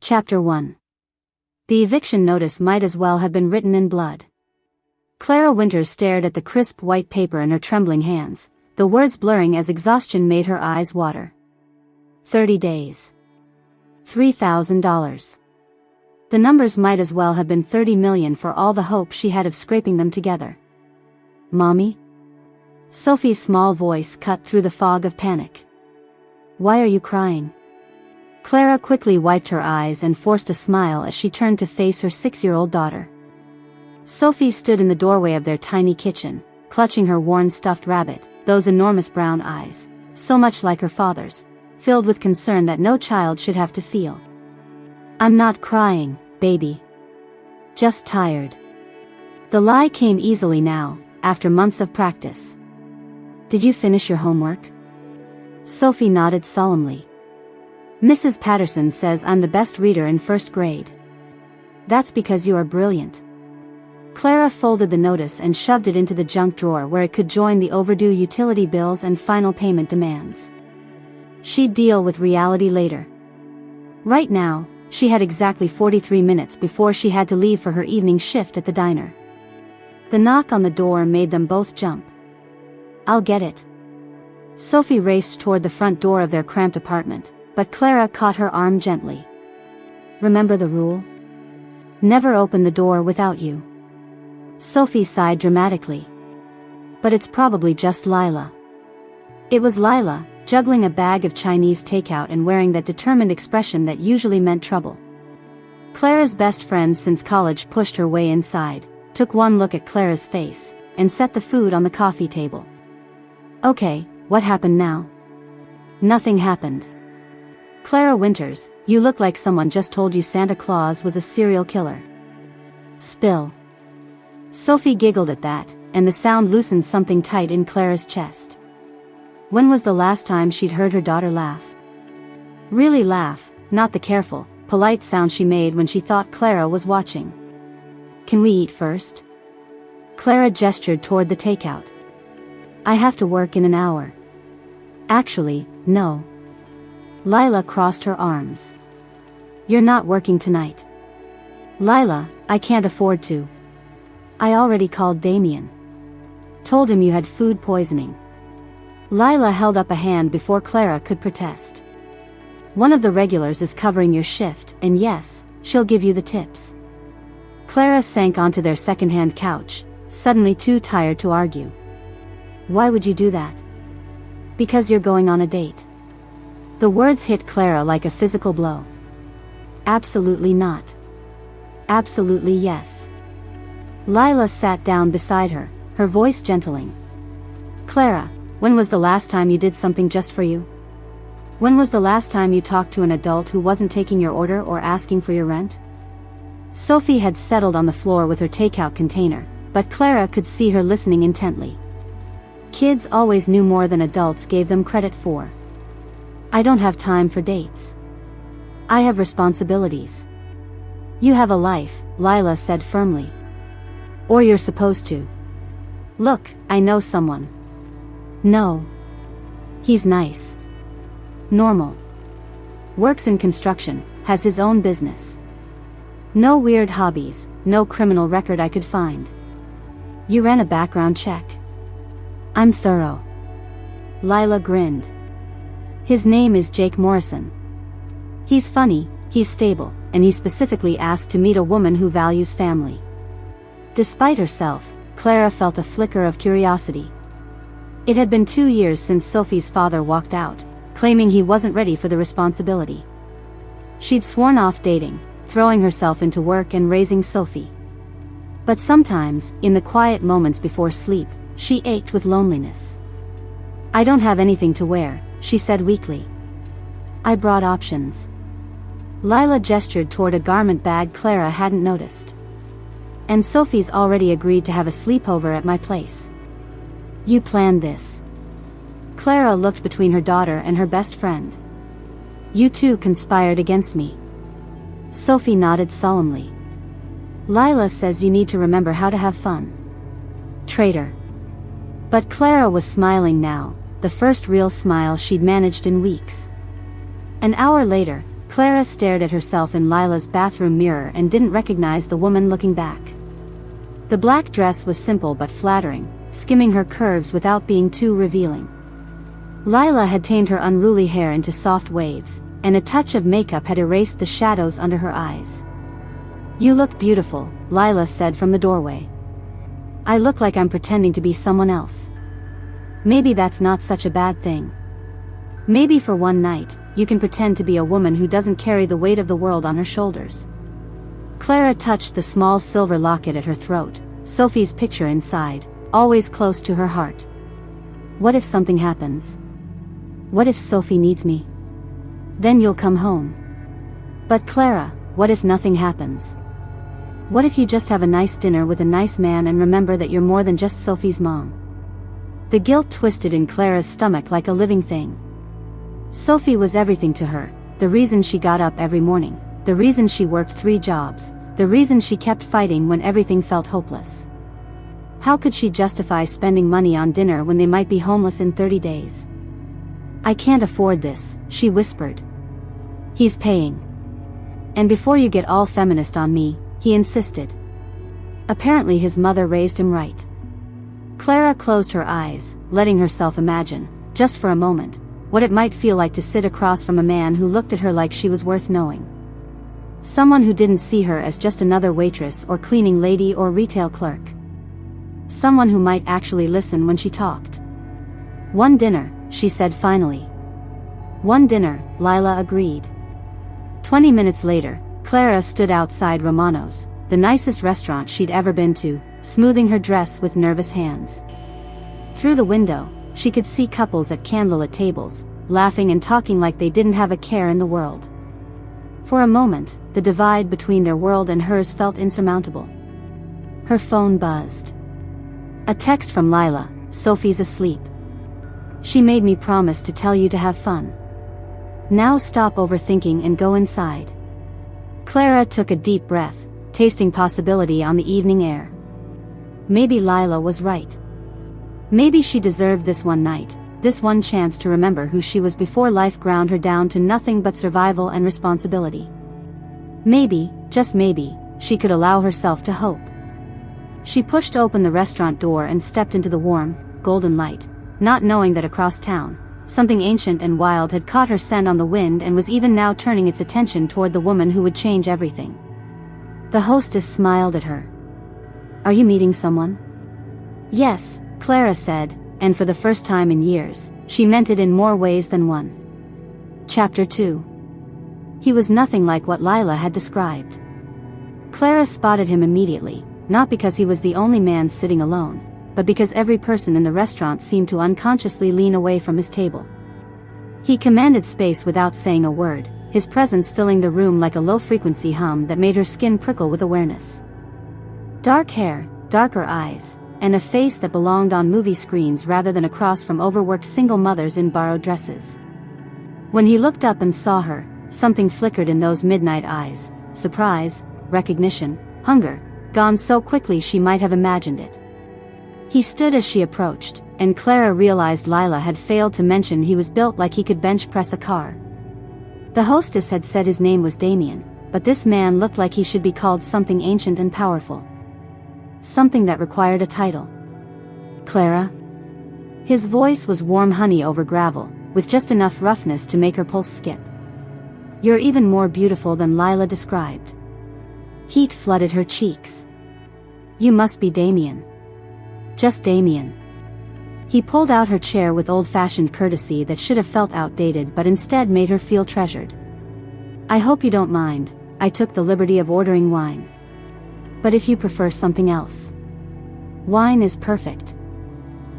Chapter 1. The eviction notice might as well have been written in blood. Clara Winters stared at the crisp white paper in her trembling hands, the words blurring as exhaustion made her eyes water. 30 days. $3,000. The numbers might as well have been 30 million for all the hope she had of scraping them together. Mommy? Sophie's small voice cut through the fog of panic. Why are you crying? Clara quickly wiped her eyes and forced a smile as she turned to face her 6-year-old daughter. Sophie stood in the doorway of their tiny kitchen, clutching her worn stuffed rabbit, those enormous brown eyes, so much like her father's, filled with concern that no child should have to feel. I'm not crying, baby. Just tired. The lie came easily now, after months of practice. Did you finish your homework? Sophie nodded solemnly. Mrs. Patterson says I'm the best reader in first grade. That's because you are brilliant. Clara folded the notice and shoved it into the junk drawer where it could join the overdue utility bills and final payment demands. She'd deal with reality later. Right now, she had exactly 43 minutes before she had to leave for her evening shift at the diner. The knock on the door made them both jump. I'll get it. Sophie raced toward the front door of their cramped apartment, but Clara caught her arm gently. Remember the rule? Never open the door without you. Sophie sighed dramatically. But it's probably just Lila. It was Lila, juggling a bag of Chinese takeout and wearing that determined expression that usually meant trouble. Clara's best friend since college pushed her way inside, took one look at Clara's face, and set the food on the coffee table. Okay, what happened now? Nothing happened. Clara Winters, you look like someone just told you Santa Claus was a serial killer. Spill. Sophie giggled at that, and the sound loosened something tight in Clara's chest. When was the last time she'd heard her daughter laugh? Really laugh, not the careful, polite sound she made when she thought Clara was watching. Can we eat first? Clara gestured toward the takeout. I have to work in an hour. Actually, no. Lila crossed her arms. You're not working tonight. Lila, I can't afford to. I already called Damien. Told him you had food poisoning. Lila held up a hand before Clara could protest. One of the regulars is covering your shift, and yes, she'll give you the tips. Clara sank onto their second-hand couch, suddenly too tired to argue. Why would you do that? Because you're going on a date. The words hit Clara like a physical blow. Absolutely not. Absolutely yes. Lila sat down beside her, her voice gentling. Clara, when was the last time you did something just for you? When was the last time you talked to an adult who wasn't taking your order or asking for your rent? Sophie had settled on the floor with her takeout container, but Clara could see her listening intently. Kids always knew more than adults gave them credit for. I don't have time for dates. I have responsibilities. You have a life, Lila said firmly. Or you're supposed to. Look, I know someone. No. He's nice. Normal. Works in construction, has his own business. No weird hobbies, no criminal record I could find. You ran a background check. I'm thorough. Lila grinned. His name is Jake Morrison. He's funny, he's stable, and he specifically asked to meet a woman who values family. Despite herself, Clara felt a flicker of curiosity. It had been 2 years since Sophie's father walked out, claiming he wasn't ready for the responsibility. She'd sworn off dating, throwing herself into work and raising Sophie. But sometimes, in the quiet moments before sleep, she ached with loneliness. I don't have anything to wear, she said weakly. I brought options. Lila gestured toward a garment bag Clara hadn't noticed. And Sophie's already agreed to have a sleepover at my place. You planned this. Clara looked between her daughter and her best friend. You two conspired against me. Sophie nodded solemnly. Lila says you need to remember how to have fun. Traitor. But Clara was smiling now, the first real smile she'd managed in weeks. An hour later, Clara stared at herself in Lila's bathroom mirror and didn't recognize the woman looking back. The black dress was simple but flattering, skimming her curves without being too revealing. Lila had tamed her unruly hair into soft waves, and a touch of makeup had erased the shadows under her eyes. "You look beautiful," Lila said from the doorway. "I look like I'm pretending to be someone else. Maybe that's not such a bad thing. Maybe for one night, you can pretend to be a woman who doesn't carry the weight of the world on her shoulders." Clara touched the small silver locket at her throat, Sophie's picture inside, always close to her heart. What if something happens? What if Sophie needs me? Then you'll come home. But Clara, what if nothing happens? What if you just have a nice dinner with a nice man and remember that you're more than just Sophie's mom? The guilt twisted in Clara's stomach like a living thing. Sophie was everything to her, the reason she got up every morning, the reason she worked 3 jobs, the reason she kept fighting when everything felt hopeless. How could she justify spending money on dinner when they might be homeless in 30 days? "I can't afford this," she whispered. "He's paying. And before you get all feminist on me," he insisted. Apparently his mother raised him right. Clara closed her eyes, letting herself imagine, just for a moment, what it might feel like to sit across from a man who looked at her like she was worth knowing. Someone who didn't see her as just another waitress or cleaning lady or retail clerk. Someone who might actually listen when she talked. "One dinner," she said finally. "One dinner," Lila agreed. 20 minutes later, Clara stood outside Romano's, the nicest restaurant she'd ever been to, smoothing her dress with nervous hands. Through the window, she could see couples at candlelit tables, laughing and talking like they didn't have a care in the world. For a moment, the divide between their world and hers felt insurmountable. Her phone buzzed. A text from Lila: "Sophie's asleep. She made me promise to tell you to have fun. Now stop overthinking and go inside." Clara took a deep breath, tasting possibility on the evening air. Maybe Lila was right. Maybe she deserved this one night, this one chance to remember who she was before life ground her down to nothing but survival and responsibility. Maybe, just maybe, she could allow herself to hope. She pushed open the restaurant door and stepped into the warm, golden light, not knowing that across town, something ancient and wild had caught her scent on the wind and was even now turning its attention toward the woman who would change everything. The hostess smiled at her. "Are you meeting someone?" "Yes," Clara said, and for the first time in years, she meant it in more ways than one. Chapter 2. He was nothing like what Lila had described. Clara spotted him immediately, not because he was the only man sitting alone, but because every person in the restaurant seemed to unconsciously lean away from his table. He commanded space without saying a word, his presence filling the room like a low-frequency hum that made her skin prickle with awareness. Dark hair, darker eyes, and a face that belonged on movie screens rather than across from overworked single mothers in borrowed dresses. When he looked up and saw her, something flickered in those midnight eyes: surprise, recognition, hunger, gone so quickly she might have imagined it. He stood as she approached, and Clara realized Lila had failed to mention he was built like he could bench press a car. The hostess had said his name was Damien, but this man looked like he should be called something ancient and powerful. Something that required a title. "Clara?" His voice was warm honey over gravel, with just enough roughness to make her pulse skip. "You're even more beautiful than Lila described." Heat flooded her cheeks. "You must be Damien." "Just Damien." He pulled out her chair with old-fashioned courtesy that should have felt outdated but instead made her feel treasured. "I hope you don't mind, I took the liberty of ordering wine. But if you prefer something else." "Wine is perfect."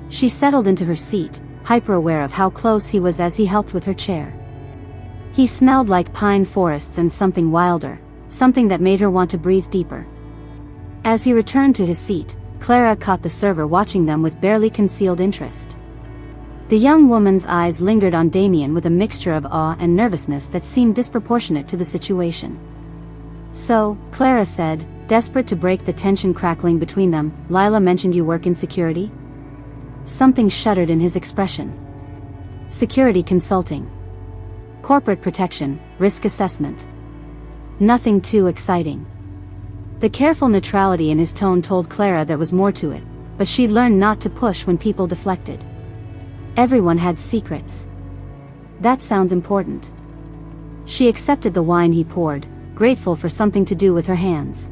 She settled into her seat, hyper-aware of how close he was as he helped with her chair. He smelled like pine forests and something wilder, something that made her want to breathe deeper. As he returned to his seat, Clara caught the server watching them with barely concealed interest. The young woman's eyes lingered on Damien with a mixture of awe and nervousness that seemed disproportionate to the situation. "So," Clara said, desperate to break the tension crackling between them, "Lila mentioned you work in security?" Something shuddered in his expression. "Security consulting." Corporate protection, risk assessment. Nothing too exciting. The careful neutrality in his tone told Clara there was more to it, but she'd learned not to push when people deflected. Everyone had secrets. That sounds important. She accepted the wine he poured, grateful for something to do with her hands.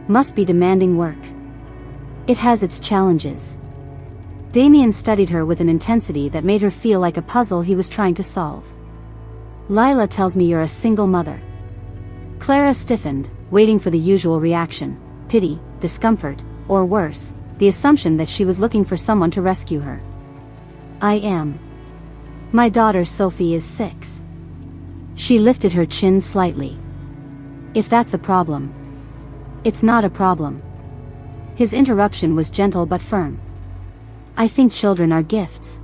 Must be demanding work. It has its challenges. Damien studied her with an intensity that made her feel like a puzzle he was trying to solve. Lila tells me you're a single mother. Clara stiffened, waiting for the usual reaction: pity, discomfort, or worse, the assumption that she was looking for someone to rescue her. I am. My daughter Sophie is 6. She lifted her chin slightly. If that's a problem. It's not a problem. His interruption was gentle but firm. I think children are gifts.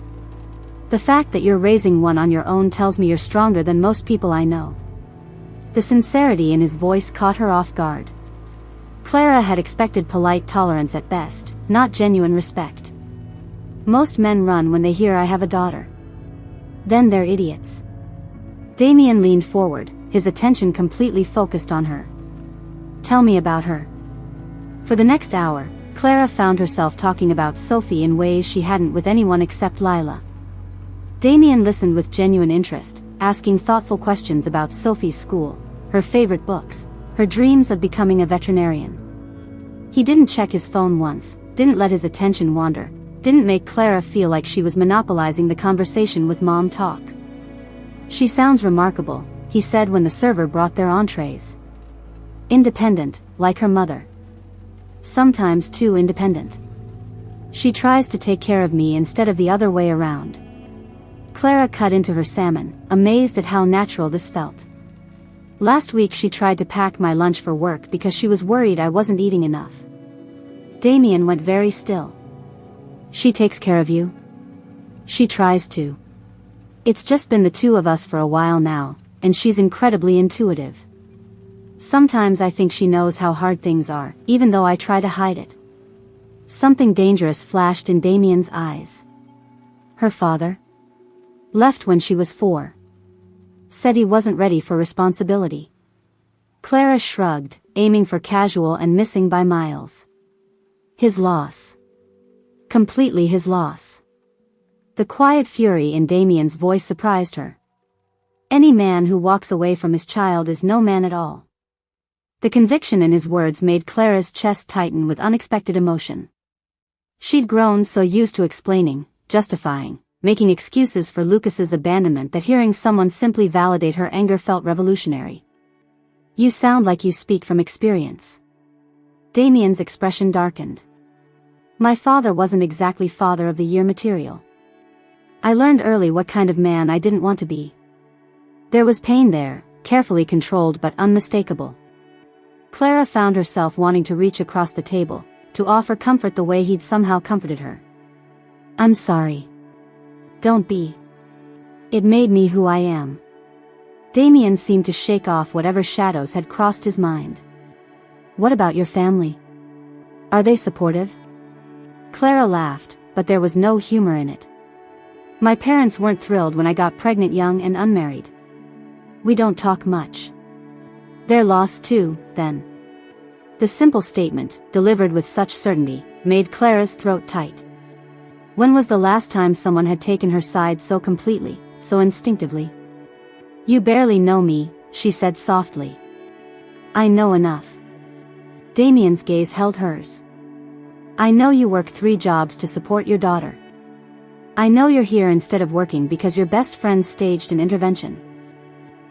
The fact that you're raising one on your own tells me you're stronger than most people I know. The sincerity in his voice caught her off guard. Clara had expected polite tolerance at best, not genuine respect. Most men run when they hear I have a daughter. Then they're idiots. Damien leaned forward, his attention completely focused on her. Tell me about her. For the next hour, Clara found herself talking about Sophie in ways she hadn't with anyone except Lila. Damien listened with genuine interest, asking thoughtful questions about Sophie's school, her favorite books, her dreams of becoming a veterinarian. He didn't check his phone once, didn't let his attention wander, didn't make Clara feel like she was monopolizing the conversation with mom talk. She sounds remarkable, he said when the server brought their entrees. Independent, like her mother. Sometimes too independent. She tries to take care of me instead of the other way around. Clara cut into her salmon, amazed at how natural this felt. Last week she tried to pack my lunch for work because she was worried I wasn't eating enough. Damien went very still. She takes care of you? She tries to. It's just been the two of us for a while now, and she's incredibly intuitive. Sometimes I think she knows how hard things are, even though I try to hide it. Something dangerous flashed in Damien's eyes. Her father? Left when she was 4. Said he wasn't ready for responsibility. Clara shrugged, aiming for casual and missing by miles. His loss. Completely his loss. The quiet fury in Damien's voice surprised her. Any man who walks away from his child is no man at all. The conviction in his words made Clara's chest tighten with unexpected emotion. She'd grown so used to explaining, justifying, making excuses for Lucas's abandonment that hearing someone simply validate her anger felt revolutionary. You sound like you speak from experience. Damien's expression darkened. My father wasn't exactly father of the year material. I learned early what kind of man I didn't want to be. There was pain there, carefully controlled but unmistakable. Clara found herself wanting to reach across the table, to offer comfort the way he'd somehow comforted her. I'm sorry. Don't be. It made me who I am. Damien seemed to shake off whatever shadows had crossed his mind. What about your family? Are they supportive? Clara laughed, but there was no humor in it. My parents weren't thrilled when I got pregnant young and unmarried. We don't talk much. They're lost too, then. The simple statement, delivered with such certainty, made Clara's throat tight. When was the last time someone had taken her side so completely, so instinctively? You barely know me, she said softly. I know enough. Damien's gaze held hers. I know you work 3 jobs to support your daughter. I know you're here instead of working because your best friend staged an intervention.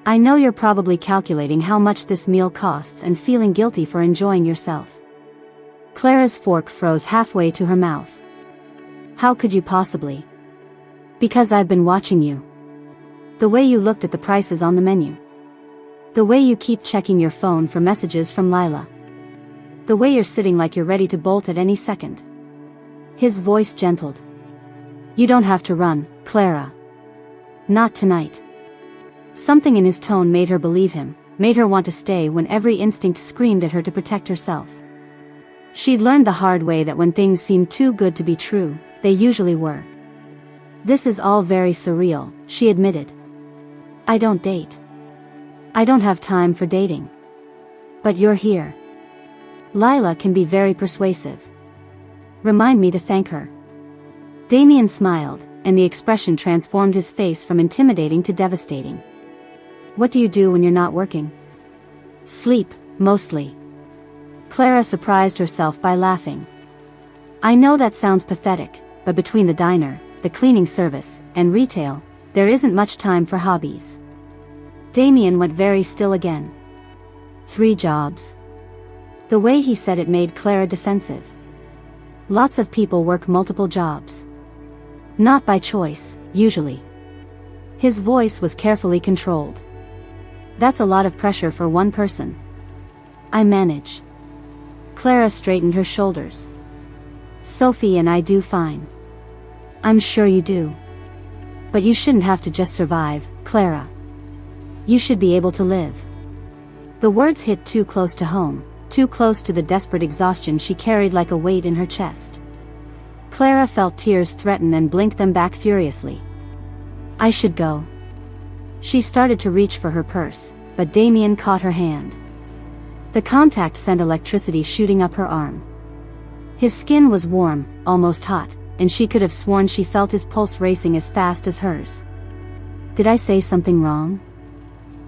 I know you're probably calculating how much this meal costs and feeling guilty for enjoying yourself. Clara's fork froze halfway to her mouth. How could you possibly? Because I've been watching you. The way you looked at the prices on the menu. The way you keep checking your phone for messages from Lila. The way you're sitting like you're ready to bolt at any second. His voice gentled. You don't have to run, Clara. Not tonight. Something in his tone made her believe him, made her want to stay when every instinct screamed at her to protect herself. She'd learned the hard way that when things seemed too good to be true, they usually were. This is all very surreal, she admitted. I don't date. I don't have time for dating. But you're here. Lila can be very persuasive. Remind me to thank her. Damien smiled, and the expression transformed his face from intimidating to devastating. What do you do when you're not working? Sleep, mostly. Clara surprised herself by laughing. I know that sounds pathetic, but between the diner, the cleaning service, and retail, there isn't much time for hobbies. Damien went very still again. 3 jobs. The way he said it made Clara defensive. Lots of people work multiple jobs. Not by choice, usually. His voice was carefully controlled. That's a lot of pressure for one person. I manage. Clara straightened her shoulders. Sophie and I do fine. I'm sure you do. But you shouldn't have to just survive, Clara. You should be able to live. The words hit too close to home, too close to the desperate exhaustion she carried like a weight in her chest. Clara felt tears threaten and blinked them back furiously. I should go. She started to reach for her purse, but Damien caught her hand. The contact sent electricity shooting up her arm. His skin was warm, almost hot, and she could have sworn she felt his pulse racing as fast as hers. Did I say something wrong?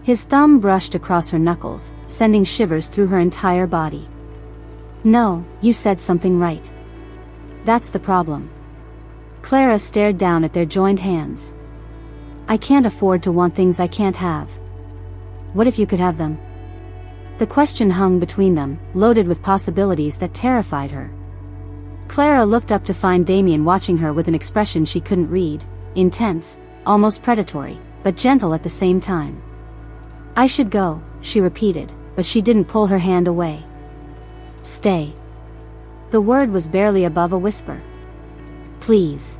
His thumb brushed across her knuckles, sending shivers through her entire body. No, you said something right. That's the problem. Clara stared down at their joined hands. I can't afford to want things I can't have. What if you could have them? The question hung between them, loaded with possibilities that terrified her. Clara looked up to find Damien watching her with an expression she couldn't read, intense, almost predatory, but gentle at the same time. I should go, she repeated, but she didn't pull her hand away. Stay. The word was barely above a whisper. Please.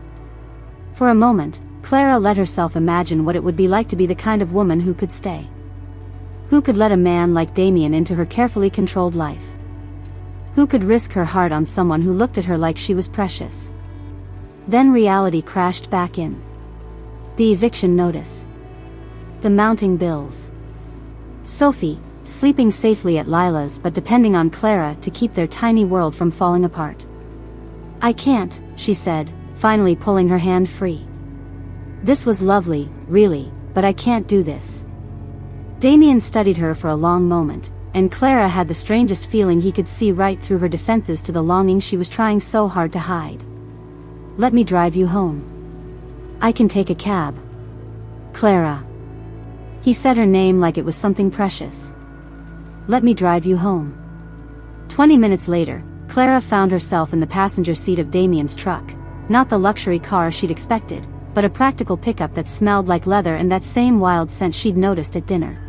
For a moment, Clara let herself imagine what it would be like to be the kind of woman who could stay. Who could let a man like Damien into her carefully controlled life? Who could risk her heart on someone who looked at her like she was precious? Then reality crashed back in. The eviction notice. The mounting bills. Sophie, sleeping safely at Lila's but depending on Clara to keep their tiny world from falling apart. I can't, she said, finally pulling her hand free. This was lovely, really, but I can't do this. Damien studied her for a long moment, and Clara had the strangest feeling he could see right through her defenses to the longing she was trying so hard to hide. Let me drive you home. I can take a cab. Clara. He said her name like it was something precious. Let me drive you home. 20 minutes later, Clara found herself in the passenger seat of Damien's truck, not the luxury car she'd expected, but a practical pickup that smelled like leather and that same wild scent she'd noticed at dinner.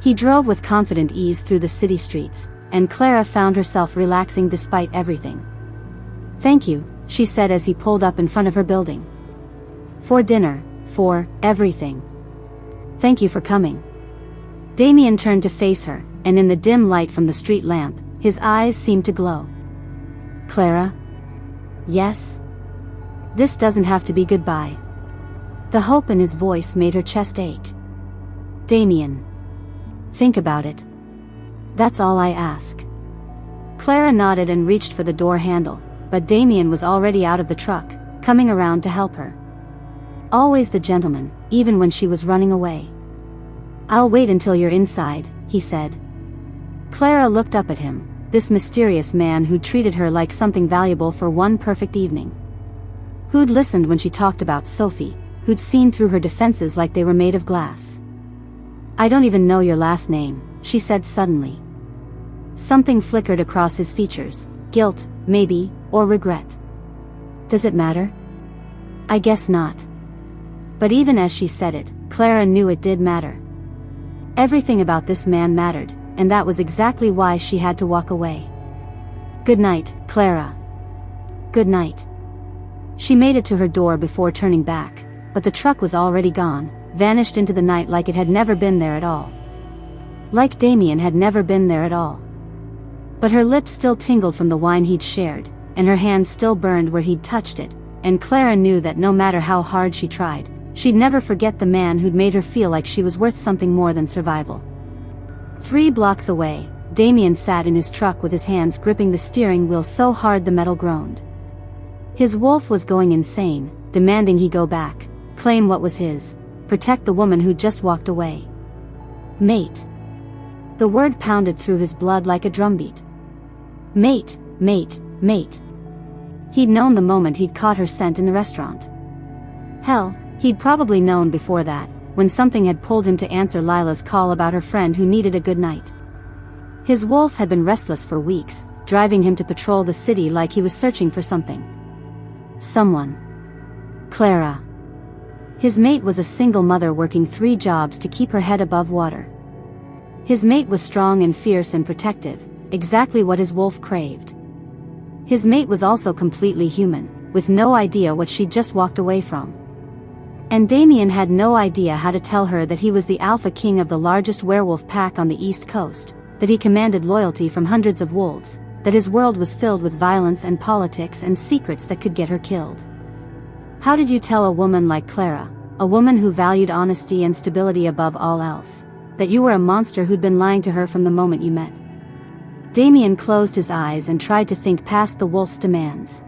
He drove with confident ease through the city streets, and Clara found herself relaxing despite everything. Thank you, she said as he pulled up in front of her building. For dinner, for everything. Thank you for coming. Damien turned to face her, and in the dim light from the street lamp, his eyes seemed to glow. Clara? Yes? This doesn't have to be goodbye. The hope in his voice made her chest ache. Damien. Think about it. That's all I ask. Clara nodded and reached for the door handle, but Damien was already out of the truck, coming around to help her. Always the gentleman, even when she was running away. I'll wait until you're inside, he said. Clara looked up at him, this mysterious man who treated her like something valuable for one perfect evening. Who'd listened when she talked about Sophie, who'd seen through her defenses like they were made of glass. I don't even know your last name, she said suddenly. Something flickered across his features, guilt, maybe, or regret. Does it matter? I guess not. But even as she said it, Clara knew it did matter. Everything about this man mattered, and that was exactly why she had to walk away. Good night, Clara. Good night. She made it to her door before turning back, but the truck was already gone, vanished into the night like it had never been there at all. Like Damien had never been there at all. But her lips still tingled from the wine he'd shared, and her hand still burned where he'd touched it, and Clara knew that no matter how hard she tried, She'd never forget the man who'd made her feel like she was worth something more than survival. 3 blocks away, Damien sat in his truck with his hands gripping the steering wheel so hard the metal groaned. His wolf was going insane, demanding he go back, claim what was his, protect the woman who'd just walked away. Mate. The word pounded through his blood like a drumbeat. Mate, mate, mate. He'd known the moment he'd caught her scent in the restaurant. Hell, he'd probably known before that, when something had pulled him to answer Lila's call about her friend who needed a good night. His wolf had been restless for weeks, driving him to patrol the city like he was searching for something. Someone. Clara. His mate was a single mother working 3 jobs to keep her head above water. His mate was strong and fierce and protective, exactly what his wolf craved. His mate was also completely human, with no idea what she'd just walked away from. And Damien had no idea how to tell her that he was the alpha king of the largest werewolf pack on the East Coast, that he commanded loyalty from hundreds of wolves, that his world was filled with violence and politics and secrets that could get her killed. How did you tell a woman like Clara, a woman who valued honesty and stability above all else, that you were a monster who'd been lying to her from the moment you met? Damien closed his eyes and tried to think past the wolf's demands.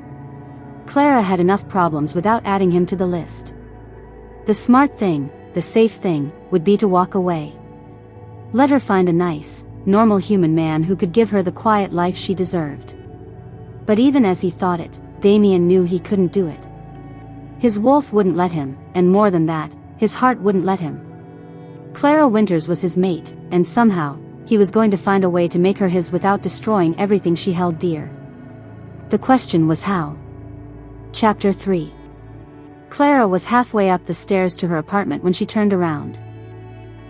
Clara had enough problems without adding him to the list. The smart thing, the safe thing, would be to walk away. Let her find a nice, normal human man who could give her the quiet life she deserved. But even as he thought it, Damien knew he couldn't do it. His wolf wouldn't let him, and more than that, his heart wouldn't let him. Clara Winters was his mate, and somehow, he was going to find a way to make her his without destroying everything she held dear. The question was how. Chapter 3. Clara was halfway up the stairs to her apartment when she turned around.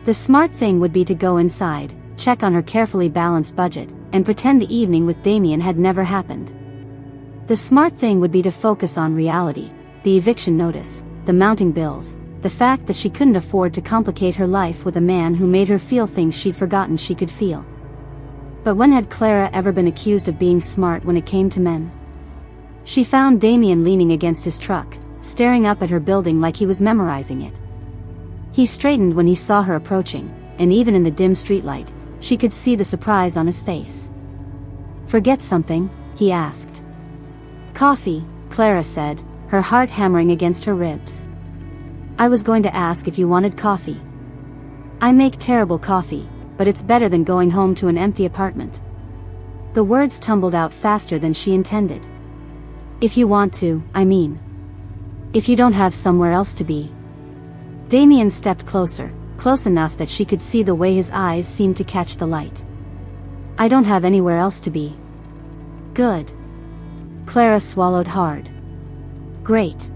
The smart thing would be to go inside, check on her carefully balanced budget, and pretend the evening with Damien had never happened. The smart thing would be to focus on reality, the eviction notice, the mounting bills, the fact that she couldn't afford to complicate her life with a man who made her feel things she'd forgotten she could feel. But when had Clara ever been accused of being smart when it came to men? She found Damien leaning against his truck, staring up at her building like he was memorizing it. He straightened when he saw her approaching, and even in the dim streetlight, she could see the surprise on his face. "Forget something?" he asked. "Coffee," Clara said, her heart hammering against her ribs. "I was going to ask if you wanted coffee. I make terrible coffee, but it's better than going home to an empty apartment." The words tumbled out faster than she intended. "If you want to, I mean. If you don't have somewhere else to be." Damien stepped closer, close enough that she could see the way his eyes seemed to catch the light. "I don't have anywhere else to be." "Good." Clara swallowed hard. "Great.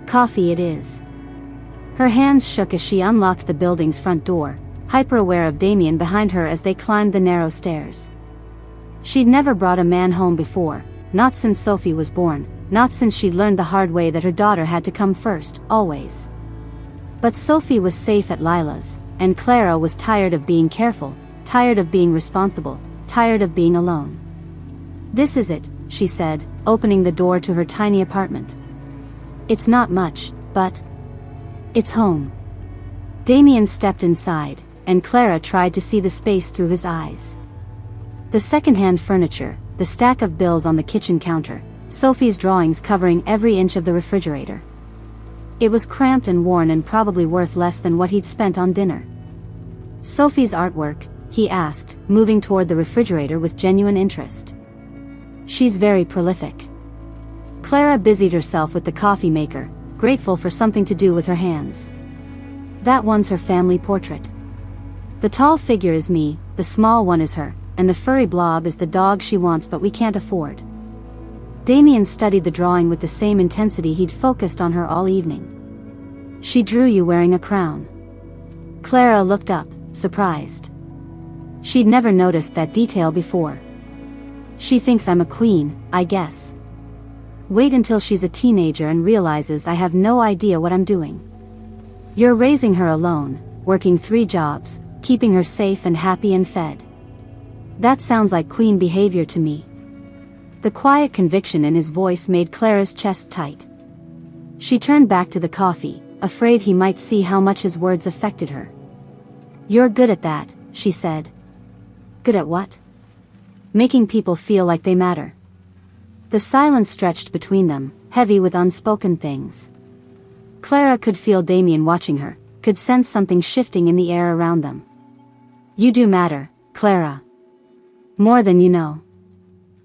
Coffee it is." Her hands shook as she unlocked the building's front door, hyper-aware of Damien behind her as they climbed the narrow stairs. She'd never brought a man home before, not since Sophie was born, not since she'd learned the hard way that her daughter had to come first, always. But Sophie was safe at Lila's, and Clara was tired of being careful, tired of being responsible, tired of being alone. "This is it," she said, opening the door to her tiny apartment. "It's not much, but it's home." Damien stepped inside, and Clara tried to see the space through his eyes. The second-hand furniture, the stack of bills on the kitchen counter, Sophie's drawings covering every inch of the refrigerator. It was cramped and worn and probably worth less than what he'd spent on dinner. "Sophie's artwork?" he asked, moving toward the refrigerator with genuine interest. "She's very prolific." Clara busied herself with the coffee maker, grateful for something to do with her hands. "That one's her family portrait. The tall figure is me, the small one is her, and the furry blob is the dog she wants but we can't afford." Damien studied the drawing with the same intensity he'd focused on her all evening. "She drew you wearing a crown." Clara looked up, surprised. She'd never noticed that detail before. "She thinks I'm a queen, I guess. Wait until she's a teenager and realizes I have no idea what I'm doing." "You're raising her alone, working 3 jobs, keeping her safe and happy and fed. That sounds like queen behavior to me." The quiet conviction in his voice made Clara's chest tight. She turned back to the coffee, afraid he might see how much his words affected her. "You're good at that," she said. "Good at what?" "Making people feel like they matter." The silence stretched between them, heavy with unspoken things. Clara could feel Damien watching her, could sense something shifting in the air around them. "You do matter, Clara. More than you know."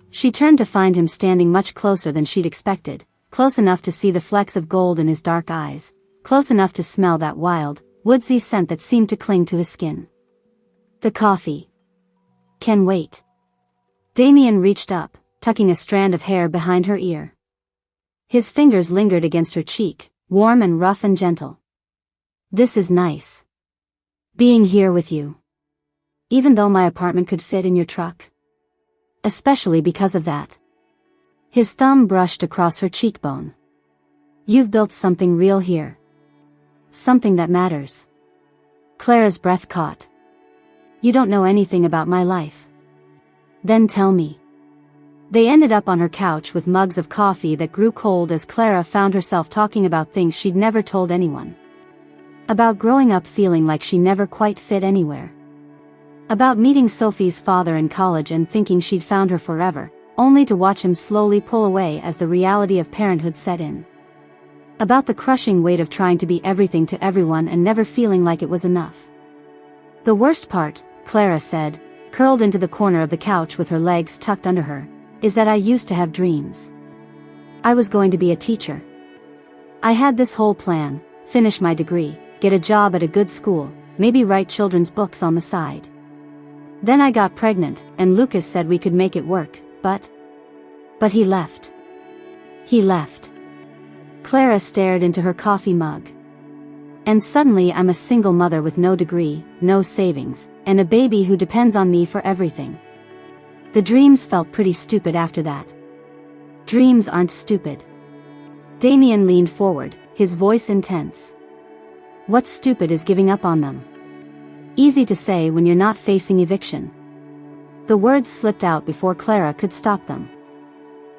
She turned to find him standing much closer than she'd expected, close enough to see the flecks of gold in his dark eyes, close enough to smell that wild, woodsy scent that seemed to cling to his skin. "The coffee can wait." Damien reached up, tucking a strand of hair behind her ear. His fingers lingered against her cheek, warm and rough and gentle. "This is nice. Being here with you. Even though my apartment could fit in your truck. Especially because of that." His thumb brushed across her cheekbone. "You've built something real here. Something that matters." Clara's breath caught. "You don't know anything about my life." "Then tell me." They ended up on her couch with mugs of coffee that grew cold as Clara found herself talking about things she'd never told anyone. About growing up feeling like she never quite fit anywhere. About meeting Sophie's father in college and thinking she'd found her forever, only to watch him slowly pull away as the reality of parenthood set in. About the crushing weight of trying to be everything to everyone and never feeling like it was enough. "The worst part," Clara said, curled into the corner of the couch with her legs tucked under her, "is that I used to have dreams. I was going to be a teacher. I had this whole plan, finish my degree, get a job at a good school, maybe write children's books on the side. Then I got pregnant, and Lucas said we could make it work, but he left. He left." Clara stared into her coffee mug. "And suddenly I'm a single mother with no degree, no savings, and a baby who depends on me for everything. The dreams felt pretty stupid after that." "Dreams aren't stupid." Damien leaned forward, his voice intense. "What's stupid is giving up on them. Easy to say when you're not facing eviction." The words slipped out before Clara could stop them.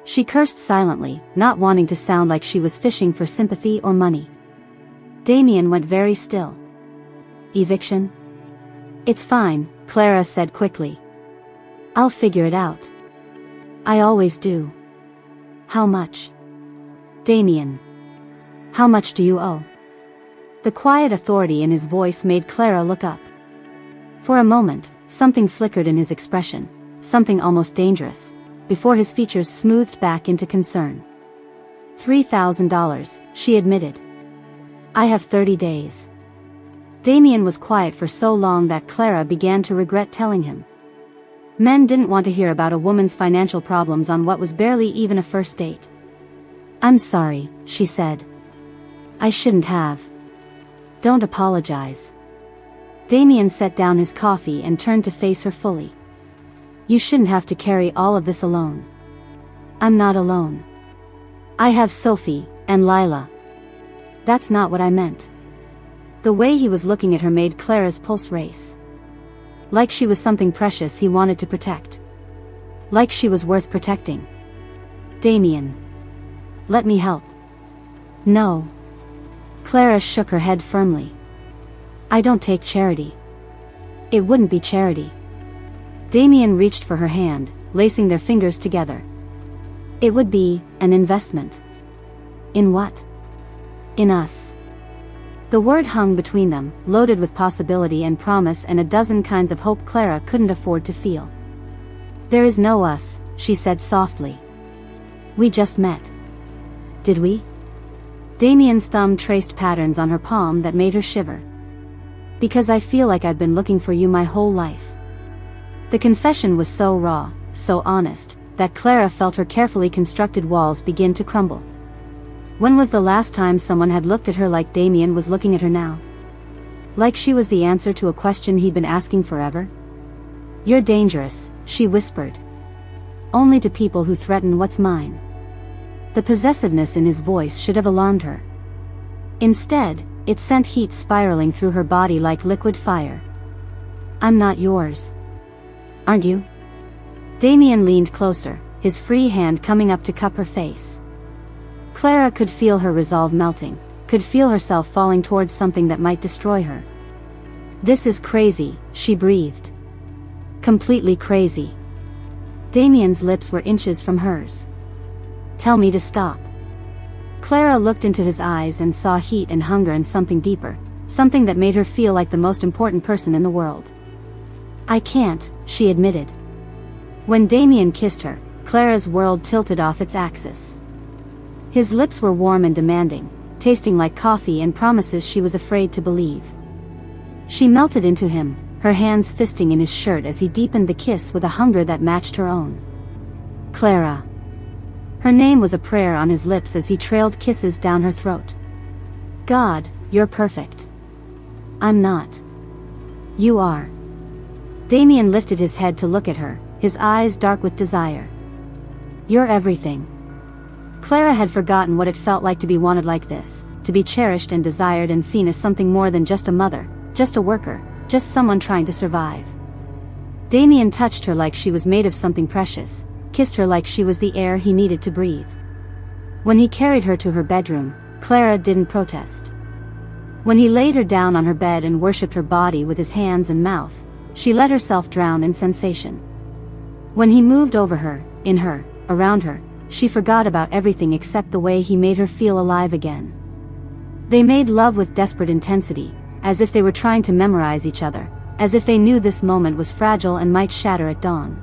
She cursed silently, not wanting to sound like she was fishing for sympathy or money. Damien went very still. "Eviction? It's fine," Clara said quickly. "I'll figure it out. I always do." "How much?" "Damien. How much do you owe?" The quiet authority in his voice made Clara look up. For a moment, something flickered in his expression, something almost dangerous, before his features smoothed back into concern. $3,000, she admitted. "I have 30 days. Damien was quiet for so long that Clara began to regret telling him. Men didn't want to hear about a woman's financial problems on what was barely even a first date. "I'm sorry," she said. "I shouldn't have." "Don't apologize." Damien set down his coffee and turned to face her fully. "You shouldn't have to carry all of this alone." "I'm not alone. I have Sophie, and Lila." "That's not what I meant." The way he was looking at her made Clara's pulse race. Like she was something precious he wanted to protect. Like she was worth protecting. "Damien. Let me help." "No." Clara shook her head firmly. "I don't take charity." "It wouldn't be charity." Damien reached for her hand, lacing their fingers together. "It would be an investment." "In what?" "In us." The word hung between them, loaded with possibility and promise and a dozen kinds of hope Clara couldn't afford to feel. "There is no us," she said softly. "We just met." "Did we?" Damien's thumb traced patterns on her palm that made her shiver. "Because I feel like I've been looking for you my whole life." The confession was so raw, so honest, that Clara felt her carefully constructed walls begin to crumble. When was the last time someone had looked at her like Damien was looking at her now? Like she was the answer to a question he'd been asking forever? "You're dangerous," she whispered. "Only to people who threaten what's mine." The possessiveness in his voice should have alarmed her. Instead, it sent heat spiraling through her body like liquid fire. "I'm not yours. Aren't you?" Damien leaned closer, his free hand coming up to cup her face. Clara could feel her resolve melting, could feel herself falling towards something that might destroy her. "This is crazy," she breathed. "Completely crazy." Damien's lips were inches from hers. "Tell me to stop." Clara looked into his eyes and saw heat and hunger and something deeper, something that made her feel like the most important person in the world. "I can't," she admitted. When Damien kissed her, Clara's world tilted off its axis. His lips were warm and demanding, tasting like coffee and promises she was afraid to believe. She melted into him, her hands fisting in his shirt as he deepened the kiss with a hunger that matched her own. "Clara." Her name was a prayer on his lips as he trailed kisses down her throat. "God, you're perfect." "I'm not." "You are." Damien lifted his head to look at her, his eyes dark with desire. "You're everything." Clara had forgotten what it felt like to be wanted like this, to be cherished and desired and seen as something more than just a mother, just a worker, just someone trying to survive. Damien touched her like she was made of something precious, kissed her like she was the air he needed to breathe. When he carried her to her bedroom, Clara didn't protest. When he laid her down on her bed and worshipped her body with his hands and mouth, she let herself drown in sensation. When he moved over her, in her, around her, she forgot about everything except the way he made her feel alive again. They made love with desperate intensity, as if they were trying to memorize each other, as if they knew this moment was fragile and might shatter at dawn.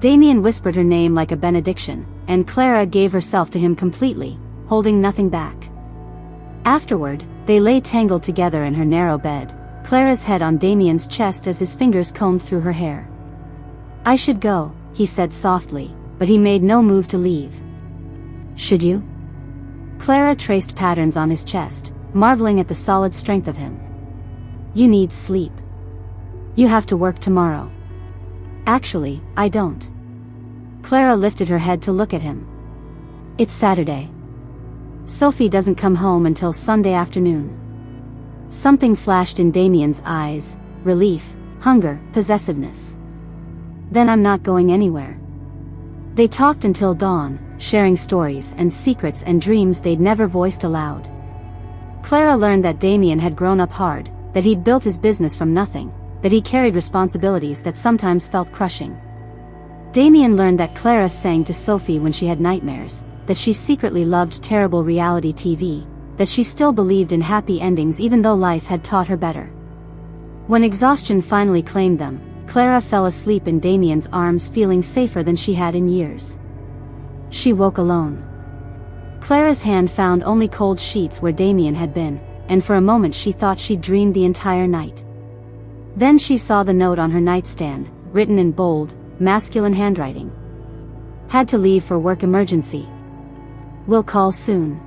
Damien whispered her name like a benediction, and Clara gave herself to him completely, holding nothing back. Afterward, they lay tangled together in her narrow bed, Clara's head on Damien's chest as his fingers combed through her hair. "I should go," he said softly, but he made no move to leave. "Should you?" Clara traced patterns on his chest, marveling at the solid strength of him. "You need sleep. You have to work tomorrow." "Actually, I don't." Clara lifted her head to look at him. "It's Saturday. Sophie doesn't come home until Sunday afternoon." Something flashed in Damien's eyes, relief, hunger, possessiveness. "Then I'm not going anywhere." They talked until dawn, sharing stories and secrets and dreams they'd never voiced aloud. Clara learned that Damien had grown up hard, that he'd built his business from nothing, that he carried responsibilities that sometimes felt crushing. Damien learned that Clara sang to Sophie when she had nightmares, that she secretly loved terrible reality TV, that she still believed in happy endings even though life had taught her better. When exhaustion finally claimed them, Clara fell asleep in Damien's arms, feeling safer than she had in years. She woke alone. Clara's hand found only cold sheets where Damien had been, and for a moment she thought she'd dreamed the entire night. Then she saw the note on her nightstand, written in bold, masculine handwriting. "Had to leave for work emergency. Will call soon.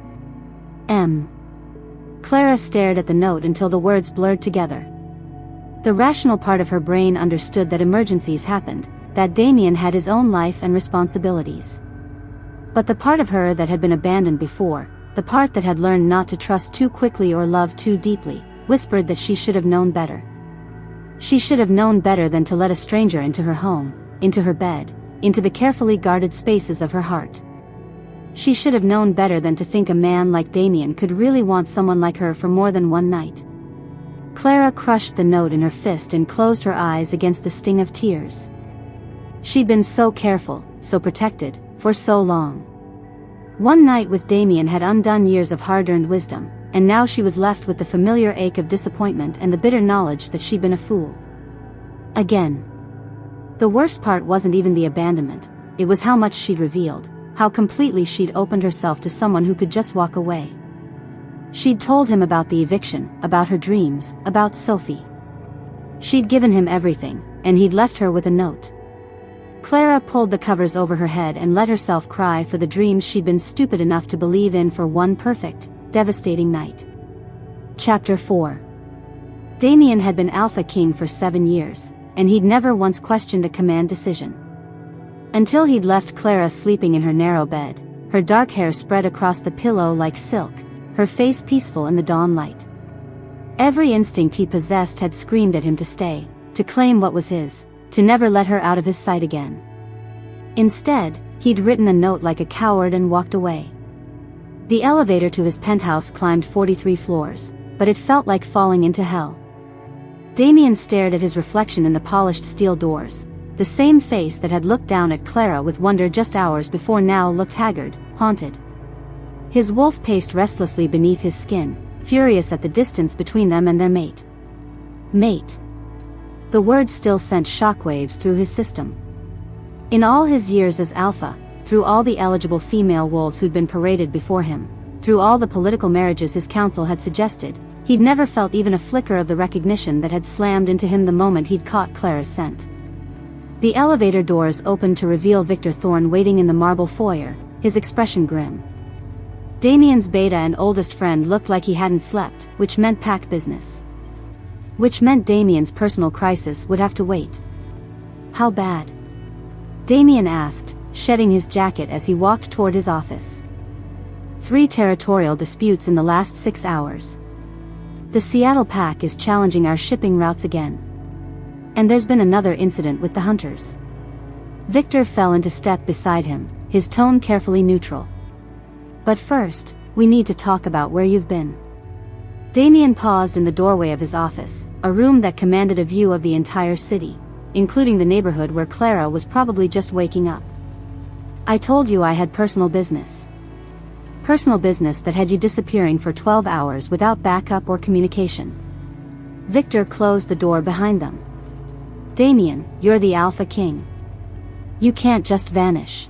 M." Clara stared at the note until the words blurred together. The rational part of her brain understood that emergencies happened, that Damien had his own life and responsibilities. But the part of her that had been abandoned before, the part that had learned not to trust too quickly or love too deeply, whispered that she should have known better. She should have known better than to let a stranger into her home, into her bed, into the carefully guarded spaces of her heart. She should have known better than to think a man like Damien could really want someone like her for more than one night. Clara crushed the note in her fist and closed her eyes against the sting of tears. She'd been so careful, so protected, for so long. One night with Damien had undone years of hard-earned wisdom, and now she was left with the familiar ache of disappointment and the bitter knowledge that she'd been a fool. Again. The worst part wasn't even the abandonment, it was how much she'd revealed, how completely she'd opened herself to someone who could just walk away. She'd told him about the eviction, about her dreams, about Sophie. She'd given him everything, and he'd left her with a note. Clara pulled the covers over her head and let herself cry for the dreams she'd been stupid enough to believe in for one perfect, devastating night. Chapter 4. Damien had been Alpha King for 7 years, and he'd never once questioned a command decision. Until he'd left Clara sleeping in her narrow bed, her dark hair spread across the pillow like silk, her face peaceful in the dawn light. Every instinct he possessed had screamed at him to stay, to claim what was his, to never let her out of his sight again. Instead, he'd written a note like a coward and walked away. The elevator to his penthouse climbed 43 floors, but it felt like falling into hell. Damien stared at his reflection in the polished steel doors. The same face that had looked down at Clara with wonder just hours before now looked haggard, haunted. His wolf paced restlessly beneath his skin, furious at the distance between them and their mate. Mate. The word still sent shockwaves through his system. In all his years as alpha, through all the eligible female wolves who'd been paraded before him, through all the political marriages his council had suggested, he'd never felt even a flicker of the recognition that had slammed into him the moment he'd caught Clara's scent. The elevator doors opened to reveal Victor Thorne waiting in the marble foyer, his expression grim. Damien's beta and oldest friend looked like he hadn't slept, which meant pack business. Which meant Damien's personal crisis would have to wait. How bad? Damien asked, shedding his jacket as he walked toward his office. 3 territorial disputes in the last 6 hours. The Seattle pack is challenging our shipping routes again. And there's been another incident with the hunters. Victor fell into step beside him, his tone carefully neutral. But first, we need to talk about where you've been. Damien paused in the doorway of his office, a room that commanded a view of the entire city, including the neighborhood where Clara was probably just waking up. I told you I had personal business. Personal business that had you disappearing for 12 hours without backup or communication. Victor closed the door behind them. Damien, you're the Alpha King. You can't just vanish.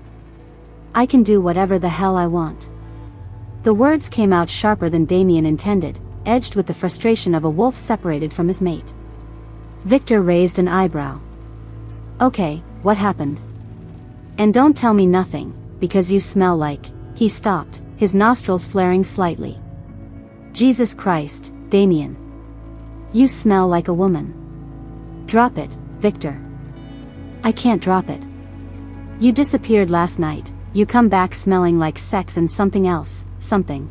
I can do whatever the hell I want. The words came out sharper than Damien intended, edged with the frustration of a wolf separated from his mate. Victor raised an eyebrow. Okay, what happened? And don't tell me nothing, because you smell like... He stopped, his nostrils flaring slightly. Jesus Christ, Damien. You smell like a woman. Drop it, Victor. I can't drop it. You disappeared last night, you come back smelling like sex and something else, something.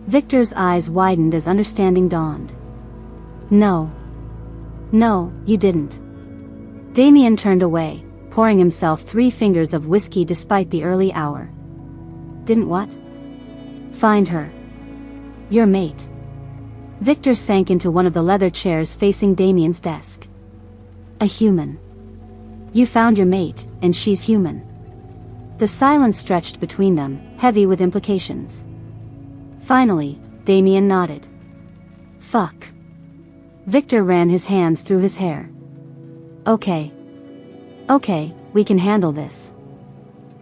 Victor's eyes widened as understanding dawned. No. No, you didn't. Damien turned away, pouring himself 3 fingers of whiskey despite the early hour. Didn't what? Find her. Your mate. Victor sank into one of the leather chairs facing Damien's desk. A human. You found your mate, and she's human. The silence stretched between them, heavy with implications. Finally, Damien nodded. Fuck. Victor ran his hands through his hair. Okay. Okay, we can handle this.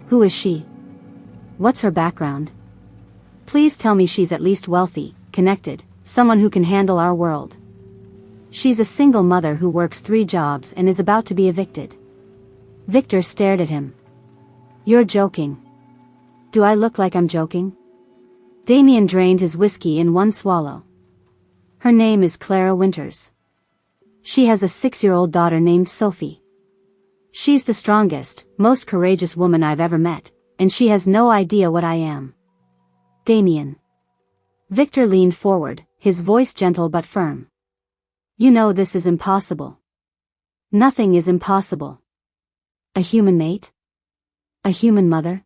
Who is she? What's her background? Please tell me she's at least wealthy, connected, someone who can handle our world. She's a single mother who works 3 jobs and is about to be evicted. Victor stared at him. You're joking. Do I look like I'm joking? Damien drained his whiskey in one swallow. Her name is Clara Winters. She has a 6-year-old daughter named Sophie. She's the strongest, most courageous woman I've ever met, and she has no idea what I am. Damien. Victor leaned forward, his voice gentle but firm. You know this is impossible. Nothing is impossible. A human mate? A human mother?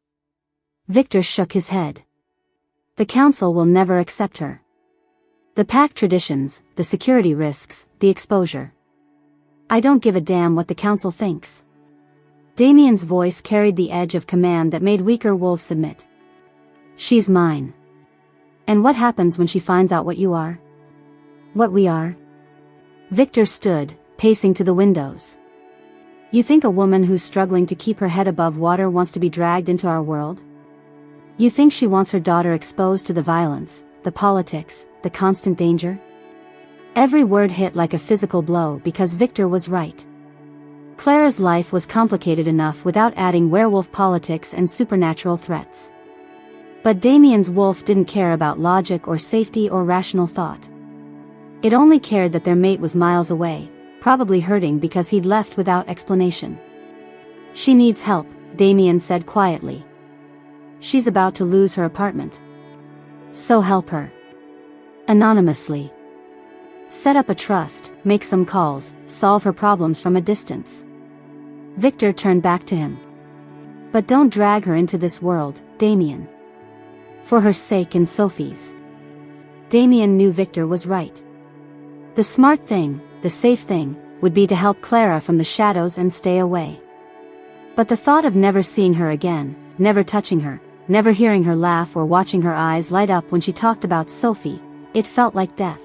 Victor shook his head. The council will never accept her. The pack traditions, the security risks, the exposure. I don't give a damn what the council thinks. Damien's voice carried the edge of command that made weaker wolves submit. She's mine. And what happens when she finds out what you are? What we are? Victor stood, pacing to the windows. You think a woman who's struggling to keep her head above water wants to be dragged into our world? You think she wants her daughter exposed to the violence, the politics, the constant danger? Every word hit like a physical blow because Victor was right. Clara's life was complicated enough without adding werewolf politics and supernatural threats. But Damien's wolf didn't care about logic or safety or rational thought. It only cared that their mate was miles away, probably hurting because he'd left without explanation. She needs help, Damien said quietly. She's about to lose her apartment. So help her. Anonymously. Set up a trust, make some calls, solve her problems from a distance. Victor turned back to him. But don't drag her into this world, Damien. For her sake and Sophie's. Damien knew Victor was right. The smart thing, the safe thing, would be to help Clara from the shadows and stay away. But the thought of never seeing her again, never touching her, never hearing her laugh or watching her eyes light up when she talked about Sophie, it felt like death.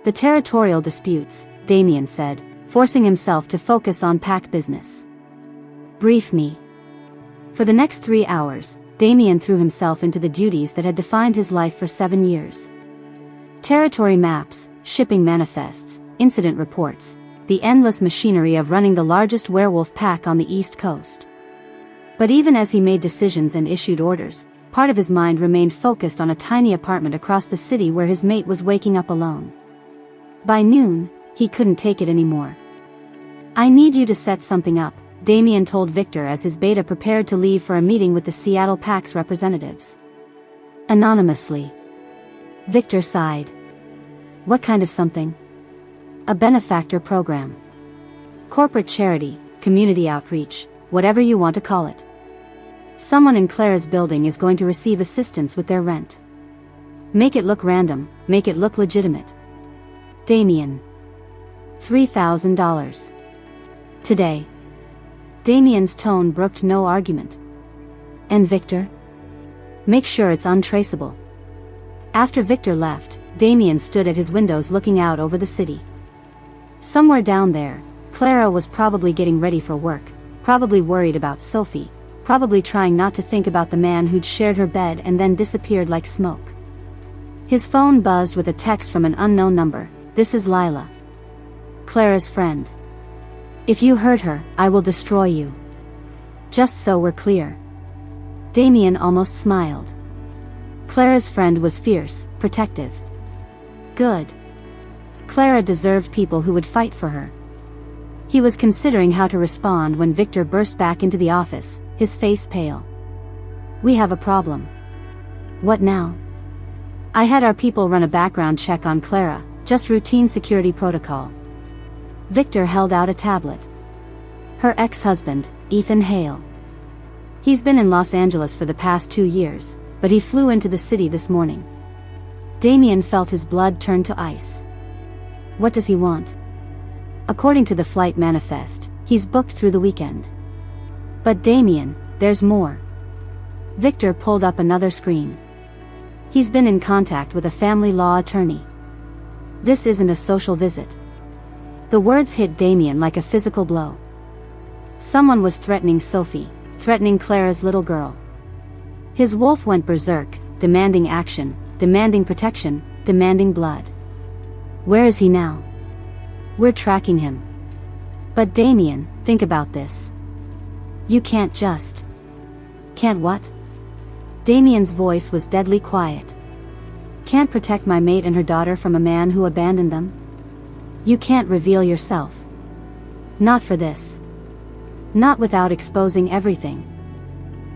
The territorial disputes, Damien said, forcing himself to focus on pack business. Brief me. For the next 3 hours, Damien threw himself into the duties that had defined his life for 7 years. Territory maps, shipping manifests, incident reports, the endless machinery of running the largest werewolf pack on the East Coast. But even as he made decisions and issued orders, part of his mind remained focused on a tiny apartment across the city where his mate was waking up alone. By noon, he couldn't take it anymore. I need you to set something up, Damien told Victor as his beta prepared to leave for a meeting with the Seattle PAC's representatives. Anonymously. Victor sighed. What kind of something? A benefactor program. Corporate charity, community outreach, whatever you want to call it. Someone in Clara's building is going to receive assistance with their rent. Make it look random, make it look legitimate. Damien. $3,000. Today. Damien's tone brooked no argument. And Victor? Make sure it's untraceable. After Victor left, Damien stood at his windows looking out over the city. Somewhere down there, Clara was probably getting ready for work, probably worried about Sophie, probably trying not to think about the man who'd shared her bed and then disappeared like smoke. His phone buzzed with a text from an unknown number. This is Lila. Clara's friend. If you hurt her, I will destroy you. Just so we're clear. Damien almost smiled. Clara's friend was fierce, protective. Good. Clara deserved people who would fight for her. He was considering how to respond when Victor burst back into the office, his face pale. We have a problem. What now? I had our people run a background check on Clara, just routine security protocol. Victor held out a tablet. Her ex-husband, Ethan Hale. He's been in Los Angeles for the past 2 years, but he flew into the city this morning. Damien felt his blood turn to ice. What does he want? According to the flight manifest, he's booked through the weekend. But Damien, there's more. Victor pulled up another screen. He's been in contact with a family law attorney. This isn't a social visit. The words hit Damien like a physical blow. Someone was threatening Sophie, threatening Clara's little girl. His wolf went berserk, demanding action, demanding protection, demanding blood. Where is he now? We're tracking him. But Damien, think about this. You can't just... Can't what? Damien's voice was deadly quiet. Can't protect my mate and her daughter from a man who abandoned them? You can't reveal yourself. Not for this. Not without exposing everything.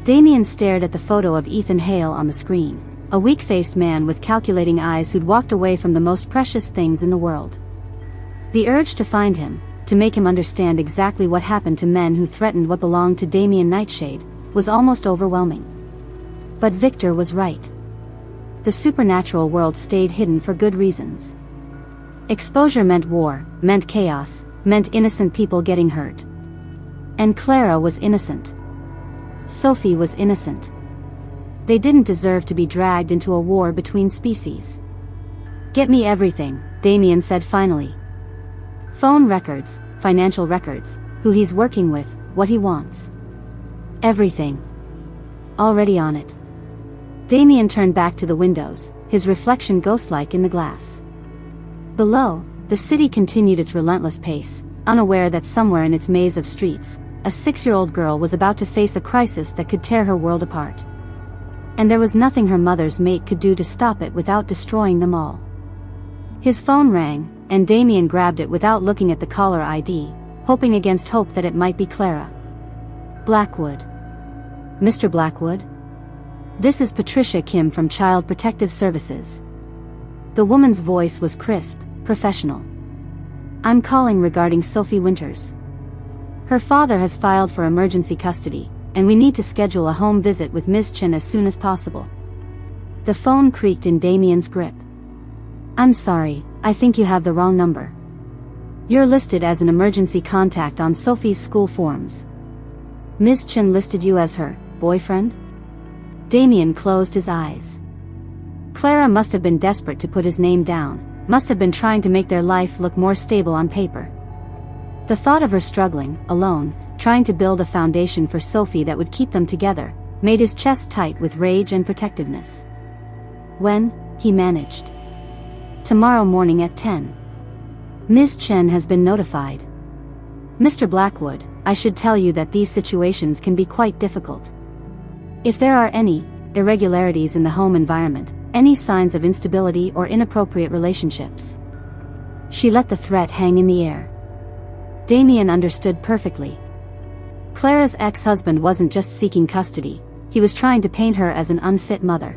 Damien stared at the photo of Ethan Hale on the screen, a weak-faced man with calculating eyes who'd walked away from the most precious things in the world. The urge to find him, to make him understand exactly what happened to men who threatened what belonged to Damien Nightshade, was almost overwhelming. But Victor was right. The supernatural world stayed hidden for good reasons. Exposure meant war, meant chaos, meant innocent people getting hurt. And Clara was innocent. Sophie was innocent. They didn't deserve to be dragged into a war between species. Get me everything, Damien said finally. Phone records, financial records, who he's working with, what he wants. Everything. Already on it. Damien turned back to the windows, his reflection ghost-like in the glass. Below, the city continued its relentless pace, unaware that somewhere in its maze of streets, a 6-year-old girl was about to face a crisis that could tear her world apart. And there was nothing her mother's mate could do to stop it without destroying them all. His phone rang, and Damien grabbed it without looking at the caller ID, hoping against hope that it might be Clara. Blackwood. Mr. Blackwood? This is Patricia Kim from Child Protective Services. The woman's voice was crisp, professional. I'm calling regarding Sophie Winters. Her father has filed for emergency custody, and we need to schedule a home visit with Ms. Chen as soon as possible. The phone creaked in Damien's grip. "I'm sorry, I think you have the wrong number. You're listed as an emergency contact on Sophie's school forms. Miss Chen listed you as her boyfriend?" Damien closed his eyes. Clara must have been desperate to put his name down, must have been trying to make their life look more stable on paper. The thought of her struggling, alone, trying to build a foundation for Sophie that would keep them together, made his chest tight with rage and protectiveness. "When?" he managed. "Tomorrow morning at 10. Ms. Chen has been notified." "Mr. Blackwood, I should tell you that these situations can be quite difficult. If there are any irregularities in the home environment, any signs of instability or inappropriate relationships." She let the threat hang in the air. Damien understood perfectly. Clara's ex-husband wasn't just seeking custody, he was trying to paint her as an unfit mother.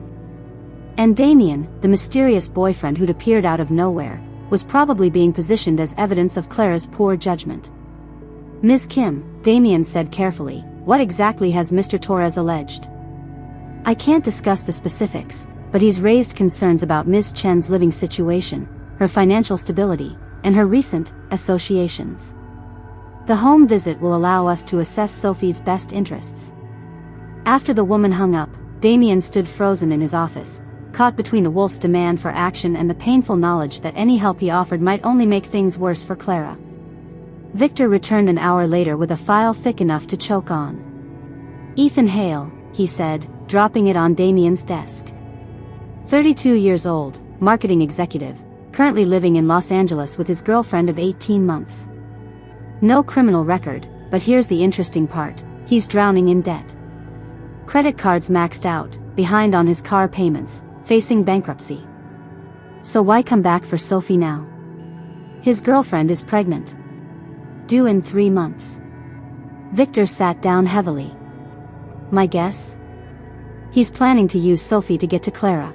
And Damien, the mysterious boyfriend who'd appeared out of nowhere, was probably being positioned as evidence of Clara's poor judgment. "Ms. Kim," Damien said carefully, "what exactly has Mr. Torres alleged?" "I can't discuss the specifics, but he's raised concerns about Ms. Chen's living situation, her financial stability, and her recent associations. The home visit will allow us to assess Sophie's best interests." After the woman hung up, Damien stood frozen in his office, caught between the wolf's demand for action and the painful knowledge that any help he offered might only make things worse for Clara. Victor returned an hour later with a file thick enough to choke on. "Ethan Hale," he said, dropping it on Damien's desk. 32 years old, marketing executive, currently living in Los Angeles with his girlfriend of 18 months. No criminal record, but here's the interesting part, he's drowning in debt. Credit cards maxed out, behind on his car payments, facing bankruptcy. So why come back for Sophie now? His girlfriend is pregnant. Due in 3 months. Victor sat down heavily. "My guess? He's planning to use Sophie to get to Clara.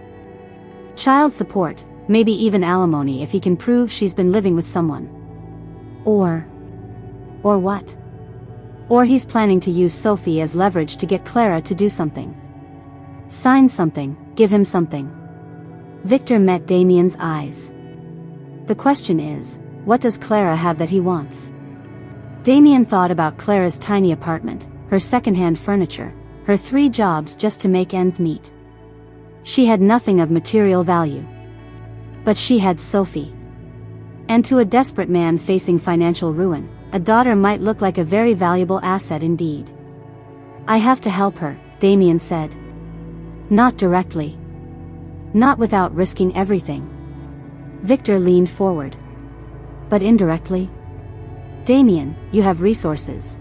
Child support, maybe even alimony if he can prove she's been living with someone. Or what? Or he's planning to use Sophie as leverage to get Clara to do something. Sign something, give him something." Victor met Damien's eyes. "The question is, what does Clara have that he wants?" Damien thought about Clara's tiny apartment, her secondhand furniture, her 3 jobs just to make ends meet. She had nothing of material value. But she had Sophie. And to a desperate man facing financial ruin, a daughter might look like a very valuable asset indeed. "I have to help her," Damien said. "Not directly. Not without risking everything." Victor leaned forward. "But indirectly?" "Damien, you have resources.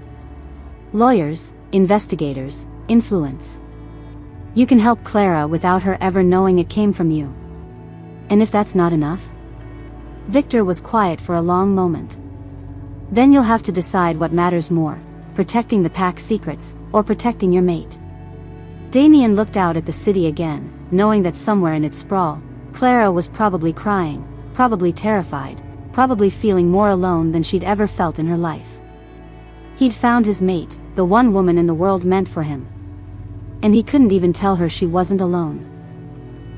Lawyers, investigators, influence. You can help Clara without her ever knowing it came from you. And if that's not enough?" Victor was quiet for a long moment. "Then you'll have to decide what matters more, protecting the pack's secrets, or protecting your mate." Damien looked out at the city again, knowing that somewhere in its sprawl, Clara was probably crying, probably terrified, probably feeling more alone than she'd ever felt in her life. He'd found his mate, the one woman in the world meant for him. And he couldn't even tell her she wasn't alone.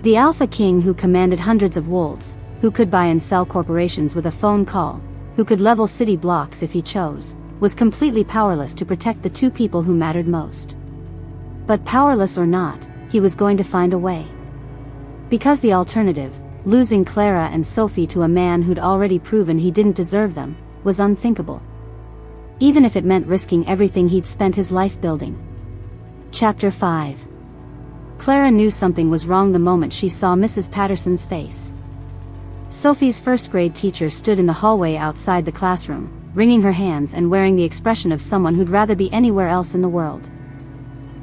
The Alpha King who commanded hundreds of wolves, who could buy and sell corporations with a phone call, who could level city blocks if he chose, was completely powerless to protect the 2 people who mattered most. But powerless or not, he was going to find a way. Because the alternative, losing Clara and Sophie to a man who'd already proven he didn't deserve them, was unthinkable. Even if it meant risking everything he'd spent his life building. Chapter 5. Clara knew something was wrong the moment she saw Mrs. Patterson's face. Sophie's first-grade teacher stood in the hallway outside the classroom, wringing her hands and wearing the expression of someone who'd rather be anywhere else in the world.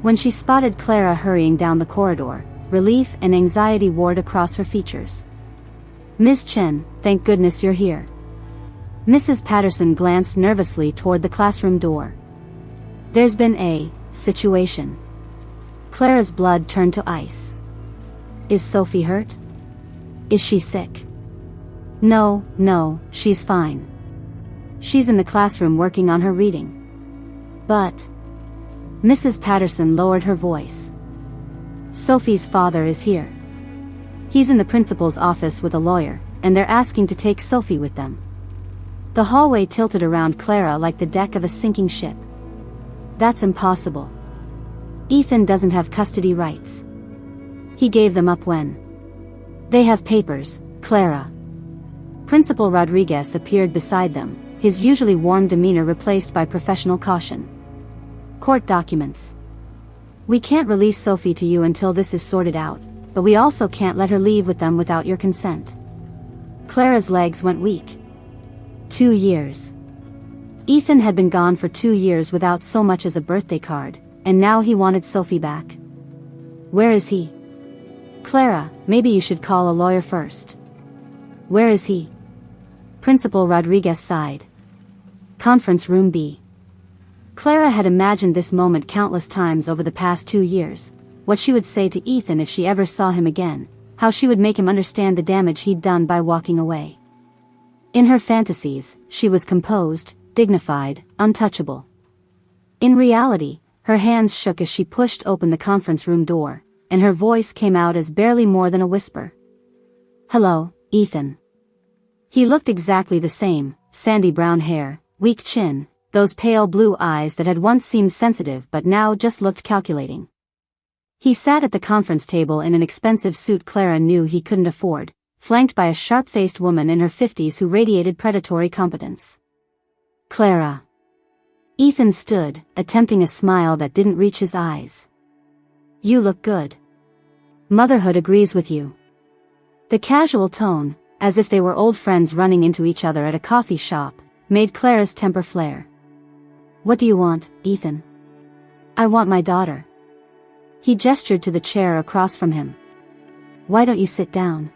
When she spotted Clara hurrying down the corridor, relief and anxiety warred across her features. "Miss Chen, thank goodness you're here." Mrs. Patterson glanced nervously toward the classroom door. "There's been a situation." Clara's blood turned to ice. "Is Sophie hurt? Is she sick?" No, she's fine. She's in the classroom working on her reading." "But..." Mrs. Patterson lowered her voice. "Sophie's father is here." He's in the principal's office with a lawyer, and they're asking to take Sophie with them. The hallway tilted around Clara like the deck of a sinking ship. That's impossible. Ethan doesn't have custody rights. He gave them up when. They have papers, Clara. Principal Rodriguez appeared beside them, his usually warm demeanor replaced by professional caution. Court documents. We can't release Sophie to you until this is sorted out, but we also can't let her leave with them without your consent. Clara's legs went weak. 2 years. Ethan had been gone for 2 years without so much as a birthday card, and now he wanted Sophie back. Where is he? Clara, maybe you should call a lawyer first. Where is he? Principal Rodriguez sighed. Conference room B. Clara had imagined this moment countless times over the past 2 years, what she would say to Ethan if she ever saw him again, how she would make him understand the damage he'd done by walking away. In her fantasies, she was composed, dignified, untouchable. In reality, her hands shook as she pushed open the conference room door, and her voice came out as barely more than a whisper. Hello, Ethan. He looked exactly the same, sandy brown hair, weak chin, those pale blue eyes that had once seemed sensitive but now just looked calculating. He sat at the conference table in an expensive suit Clara knew he couldn't afford, flanked by a sharp-faced woman in her 50s who radiated predatory competence. Clara. Ethan stood, attempting a smile that didn't reach his eyes. You look good. Motherhood agrees with you. The casual tone, as if they were old friends running into each other at a coffee shop, made Clara's temper flare. What do you want, Ethan? I want my daughter. He gestured to the chair across from him. Why don't you sit down?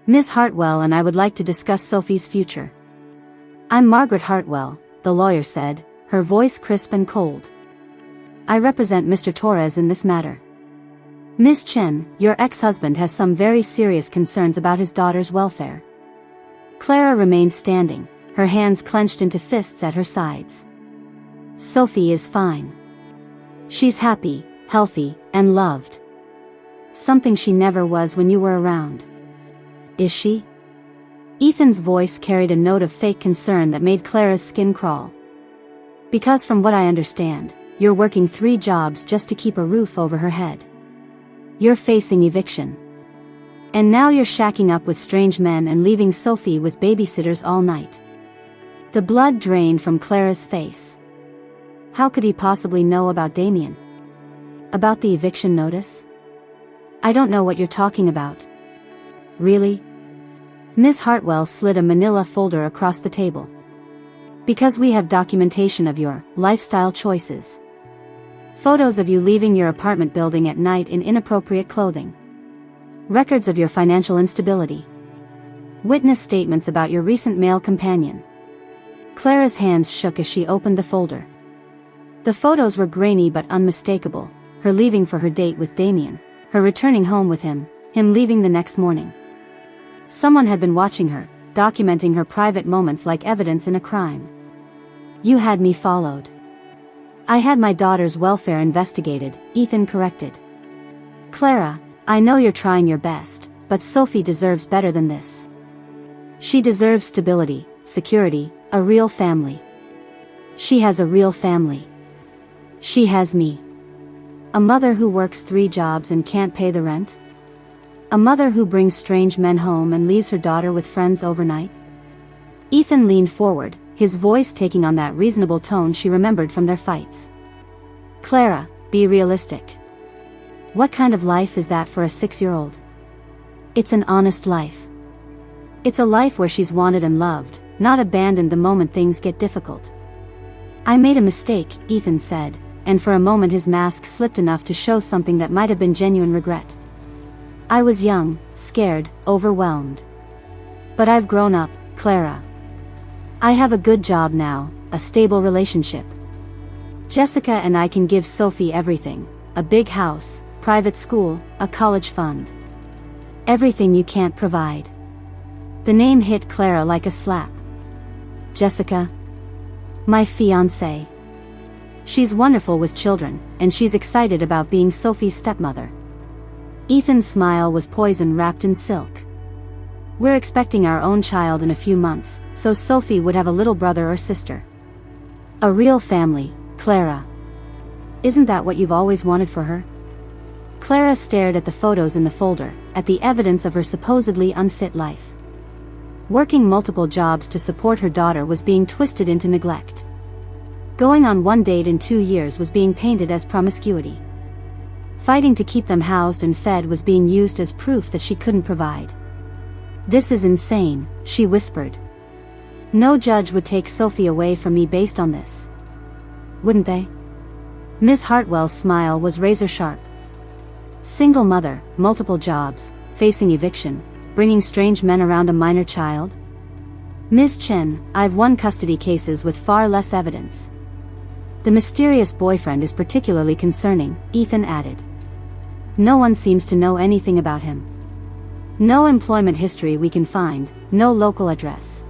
Ms. Hartwell and I would like to discuss Sophie's future. I'm Margaret Hartwell, the lawyer said, her voice crisp and cold. I represent Mr. Torres in this matter. Ms. Chen, your ex-husband has some very serious concerns about his daughter's welfare. Clara remained standing, her hands clenched into fists at her sides. Sophie is fine. She's happy, healthy, and loved. Something she never was when you were around. Is she? Ethan's voice carried a note of fake concern that made Clara's skin crawl. Because from what I understand, you're working 3 jobs just to keep a roof over her head. You're facing eviction. And now you're shacking up with strange men and leaving Sophie with babysitters all night. The blood drained from Clara's face. How could he possibly know about Damien? About the eviction notice? I don't know what you're talking about. Really? Ms. Hartwell slid a manila folder across the table. Because we have documentation of your lifestyle choices. Photos of you leaving your apartment building at night in inappropriate clothing. Records of your financial instability. Witness statements about your recent male companion. Clara's hands shook as she opened the folder. The photos were grainy but unmistakable, her leaving for her date with Damien, her returning home with him leaving the next morning. Someone had been watching her, documenting her private moments like evidence in a crime. You had me followed. I had my daughter's welfare investigated, Ethan corrected. Clara, I know you're trying your best, but Sophie deserves better than this. She deserves stability, security, a real family. She has a real family. She has me. A mother who works 3 jobs and can't pay the rent? A mother who brings strange men home and leaves her daughter with friends overnight? Ethan leaned forward, his voice taking on that reasonable tone she remembered from their fights. Clara, be realistic. What kind of life is that for a 6-year-old? It's an honest life. It's a life where she's wanted and loved, not abandoned the moment things get difficult. I made a mistake, Ethan said, and for a moment his mask slipped enough to show something that might have been genuine regret. I was young, scared, overwhelmed. But I've grown up, Clara. I have a good job now, a stable relationship. Jessica and I can give Sophie everything, a big house, private school, a college fund. Everything you can't provide. The name hit Clara like a slap. Jessica? My fiancée. She's wonderful with children, and she's excited about being Sophie's stepmother. Ethan's smile was poison wrapped in silk. We're expecting our own child in a few months, so Sophie would have a little brother or sister. A real family, Clara. Isn't that what you've always wanted for her? Clara stared at the photos in the folder, at the evidence of her supposedly unfit life. Working multiple jobs to support her daughter was being twisted into neglect. Going on one date in 2 years was being painted as promiscuity. Fighting to keep them housed and fed was being used as proof that she couldn't provide. This is insane, she whispered. No judge would take Sophie away from me based on this. Wouldn't they? Ms. Hartwell's smile was razor-sharp. Single mother, multiple jobs, facing eviction, bringing strange men around a minor child? Ms. Chen, I've won custody cases with far less evidence. The mysterious boyfriend is particularly concerning, Ethan added. No one seems to know anything about him. No employment history we can find, no local address.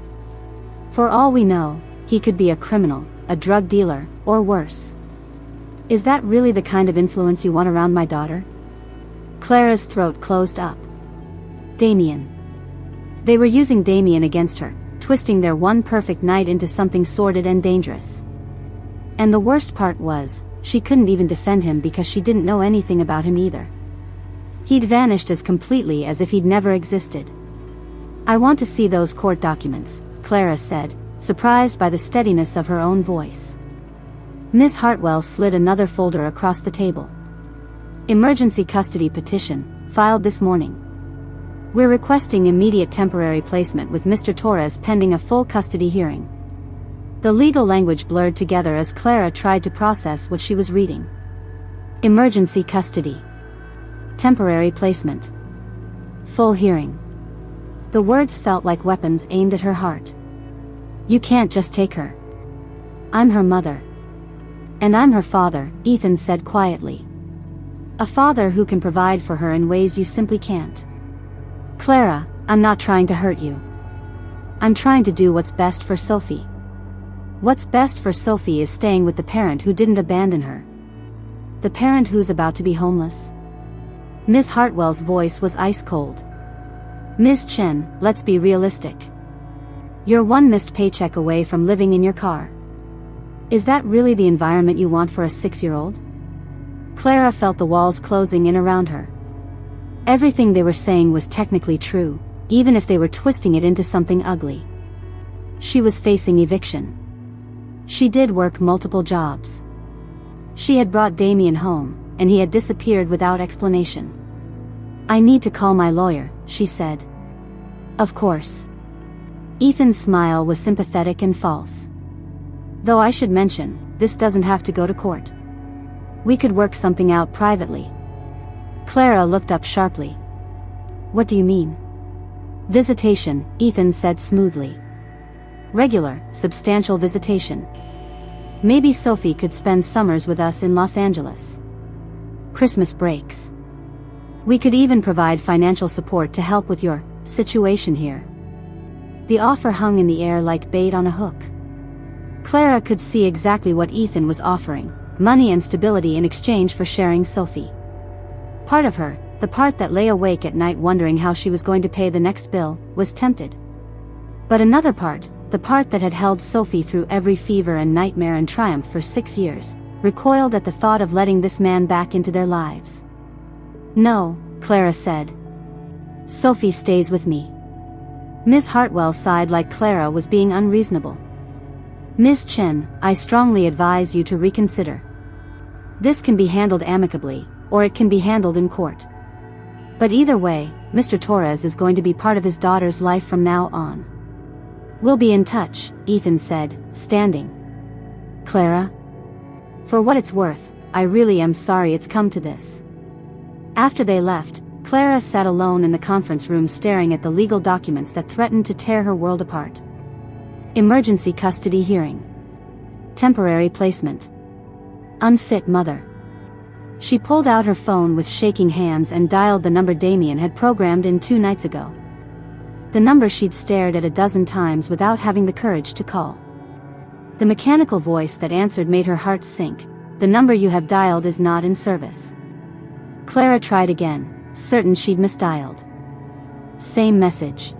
For all we know, he could be a criminal, a drug dealer, or worse. Is that really the kind of influence you want around my daughter? Clara's throat closed up. Damien. They were using Damien against her, twisting their one perfect night into something sordid and dangerous. And the worst part was, she couldn't even defend him because she didn't know anything about him either. He'd vanished as completely as if he'd never existed. I want to see those court documents, Clara said, surprised by the steadiness of her own voice. Miss Hartwell slid another folder across the table. Emergency custody petition, filed this morning. We're requesting immediate temporary placement with Mr. Torres pending a full custody hearing. The legal language blurred together as Clara tried to process what she was reading. Emergency custody. Temporary placement. Full hearing. The words felt like weapons aimed at her heart. You can't just take her. I'm her mother. And I'm her father, Ethan said quietly. A father who can provide for her in ways you simply can't. Clara, I'm not trying to hurt you. I'm trying to do what's best for Sophie. What's best for Sophie is staying with the parent who didn't abandon her. The parent who's about to be homeless. Ms. Hartwell's voice was ice cold. Ms. Chen, let's be realistic. You're one missed paycheck away from living in your car. Is that really the environment you want for a 6-year-old? Clara felt the walls closing in around her. Everything they were saying was technically true, even if they were twisting it into something ugly. She was facing eviction. She did work multiple jobs. She had brought Damien home, and he had disappeared without explanation. I need to call my lawyer, she said. Of course. Ethan's smile was sympathetic and false. Though I should mention, this doesn't have to go to court. We could work something out privately. Clara looked up sharply. What do you mean? Visitation, Ethan said smoothly. Regular, substantial visitation. Maybe Sophie could spend summers with us in Los Angeles. Christmas breaks. We could even provide financial support to help with your situation here. The offer hung in the air like bait on a hook. Clara could see exactly what Ethan was offering. Money and stability in exchange for sharing Sophie. Part of her, the part that lay awake at night wondering how she was going to pay the next bill, was tempted. But another part, the part that had held Sophie through every fever and nightmare and triumph for 6 years, recoiled at the thought of letting this man back into their lives. No, Clara said. Sophie stays with me. Miss Hartwell sighed like Clara was being unreasonable. Miss Chen, I strongly advise you to reconsider. This can be handled amicably, or it can be handled in court. But either way, Mr. Torres is going to be part of his daughter's life from now on. We'll be in touch, Ethan said, standing. Clara? For what it's worth, I really am sorry it's come to this. After they left, Clara sat alone in the conference room staring at the legal documents that threatened to tear her world apart. Emergency custody hearing. Temporary placement. Unfit mother. She pulled out her phone with shaking hands and dialed the number Damien had programmed in 2 nights ago. The number she'd stared at a dozen times without having the courage to call. The mechanical voice that answered made her heart sink. The number you have dialed is not in service. Clara tried again, certain she'd misdialed. Same message.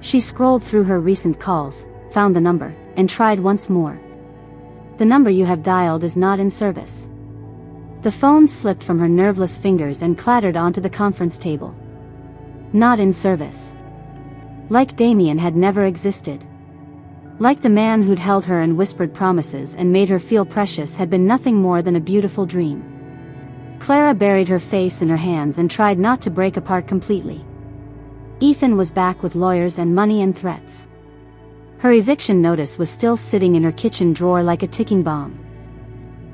She scrolled through her recent calls, found the number, and tried once more. The number you have dialed is not in service. The phone slipped from her nerveless fingers and clattered onto the conference table. Not in service. Like Damien had never existed. Like the man who'd held her and whispered promises and made her feel precious had been nothing more than a beautiful dream. Clara buried her face in her hands and tried not to break apart completely. Ethan was back with lawyers and money and threats. Her eviction notice was still sitting in her kitchen drawer like a ticking bomb.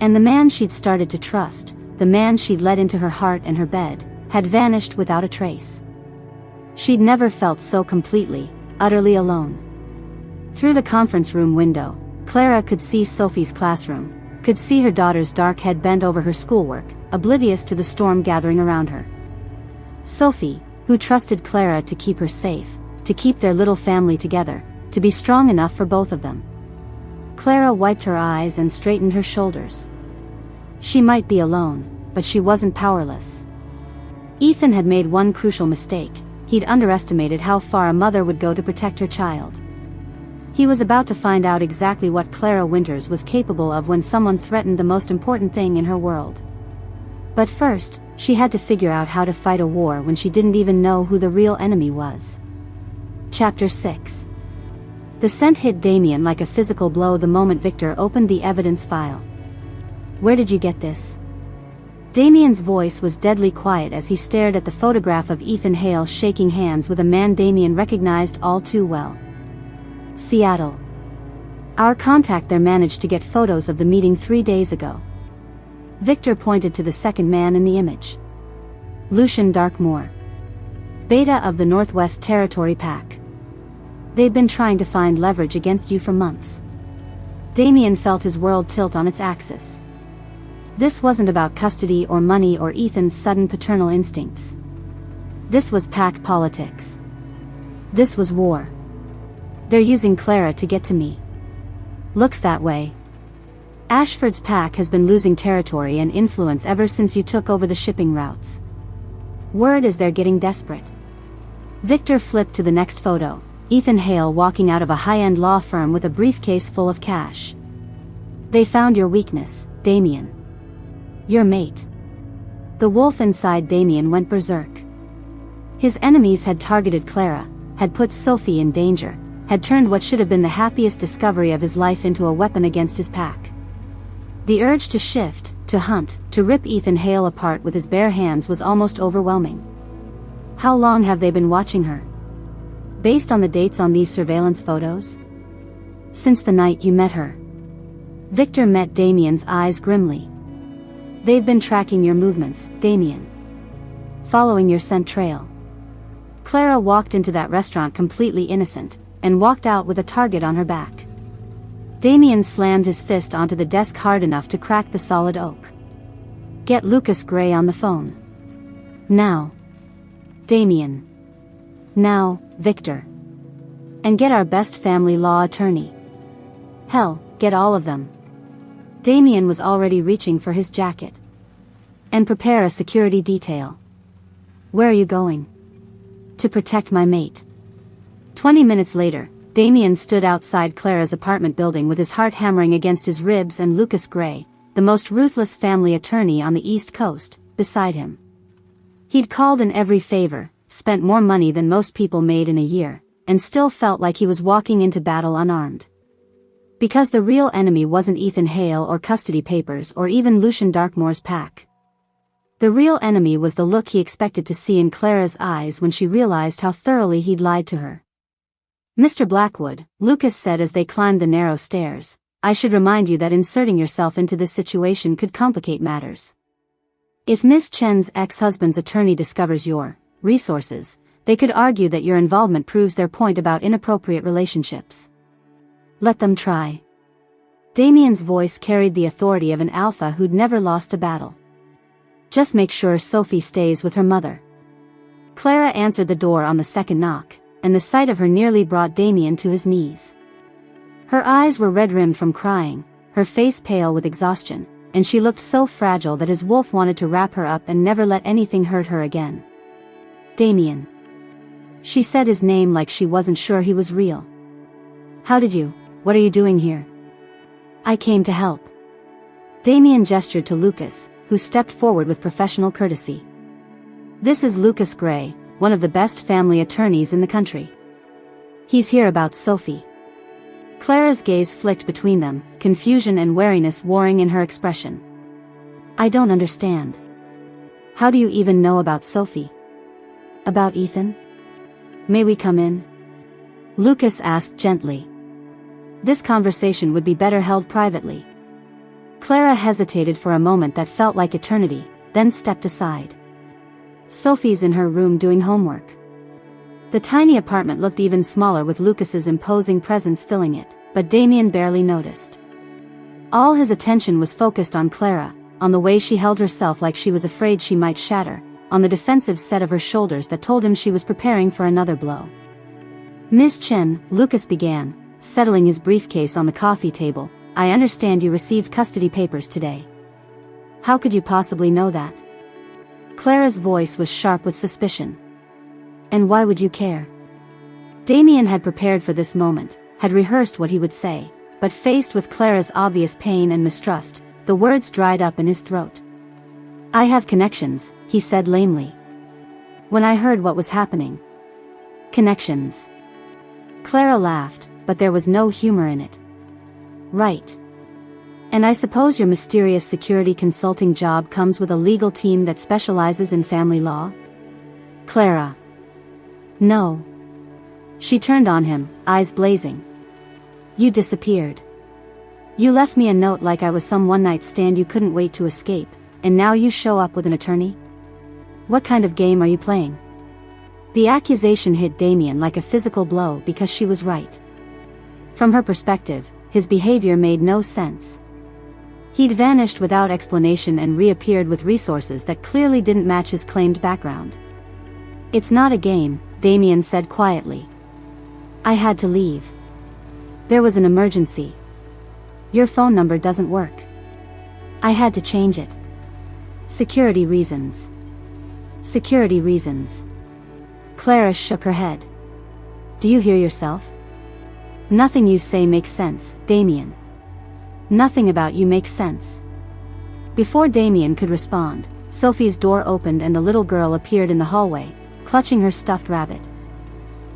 And the man she'd started to trust, the man she'd let into her heart and her bed, had vanished without a trace. She'd never felt so completely, utterly alone. Through the conference room window, Clara could see Sophie's classroom, could see her daughter's dark head bent over her schoolwork, oblivious to the storm gathering around her. Sophie, who trusted Clara to keep her safe, to keep their little family together, to be strong enough for both of them. Clara wiped her eyes and straightened her shoulders. She might be alone, but she wasn't powerless. Ethan had made one crucial mistake. He'd underestimated how far a mother would go to protect her child. He was about to find out exactly what Clara Winters was capable of when someone threatened the most important thing in her world. But first, she had to figure out how to fight a war when she didn't even know who the real enemy was. Chapter 6. The scent hit Damien like a physical blow the moment Victor opened the evidence file. Where did you get this? Damien's voice was deadly quiet as he stared at the photograph of Ethan Hale shaking hands with a man Damien recognized all too well. Seattle. Our contact there managed to get photos of the meeting 3 days ago. Victor pointed to the second man in the image. Lucian Darkmoor. Beta of the Northwest Territory Pack. They've been trying to find leverage against you for months. Damien felt his world tilt on its axis. This wasn't about custody or money or Ethan's sudden paternal instincts. This was pack politics. This was war. They're using Clara to get to me. Looks that way. Ashford's pack has been losing territory and influence ever since you took over the shipping routes. Word is they're getting desperate. Victor flipped to the next photo, Ethan Hale walking out of a high-end law firm with a briefcase full of cash. They found your weakness, Damien. Your mate. The wolf inside Damien went berserk. His enemies had targeted Clara, had put Sophie in danger, had turned what should have been the happiest discovery of his life into a weapon against his pack. The urge to shift, to hunt, to rip Ethan Hale apart with his bare hands was almost overwhelming. How long have they been watching her? Based on the dates on these surveillance photos? Since the night you met her. Victor met Damien's eyes grimly. They've been tracking your movements, Damien. Following your scent trail. Clara walked into that restaurant completely innocent, and walked out with a target on her back. Damien slammed his fist onto the desk hard enough to crack the solid oak. Get Lucas Gray on the phone. Now. Damien. Now, Victor. And get our best family law attorney. Hell, get all of them. Damien was already reaching for his jacket. And prepare a security detail. Where are you going? To protect my mate. 20 minutes later, Damien stood outside Clara's apartment building with his heart hammering against his ribs and Lucas Gray, the most ruthless family attorney on the East Coast, beside him. He'd called in every favor, spent more money than most people made in a year, and still felt like he was walking into battle unarmed. Because the real enemy wasn't Ethan Hale or custody papers or even Lucian Darkmoor's pack. The real enemy was the look he expected to see in Clara's eyes when she realized how thoroughly he'd lied to her. Mr. Blackwood, Lucas said as they climbed the narrow stairs, I should remind you that inserting yourself into this situation could complicate matters. If Miss Chen's ex-husband's attorney discovers your resources, they could argue that your involvement proves their point about inappropriate relationships. Let them try. Damien's voice carried the authority of an alpha who'd never lost a battle. Just make sure Sophie stays with her mother. Clara answered the door on the second knock, and the sight of her nearly brought Damien to his knees. Her eyes were red-rimmed from crying, her face pale with exhaustion, and she looked so fragile that his wolf wanted to wrap her up and never let anything hurt her again. Damien. She said his name like she wasn't sure he was real. What are you doing here? I came to help. Damien gestured to Lucas, who stepped forward with professional courtesy. This is Lucas Gray, one of the best family attorneys in the country. He's here about Sophie. Clara's gaze flicked between them, confusion and wariness warring in her expression. I don't understand. How do you even know about Sophie? About Ethan? May we come in? Lucas asked gently. This conversation would be better held privately. Clara hesitated for a moment that felt like eternity, then stepped aside. Sophie's in her room doing homework. The tiny apartment looked even smaller with Lucas's imposing presence filling it, but Damien barely noticed. All his attention was focused on Clara, on the way she held herself like she was afraid she might shatter, on the defensive set of her shoulders that told him she was preparing for another blow. Ms. Chen, Lucas began, settling his briefcase on the coffee table. I understand you received custody papers today. How could you possibly know that? Clara's voice was sharp with suspicion. And why would you care? Damien had prepared for this moment, had rehearsed what he would say, but faced with Clara's obvious pain and mistrust, the words dried up in his throat. I have connections, he said lamely. When I heard what was happening. Connections. Clara laughed, but there was no humor in it. Right. And I suppose your mysterious security consulting job comes with a legal team that specializes in family law? Clara. No. She turned on him, eyes blazing. You disappeared. You left me a note like I was some one-night stand you couldn't wait to escape, and now you show up with an attorney? What kind of game are you playing? The accusation hit Damien like a physical blow because she was right. From her perspective, his behavior made no sense. He'd vanished without explanation and reappeared with resources that clearly didn't match his claimed background. It's not a game, Damien said quietly. I had to leave. There was an emergency. Your phone number doesn't work. I had to change it. Security reasons. Security reasons. Clara shook her head. Do you hear yourself? Nothing you say makes sense, Damien. Nothing about you makes sense. Before Damien could respond, Sophie's door opened and the little girl appeared in the hallway, clutching her stuffed rabbit.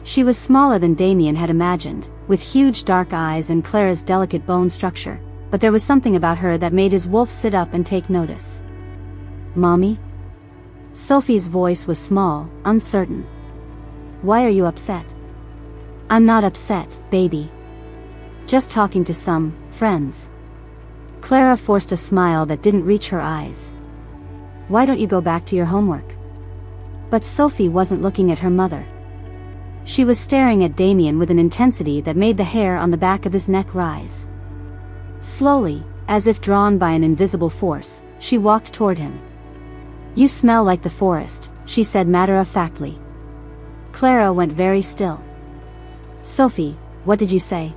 She was smaller than Damien had imagined, with huge dark eyes and Clara's delicate bone structure, but there was something about her that made his wolf sit up and take notice. Mommy? Sophie's voice was small, uncertain. Why are you upset? I'm not upset, baby. Just talking to some friends. Clara forced a smile that didn't reach her eyes. Why don't you go back to your homework? But Sophie wasn't looking at her mother. She was staring at Damien with an intensity that made the hair on the back of his neck rise. Slowly, as if drawn by an invisible force, she walked toward him. You smell like the forest, she said matter-of-factly. Clara went very still. Sophie, what did you say?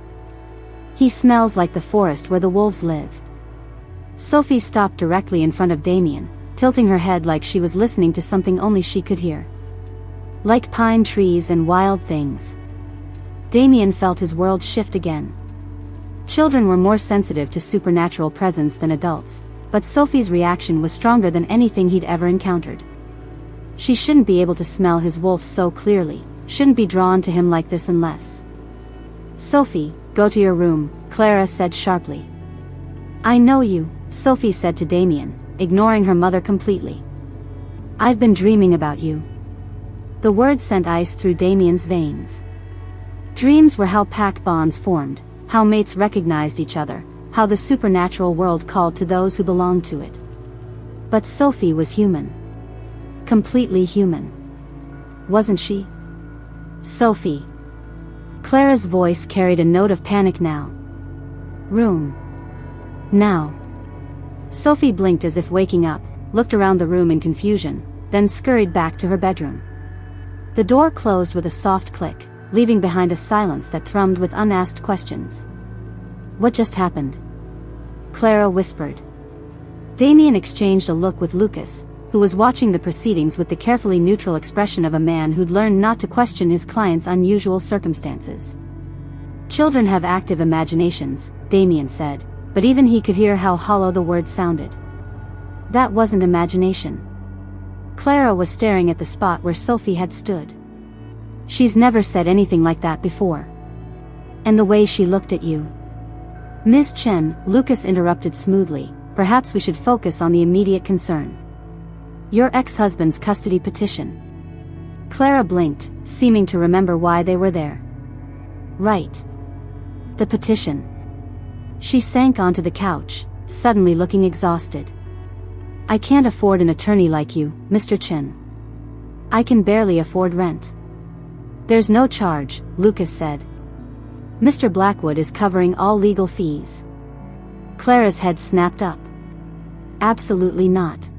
He smells like the forest where the wolves live. Sophie stopped directly in front of Damien, tilting her head like she was listening to something only she could hear. Like pine trees and wild things. Damien felt his world shift again. Children were more sensitive to supernatural presence than adults, but Sophie's reaction was stronger than anything he'd ever encountered. She shouldn't be able to smell his wolf so clearly, shouldn't be drawn to him like this unless. Sophie, go to your room, Clara said sharply. I know you, Sophie said to Damien, ignoring her mother completely. I've been dreaming about you. The word sent ice through Damien's veins. Dreams were how pack bonds formed, how mates recognized each other, how the supernatural world called to those who belonged to it. But Sophie was human. Completely human. Wasn't she? Sophie. Clara's voice carried a note of panic now. Room. Now. Sophie blinked as if waking up, looked around the room in confusion, then scurried back to her bedroom. The door closed with a soft click, leaving behind a silence that thrummed with unasked questions. What just happened? Clara whispered. Damien exchanged a look with Lucas, who was watching the proceedings with the carefully neutral expression of a man who'd learned not to question his client's unusual circumstances. Children have active imaginations, Damien said, but even he could hear how hollow the words sounded. That wasn't imagination. Clara was staring at the spot where Sophie had stood. She's never said anything like that before. And the way she looked at you. Ms. Chen, Lucas interrupted smoothly, perhaps we should focus on the immediate concern. Your ex-husband's custody petition. Clara blinked, seeming to remember why they were there. Right. The petition. She sank onto the couch, suddenly looking exhausted. I can't afford an attorney like you, Mr. Chen. I can barely afford rent. There's no charge, Lucas said. Mr. Blackwood is covering all legal fees. Clara's head snapped up. Absolutely not.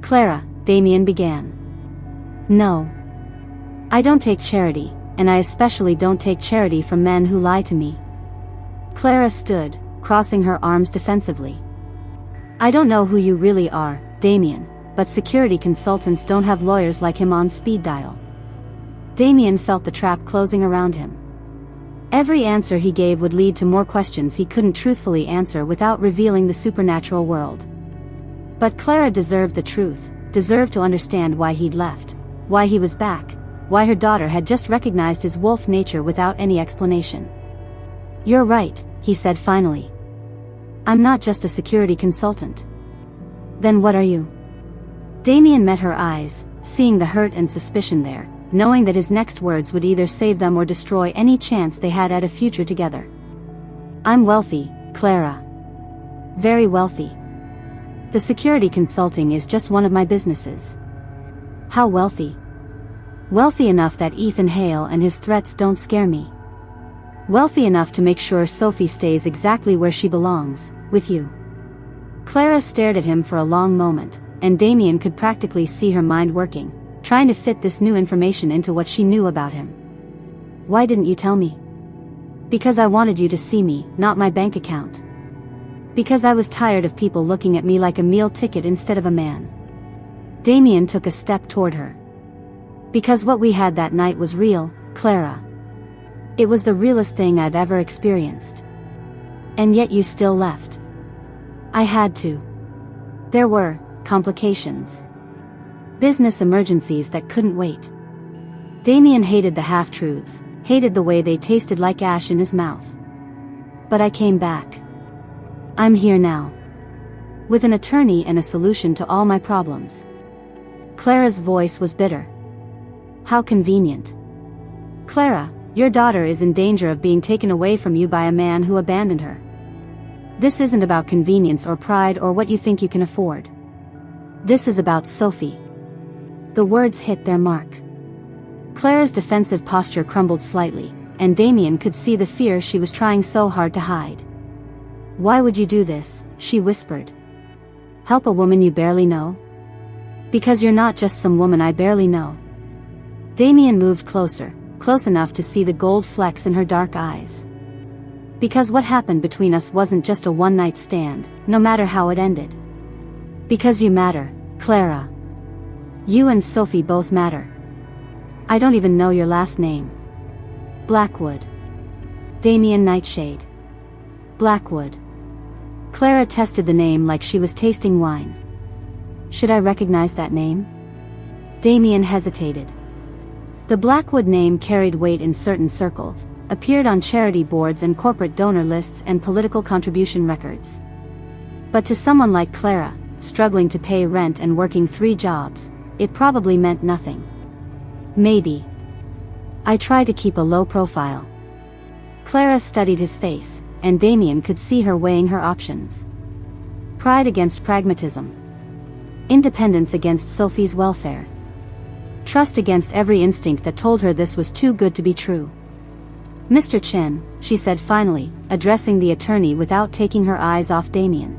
Clara, Damien began. No. I don't take charity, and I especially don't take charity from men who lie to me. Clara stood, crossing her arms defensively. I don't know who you really are, Damien, but security consultants don't have lawyers like him on speed dial. Damien felt the trap closing around him. Every answer he gave would lead to more questions he couldn't truthfully answer without revealing the supernatural world. But Clara deserved the truth, deserved to understand why he'd left, why he was back, why her daughter had just recognized his wolf nature without any explanation. You're right, he said finally. I'm not just a security consultant. Then what are you? Damien met her eyes, seeing the hurt and suspicion there, knowing that his next words would either save them or destroy any chance they had at a future together. I'm wealthy, Clara. Very wealthy. The security consulting is just one of my businesses. How wealthy? Wealthy enough that Ethan Hale and his threats don't scare me. Wealthy enough to make sure Sophie stays exactly where she belongs, with you. Clara stared at him for a long moment, and Damien could practically see her mind working, trying to fit this new information into what she knew about him. Why didn't you tell me? Because I wanted you to see me, not my bank account. Because I was tired of people looking at me like a meal ticket instead of a man. Damien took a step toward her. Because what we had that night was real, Clara. It was the realest thing I've ever experienced. And yet you still left. I had to. There were complications. Business emergencies that couldn't wait. Damien hated the half-truths, hated the way they tasted like ash in his mouth. But I came back. I'm here now. With an attorney and a solution to all my problems. Clara's voice was bitter. How convenient. Clara, your daughter is in danger of being taken away from you by a man who abandoned her. This isn't about convenience or pride or what you think you can afford. This is about Sophie. The words hit their mark. Clara's defensive posture crumbled slightly, and Damien could see the fear she was trying so hard to hide. Why would you do this? She whispered. Help a woman you barely know? Because you're not just some woman I barely know. Damien moved closer, close enough to see the gold flecks in her dark eyes. Because what happened between us wasn't just a one-night stand, no matter how it ended. Because you matter, Clara. You and Sophie both matter. I don't even know your last name. Blackwood. Damien Nightshade. Blackwood. Clara tested the name like she was tasting wine. Should I recognize that name? Damien hesitated. The Blackwood name carried weight in certain circles, appeared on charity boards and corporate donor lists and political contribution records. But to someone like Clara, struggling to pay rent and working 3 jobs, it probably meant nothing. Maybe. I try to keep a low profile. Clara studied his face, and Damien could see her weighing her options. Pride against pragmatism. Independence against Sophie's welfare. Trust against every instinct that told her this was too good to be true. Mr. Chen, she said finally, addressing the attorney without taking her eyes off Damien.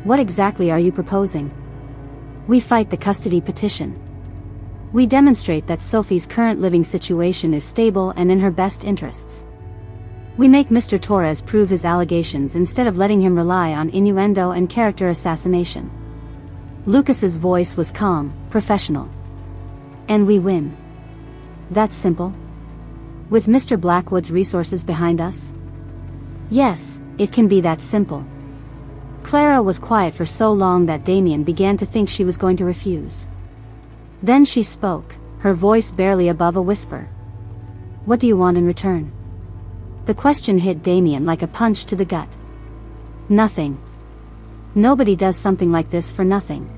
What exactly are you proposing? We fight the custody petition. We demonstrate that Sophie's current living situation is stable and in her best interests. We make Mr. Torres prove his allegations instead of letting him rely on innuendo and character assassination. Lucas's voice was calm, professional. And we win. That's simple. With Mr. Blackwood's resources behind us? Yes, it can be that simple. Clara was quiet for so long that Damien began to think she was going to refuse. Then she spoke, her voice barely above a whisper. What do you want in return? The question hit Damien like a punch to the gut. Nothing. Nobody does something like this for nothing.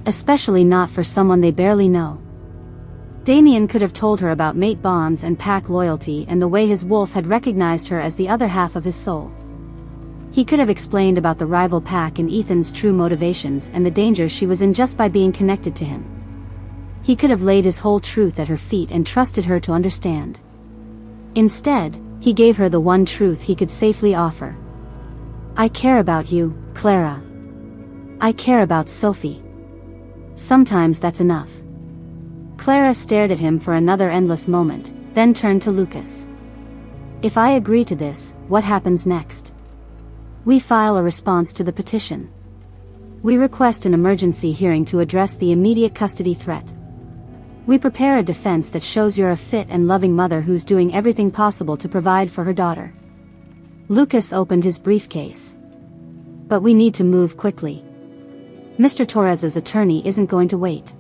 Especially not for someone they barely know. Damien could have told her about mate bonds and pack loyalty and the way his wolf had recognized her as the other half of his soul. He could have explained about the rival pack and Ethan's true motivations and the danger she was in just by being connected to him. He could have laid his whole truth at her feet and trusted her to understand. Instead, he gave her the one truth he could safely offer. I care about you, Clara. I care about Sophie. Sometimes that's enough. Clara stared at him for another endless moment, then turned to Lucas. If I agree to this, what happens next? We file a response to the petition. We request an emergency hearing to address the immediate custody threat. We prepare a defense that shows you're a fit and loving mother who's doing everything possible to provide for her daughter. Lucas opened his briefcase. But we need to move quickly. Mr. Torres's attorney isn't going to wait.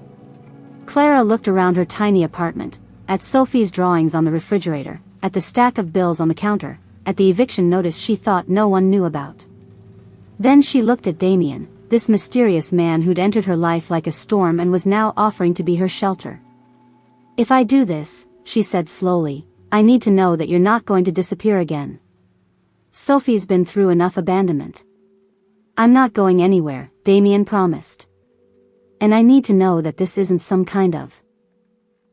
Clara looked around her tiny apartment, at Sophie's drawings on the refrigerator, at the stack of bills on the counter, at the eviction notice she thought no one knew about. Then she looked at Damien, this mysterious man who'd entered her life like a storm and was now offering to be her shelter. If I do this, she said slowly, I need to know that you're not going to disappear again. Sophie's been through enough abandonment. I'm not going anywhere, Damien promised. And I need to know that this isn't some kind of,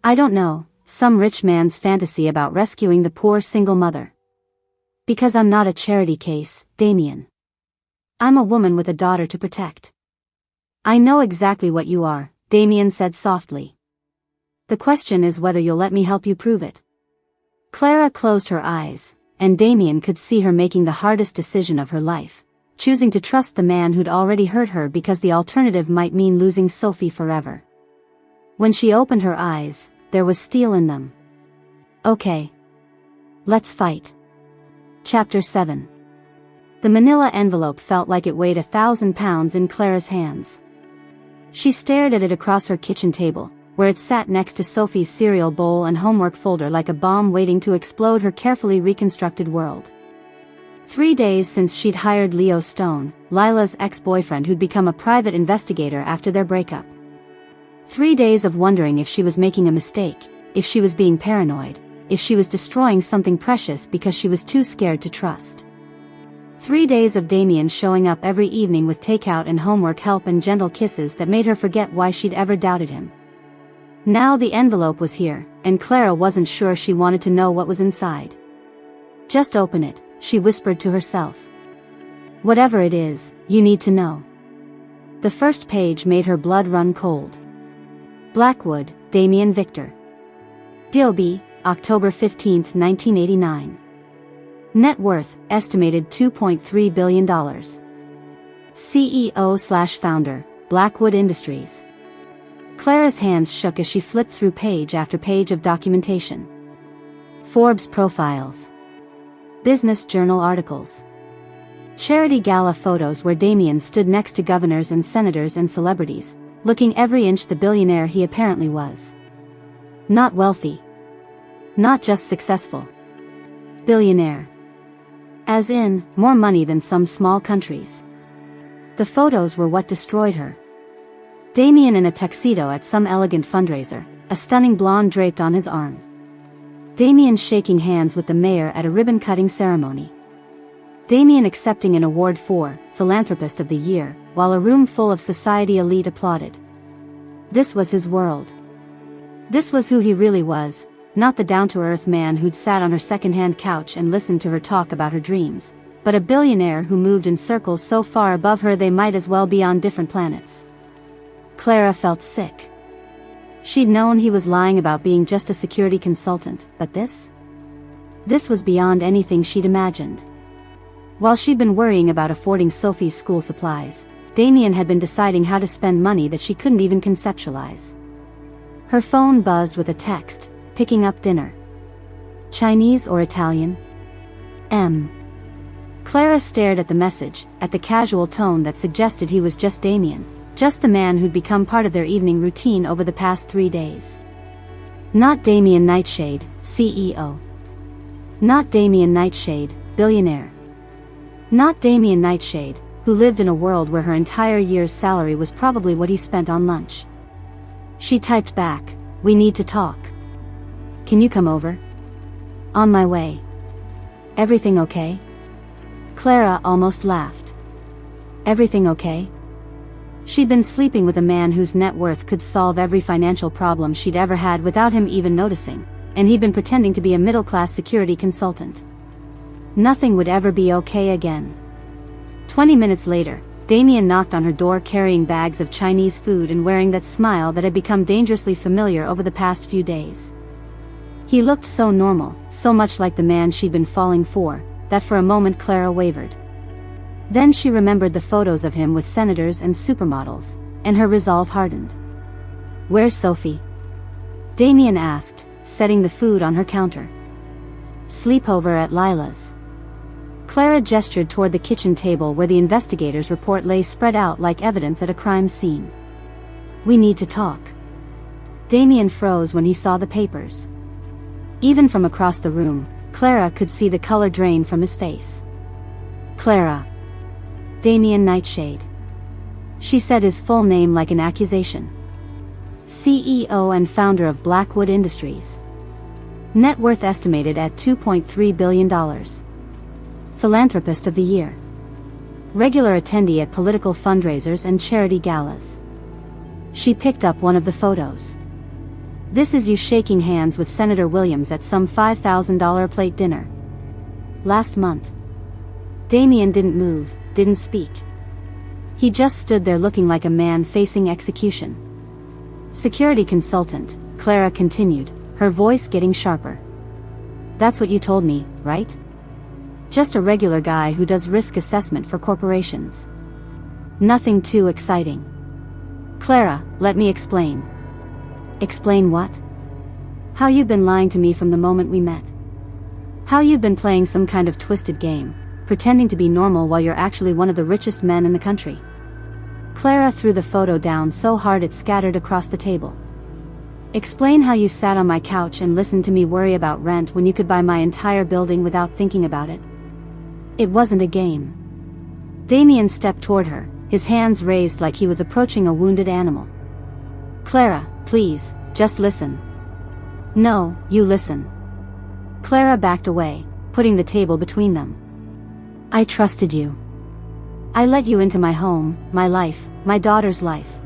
I don't know, some rich man's fantasy about rescuing the poor single mother. Because I'm not a charity case, Damien. I'm a woman with a daughter to protect. I know exactly what you are, Damien said softly. The question is whether you'll let me help you prove it. Clara closed her eyes, and Damien could see her making the hardest decision of her life, choosing to trust the man who'd already hurt her because the alternative might mean losing Sophie forever. When she opened her eyes, there was steel in them. Okay. Let's fight. Chapter 7. The manila envelope felt like it weighed 1,000 pounds in Clara's hands. She stared at it across her kitchen table, where it sat next to Sophie's cereal bowl and homework folder like a bomb waiting to explode her carefully reconstructed world. 3 days since she'd hired Leo Stone, Lila's ex-boyfriend who'd become a private investigator after their breakup. 3 days of wondering if she was making a mistake, if she was being paranoid, if she was destroying something precious because she was too scared to trust. 3 days of Damien showing up every evening with takeout and homework help and gentle kisses that made her forget why she'd ever doubted him. Now the envelope was here, and Clara wasn't sure she wanted to know what was inside. Just open it, she whispered to herself. Whatever it is, you need to know. The first page made her blood run cold. Blackwood, Damien Victor. Dilby, October 15, 1989. Net worth, estimated $2.3 billion. CEO/founder, Blackwood Industries. Clara's hands shook as she flipped through page after page of documentation. Forbes profiles. Business Journal articles. Charity gala photos where Damien stood next to governors and senators and celebrities, looking every inch the billionaire he apparently was. Not wealthy. Not just successful. Billionaire. As in, more money than some small countries. The photos were what destroyed her. Damien in a tuxedo at some elegant fundraiser, a stunning blonde draped on his arm. Damien shaking hands with the mayor at a ribbon-cutting ceremony. Damien accepting an award for Philanthropist of the Year, while a room full of society elite applauded. This was his world. This was who he really was, not the down-to-earth man who'd sat on her second-hand couch and listened to her talk about her dreams, but a billionaire who moved in circles so far above her they might as well be on different planets. Clara felt sick. She'd known he was lying about being just a security consultant, but this? This was beyond anything she'd imagined. While she'd been worrying about affording Sophie's school supplies, Damien had been deciding how to spend money that she couldn't even conceptualize. Her phone buzzed with a text, picking up dinner. Chinese or Italian? Clara stared at the message, at the casual tone that suggested he was just Damien, just the man who'd become part of their evening routine over the past 3 days. Not Damien Nightshade, CEO. Not Damien Nightshade, billionaire. Not Damien Nightshade, who lived in a world where her entire year's salary was probably what he spent on lunch. She typed back, "We need to talk. Can you come over?" "On my way." "Everything okay?" Clara almost laughed. "Everything okay?" She'd been sleeping with a man whose net worth could solve every financial problem she'd ever had without him even noticing, and he'd been pretending to be a middle-class security consultant. Nothing would ever be okay again. 20 minutes later, Damien knocked on her door carrying bags of Chinese food and wearing that smile that had become dangerously familiar over the past few days. He looked so normal, so much like the man she'd been falling for, that for a moment Clara wavered. Then she remembered the photos of him with senators and supermodels, and her resolve hardened. "Where's Sophie?" Damien asked, setting the food on her counter. "Sleepover at Lila's." Clara gestured toward the kitchen table where the investigator's report lay spread out like evidence at a crime scene. "We need to talk." Damien froze when he saw the papers. Even from across the room, Clara could see the color drain from his face. "Clara." Damien Nightshade. She said his full name like an accusation. CEO and founder of Blackwood Industries. Net worth estimated at $2.3 billion. Philanthropist of the Year. Regular attendee at political fundraisers and charity galas. She picked up one of the photos. "This is you shaking hands with Senator Williams at some $5,000 plate dinner. Last month." Damien didn't move, didn't speak. He just stood there looking like a man facing execution. "Security consultant," Clara continued, her voice getting sharper. "That's what you told me, right? Just a regular guy who does risk assessment for corporations. Nothing too exciting." "Clara, let me explain." "Explain what?" "How you've been lying to me from the moment we met. How you've been playing some kind of twisted game, pretending to be normal while you're actually one of the richest men in the country." Clara threw the photo down so hard it scattered across the table. "Explain how you sat on my couch and listened to me worry about rent when you could buy my entire building without thinking about it. It wasn't a game." Damien stepped toward her, his hands raised like he was approaching a wounded animal. "Clara, please, just listen." "No, you listen." Clara backed away, putting the table between them. "I trusted you. I let you into my home, my life, my daughter's life.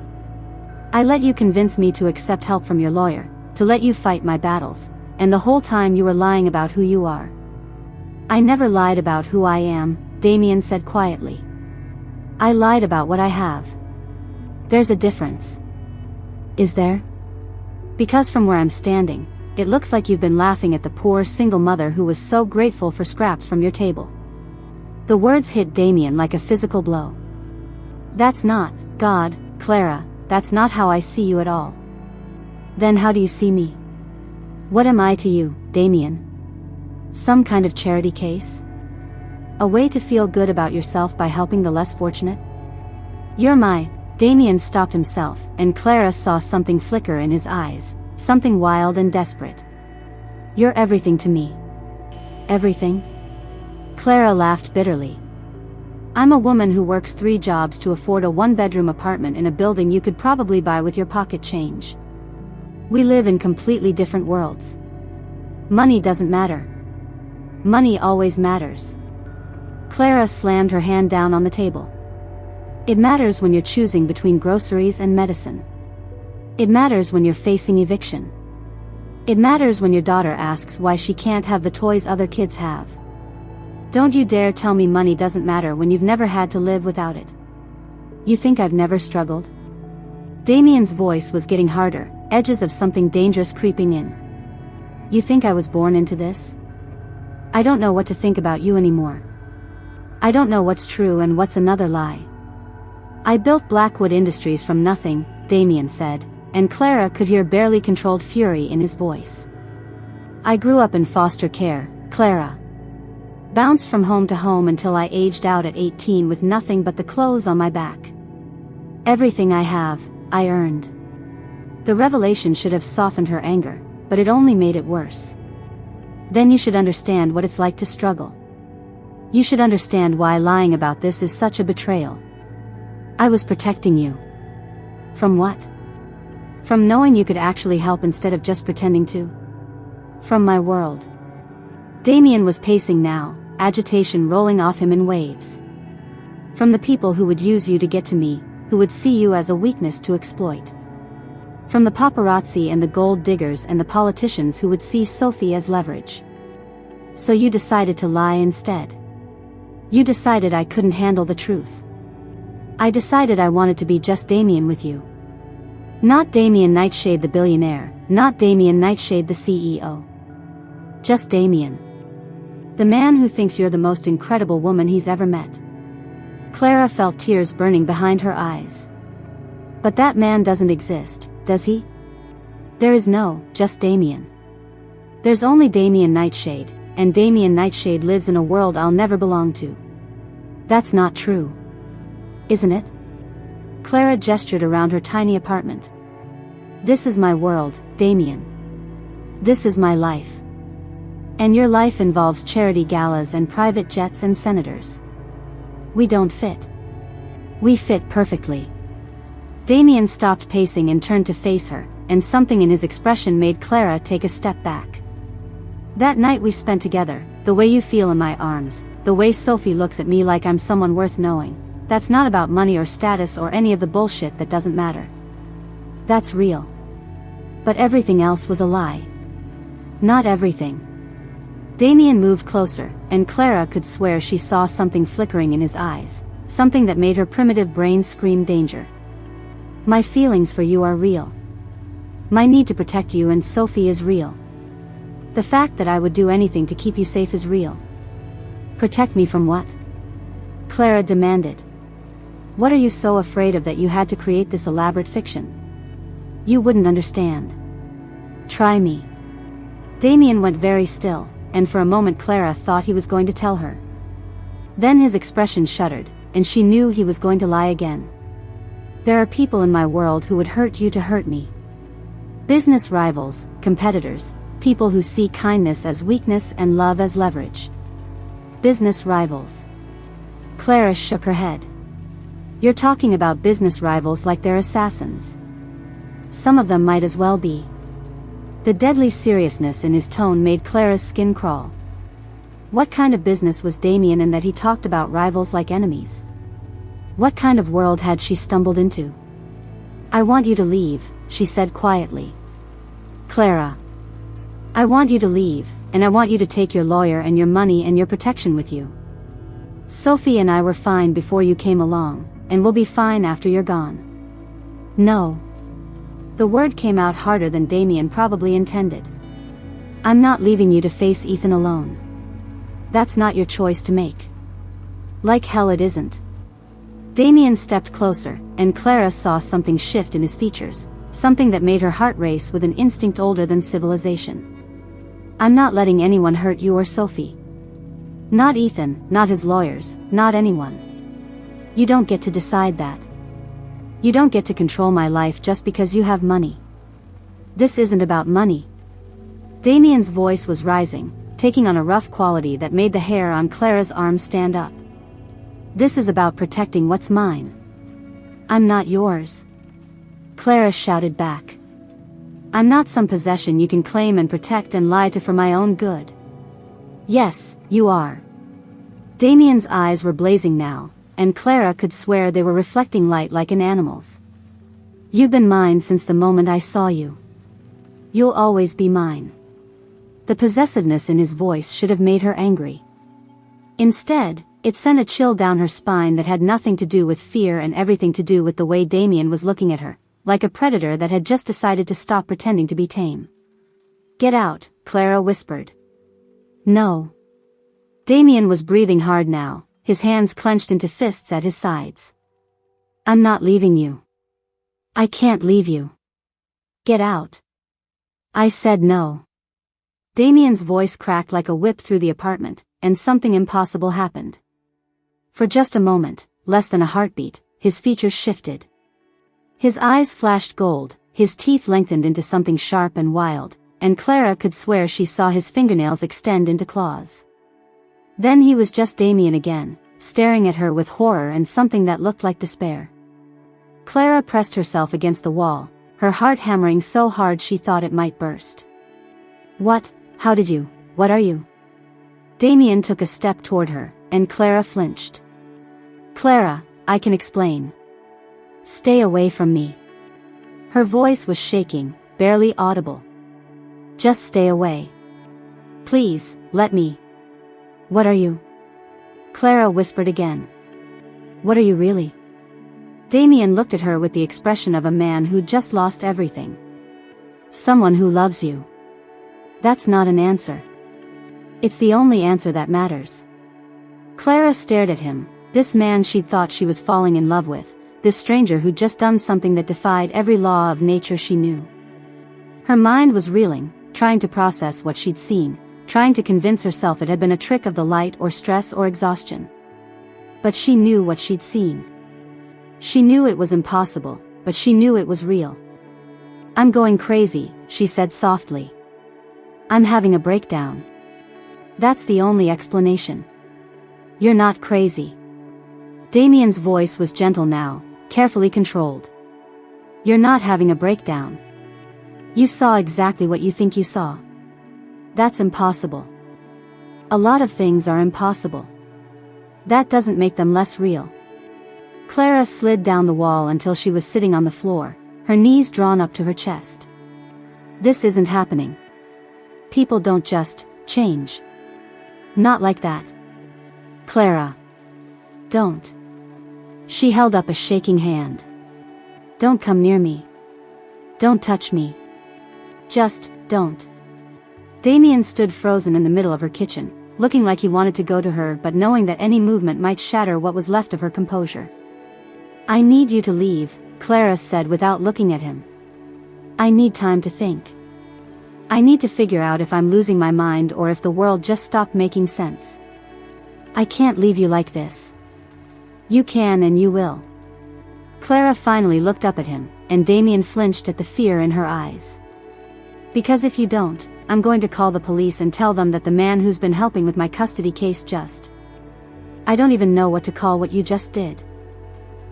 I let you convince me to accept help from your lawyer, to let you fight my battles, and the whole time you were lying about who you are." "I never lied about who I am," Damien said quietly. "I lied about what I have. There's a difference." "Is there?" "Because from where I'm standing, it looks like you've been laughing at the poor single mother who was so grateful for scraps from your table." The words hit Damien like a physical blow. "That's not, God, Clara, that's not how I see you at all." "Then how do you see me? What am I to you, Damien? Some kind of charity case? A way to feel good about yourself by helping the less fortunate? You're my..." Damien stopped himself, and Clara saw something flicker in his eyes, something wild and desperate. "You're everything to me." "Everything?" Clara laughed bitterly. "I'm a woman who works 3 jobs to afford a 1-bedroom apartment in a building you could probably buy with your pocket change. We live in completely different worlds. Money doesn't matter. Money always matters." Clara slammed her hand down on the table. "It matters when you're choosing between groceries and medicine. It matters when you're facing eviction. It matters when your daughter asks why she can't have the toys other kids have. Don't you dare tell me money doesn't matter when you've never had to live without it. You think I've never struggled?" Damien's voice was getting harder, edges of something dangerous creeping in. "You think I was born into this? I don't know what to think about you anymore. I don't know what's true and what's another lie. I built Blackwood Industries from nothing, Damien said, and Clara could hear barely controlled fury in his voice. I grew up in foster care, Clara. Bounced from home to home until I aged out at 18 with nothing but the clothes on my back. Everything I have, I earned. The revelation should have softened her anger, but it only made it worse. Then you should understand what it's like to struggle. You should understand why lying about this is such a betrayal. I was protecting you. From what? From knowing you could actually help instead of just pretending to? From my world. Damien was pacing now, agitation rolling off him in waves. From the people who would use you to get to me, who would see you as a weakness to exploit. From the paparazzi and the gold diggers and the politicians who would see Sophie as leverage. So you decided to lie instead. You decided I couldn't handle the truth. I decided I wanted to be just Damien with you. Not Damien Nightshade the billionaire, not Damien Nightshade the CEO. Just Damien. The man who thinks you're the most incredible woman he's ever met. Clara felt tears burning behind her eyes. But that man doesn't exist, does he? There is no, just Damien. There's only Damien Nightshade, and Damien Nightshade lives in a world I'll never belong to. That's not true. Isn't it? Clara gestured around her tiny apartment. This is my world, Damien. This is my life. And your life involves charity galas and private jets and senators. We don't fit. We fit perfectly. Damien stopped pacing and turned to face her, and something in his expression made Clara take a step back. That night we spent together, the way you feel in my arms, the way Sophie looks at me like I'm someone worth knowing, that's not about money or status or any of the bullshit that doesn't matter. That's real. But everything else was a lie. Not everything. Damien moved closer, and Clara could swear she saw something flickering in his eyes, something that made her primitive brain scream danger. My feelings for you are real. My need to protect you and Sophie is real. The fact that I would do anything to keep you safe is real. Protect me from what? Clara demanded. What are you so afraid of that you had to create this elaborate fiction? You wouldn't understand. Try me. Damien went very still, and for a moment Clara thought he was going to tell her. Then his expression shuddered, and she knew he was going to lie again. There are people in my world who would hurt you to hurt me. Business rivals, competitors, people who see kindness as weakness and love as leverage. Business rivals. Clara shook her head. You're talking about business rivals like they're assassins. Some of them might as well be. The deadly seriousness in his tone made Clara's skin crawl. What kind of business was Damien in that he talked about rivals like enemies? What kind of world had she stumbled into? I want you to leave, she said quietly. Clara. I want you to leave, and I want you to take your lawyer and your money and your protection with you. Sophie and I were fine before you came along, and we'll be fine after you're gone. No. The word came out harder than Damien probably intended. I'm not leaving you to face Ethan alone. That's not your choice to make. Like hell it isn't. Damien stepped closer, and Clara saw something shift in his features, something that made her heart race with an instinct older than civilization. I'm not letting anyone hurt you or Sophie. Not Ethan, not his lawyers, not anyone. You don't get to decide that. You don't get to control my life just because you have money. This isn't about money. Damien's voice was rising, taking on a rough quality that made the hair on Clara's arm stand up. This is about protecting what's mine. I'm not yours. Clara shouted back. I'm not some possession you can claim and protect and lie to for my own good. Yes, you are. Damien's eyes were blazing now, and Clara could swear they were reflecting light like an animal's. You've been mine since the moment I saw you. You'll always be mine. The possessiveness in his voice should have made her angry. Instead, it sent a chill down her spine that had nothing to do with fear and everything to do with the way Damien was looking at her, like a predator that had just decided to stop pretending to be tame. Get out, Clara whispered. No. Damien was breathing hard now, his hands clenched into fists at his sides. I'm not leaving you. I can't leave you. Get out. I said no. Damien's voice cracked like a whip through the apartment, and something impossible happened. For just a moment, less than a heartbeat, his features shifted. His eyes flashed gold, his teeth lengthened into something sharp and wild, and Clara could swear she saw his fingernails extend into claws. Then he was just Damien again, staring at her with horror and something that looked like despair. Clara pressed herself against the wall, her heart hammering so hard she thought it might burst. What? How did you? What are you? Damien took a step toward her, and Clara flinched. Clara, I can explain. Stay away from me. Her voice was shaking, barely audible. Just stay away. Please, let me. What are you? Clara whispered again. What are you really? Damien looked at her with the expression of a man who'd just lost everything. Someone who loves you. That's not an answer. It's the only answer that matters. Clara stared at him, this man she'd thought she was falling in love with, this stranger who'd just done something that defied every law of nature she knew. Her mind was reeling, trying to process what she'd seen, trying to convince herself it had been a trick of the light or stress or exhaustion. But she knew what she'd seen. She knew it was impossible, but she knew it was real. I'm going crazy, she said softly. I'm having a breakdown. That's the only explanation. You're not crazy. Damien's voice was gentle now, carefully controlled. You're not having a breakdown. You saw exactly what you think you saw. That's impossible. A lot of things are impossible. That doesn't make them less real. Clara slid down the wall until she was sitting on the floor, her knees drawn up to her chest. This isn't happening. People don't just change. Not like that. Clara. Don't. She held up a shaking hand. Don't come near me. Don't touch me. Just don't. Damien stood frozen in the middle of her kitchen, looking like he wanted to go to her but knowing that any movement might shatter what was left of her composure. I need you to leave, Clara said without looking at him. I need time to think. I need to figure out if I'm losing my mind or if the world just stopped making sense. I can't leave you like this. You can and you will. Clara finally looked up at him, and Damien flinched at the fear in her eyes. Because if you don't, I'm going to call the police and tell them that the man who's been helping with my custody case just... I don't even know what to call what you just did.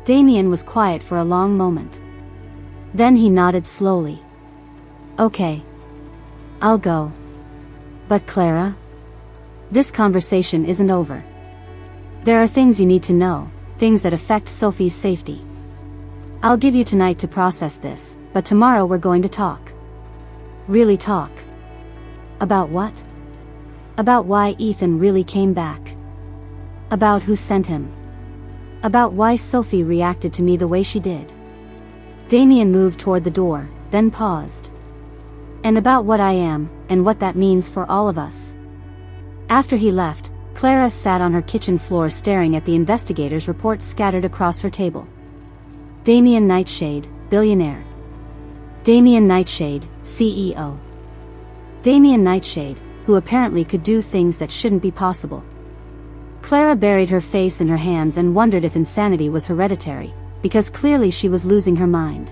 Damien was quiet for a long moment. Then he nodded slowly. Okay. I'll go. But Clara? This conversation isn't over. There are things you need to know, things that affect Sophie's safety. I'll give you tonight to process this, but tomorrow we're going to talk. Really talk. About what? About why Ethan really came back. About who sent him. About why Sophie reacted to me the way she did. Damien moved toward the door, then paused. And about what I am, and what that means for all of us. After he left, Clara sat on her kitchen floor staring at the investigator's report scattered across her table. Damien Nightshade, billionaire. Damien Nightshade, CEO. Damien Nightshade, who apparently could do things that shouldn't be possible. Clara buried her face in her hands and wondered if insanity was hereditary, because clearly she was losing her mind.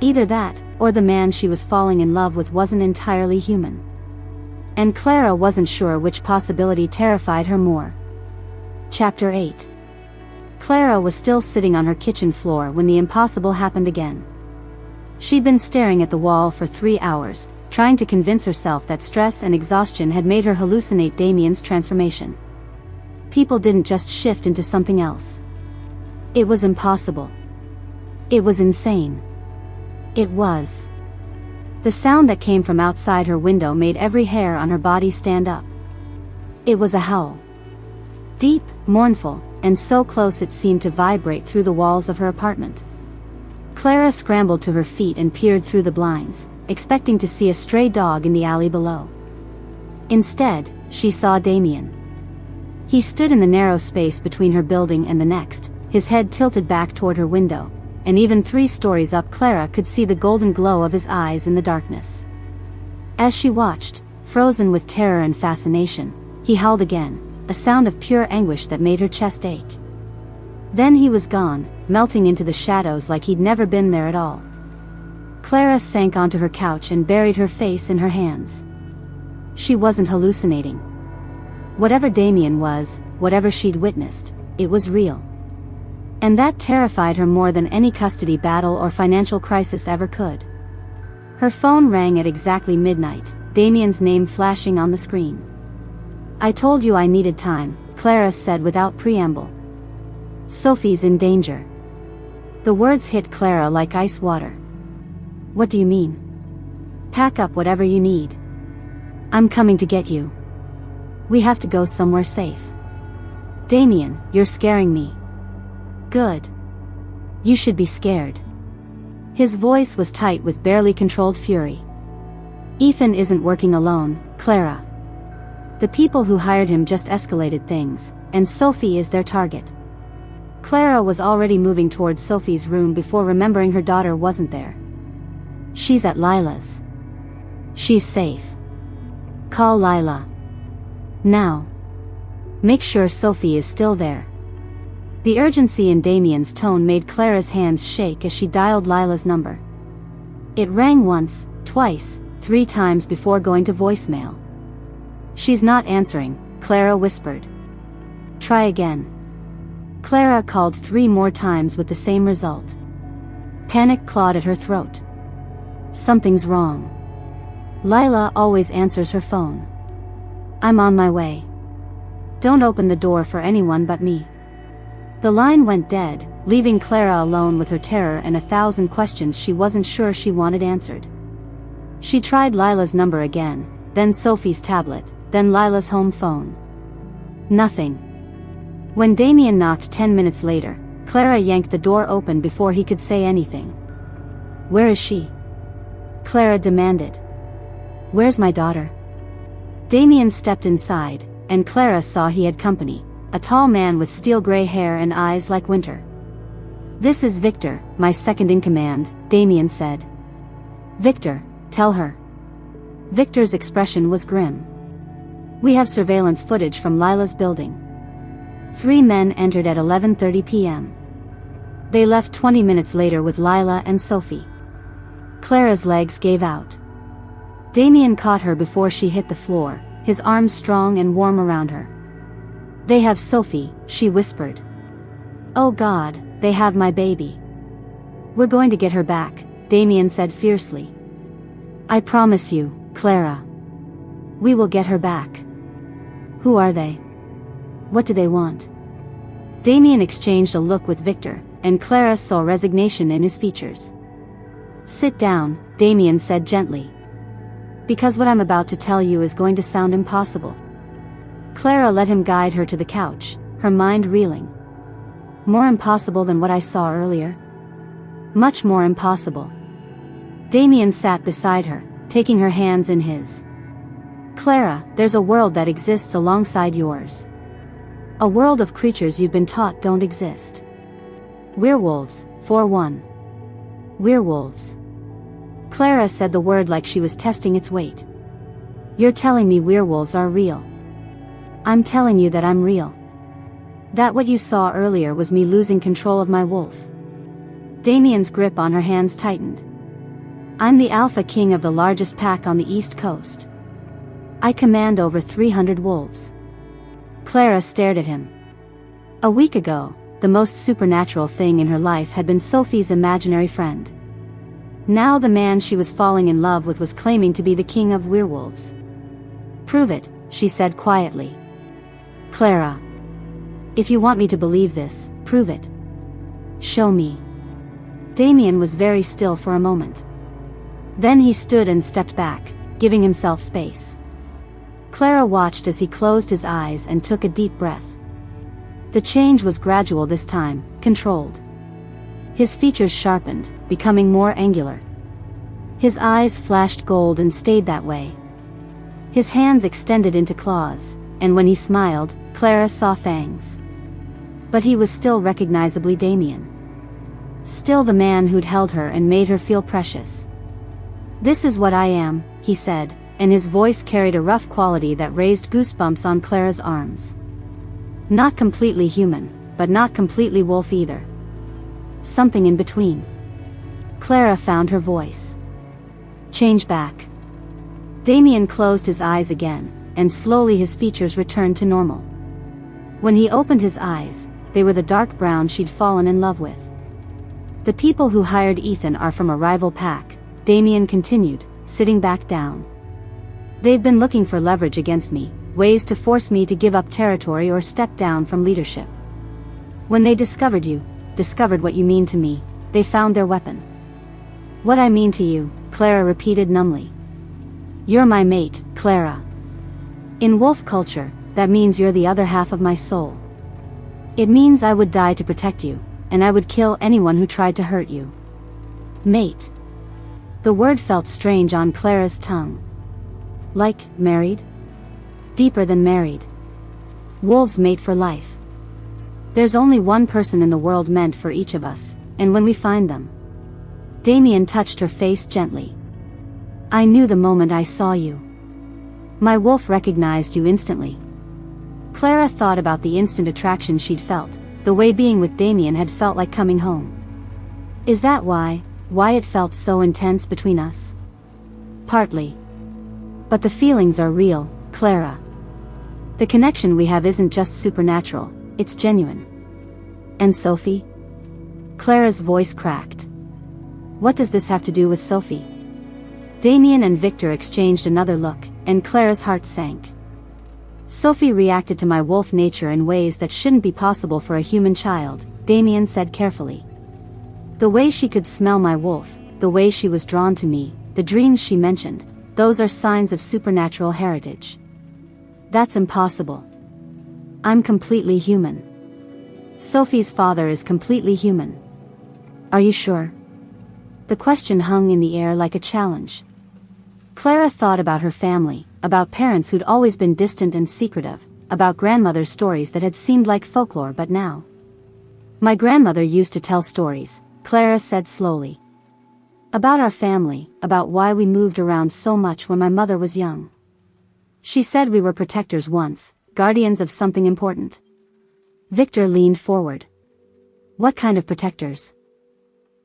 Either that, or the man she was falling in love with wasn't entirely human. And Clara wasn't sure which possibility terrified her more. Chapter 8. Clara was still sitting on her kitchen floor when the impossible happened again. She'd been staring at the wall for 3 hours, trying to convince herself that stress and exhaustion had made her hallucinate Damien's transformation. People didn't just shift into something else. It was impossible. It was insane. It was. The sound that came from outside her window made every hair on her body stand up. It was a howl. Deep, mournful, and so close it seemed to vibrate through the walls of her apartment. Clara scrambled to her feet and peered through the blinds, expecting to see a stray dog in the alley below. Instead, she saw Damien. He stood in the narrow space between her building and the next, his head tilted back toward her window, and even 3 stories up Clara could see the golden glow of his eyes in the darkness. As she watched, frozen with terror and fascination, he howled again, a sound of pure anguish that made her chest ache. Then he was gone, melting into the shadows like he'd never been there at all. Clara sank onto her couch and buried her face in her hands. She wasn't hallucinating. Whatever Damien was, whatever she'd witnessed, it was real. And that terrified her more than any custody battle or financial crisis ever could. Her phone rang at exactly midnight, Damien's name flashing on the screen. "I told you I needed time," Clara said without preamble. "Sophie's in danger." The words hit Clara like ice water. "What do you mean?" "Pack up whatever you need. I'm coming to get you. We have to go somewhere safe." "Damien, you're scaring me." "Good. You should be scared." His voice was tight with barely controlled fury. "Ethan isn't working alone, Clara. The people who hired him just escalated things, and Sophie is their target." Clara was already moving towards Sophie's room before remembering her daughter wasn't there. "She's at Lila's. She's safe. Call Lila. Now. Make sure Sophie is still there." The urgency in Damien's tone made Clara's hands shake as she dialed Lila's number. It rang once, twice, 3 times before going to voicemail. "She's not answering," Clara whispered. "Try again." Clara called 3 more times with the same result. Panic clawed at her throat. Something's wrong. Lila always answers her phone. "I'm on my way. Don't open the door for anyone but me." The line went dead, leaving Clara alone with her terror and 1,000 questions she wasn't sure she wanted answered. She tried Lila's number again, then Sophie's tablet, then Lila's home phone. Nothing. When Damien knocked 10 minutes later, Clara yanked the door open before he could say anything. "Where is she?" Clara demanded. "Where's my daughter?" Damien stepped inside, and Clara saw he had company, a tall man with steel gray hair and eyes like winter. "This is Victor, my second-in-command," Damien said. "Victor, tell her." Victor's expression was grim. "We have surveillance footage from Lila's building. 3 men entered at 11:30 p.m. They left 20 minutes later with Lila and Sophie." Clara's legs gave out. Damien caught her before she hit the floor, his arms strong and warm around her. "They have Sophie," she whispered. "Oh God, they have my baby." "We're going to get her back," Damien said fiercely. "I promise you, Clara. We will get her back." "Who are they? What do they want?" Damien exchanged a look with Victor, and Clara saw resignation in his features. "Sit down," Damien said gently. "Because what I'm about to tell you is going to sound impossible." Clara let him guide her to the couch, her mind reeling. "More impossible than what I saw earlier?" "Much more impossible." Damien sat beside her, taking her hands in his. "Clara, there's a world that exists alongside yours. A world of creatures you've been taught don't exist. Werewolves, for one. Werewolves." Clara said the word like she was testing its weight. "You're telling me werewolves are real?" "I'm telling you that I'm real. That what you saw earlier was me losing control of my wolf." Damien's grip on her hands tightened. "I'm the alpha king of the largest pack on the East Coast. I command over 300 wolves." Clara stared at him. A week ago, the most supernatural thing in her life had been Sophie's imaginary friend. Now the man she was falling in love with was claiming to be the king of werewolves. "Prove it," she said quietly. "Clara. If you want me to believe this, prove it. Show me." Damien was very still for a moment. Then he stood and stepped back, giving himself space. Clara watched as he closed his eyes and took a deep breath. The change was gradual this time, controlled. His features sharpened, becoming more angular. His eyes flashed gold and stayed that way. His hands extended into claws, and when he smiled, Clara saw Fangs. But he was still recognizably Damien. Still the man who'd held her and made her feel precious. "This is what I am," he said, and his voice carried a rough quality that raised goosebumps on Clara's arms. Not completely human, but not completely wolf either. Something in between. Clara found her voice. "Change back." Damien closed his eyes again, and slowly his features returned to normal. When he opened his eyes, they were the dark brown she'd fallen in love with. "The people who hired Ethan are from a rival pack," Damien continued, sitting back down. "They've been looking for leverage against me, ways to force me to give up territory or step down from leadership. When they discovered you, discovered what you mean to me, they found their weapon." "What I mean to you," Clara repeated numbly. "You're my mate, Clara. In wolf culture, that means you're the other half of my soul. It means I would die to protect you, and I would kill anyone who tried to hurt you." Mate. The word felt strange on Clara's tongue. Like, married? Deeper than married. Wolves mate for life. There's only one person in the world meant for each of us, and when we find them. Damien touched her face gently. "I knew the moment I saw you. My wolf recognized you instantly." Clara thought about the instant attraction she'd felt, the way being with Damien had felt like coming home. "Is that why it felt so intense between us?" "Partly. But the feelings are real, Clara. The connection we have isn't just supernatural, it's genuine." "And Sophie?" Clara's voice cracked. "What does this have to do with Sophie?" Damien and Victor exchanged another look, and Clara's heart sank. "Sophie reacted to my wolf nature in ways that shouldn't be possible for a human child," Damien said carefully. "The way she could smell my wolf, the way she was drawn to me, the dreams she mentioned, those are signs of supernatural heritage. That's impossible. I'm completely human. Sophie's father is completely human." "Are you sure?" The question hung in the air like a challenge. Clara thought about her family, about parents who'd always been distant and secretive, about grandmother's stories that had seemed like folklore but now. "My grandmother used to tell stories," Clara said slowly. "About our family, about why we moved around so much when my mother was young. She said we were protectors once, guardians of something important." Victor leaned forward. "What kind of protectors?"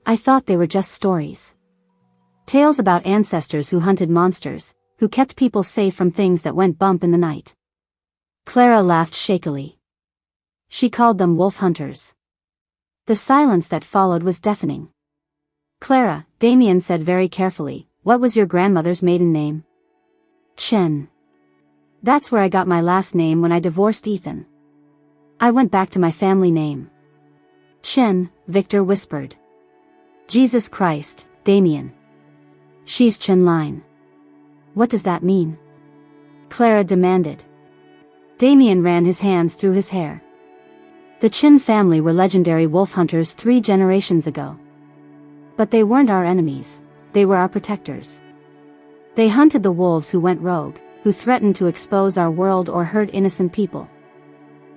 "I thought they were just stories. Tales about ancestors who hunted monsters, who kept people safe from things that went bump in the night." Clara laughed shakily. She called them wolf hunters. The silence that followed was deafening. "Clara," Damien said very carefully, "what was your grandmother's maiden name?" "Chen. That's where I got my last name when I divorced Ethan. I went back to my family name." "Chen," Victor whispered. "Jesus Christ, Damien. She's Chen Line." "What does that mean?" Clara demanded. Damien ran his hands through his hair. "The Chen family were legendary wolf hunters 3 generations ago. But they weren't our enemies, they were our protectors. They hunted the wolves who went rogue, who threatened to expose our world or hurt innocent people.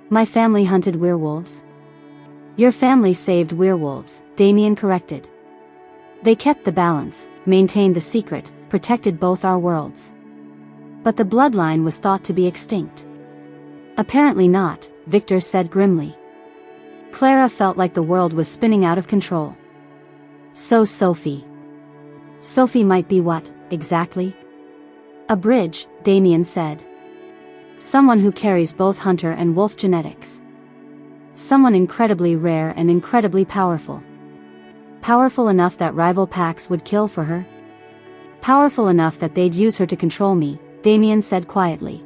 My family hunted werewolves." "Your family saved werewolves," Damien corrected. "They kept the balance, maintained the secret, protected both our worlds. But the bloodline was thought to be extinct." "Apparently not," Victor said grimly. Clara felt like the world was spinning out of control. "So Sophie might be what, exactly?" "A bridge," Damien said. "Someone who carries both hunter and wolf genetics. Someone incredibly rare and incredibly powerful. Powerful enough that rival packs would kill for her. Powerful enough that they'd use her to control me," Damien said quietly.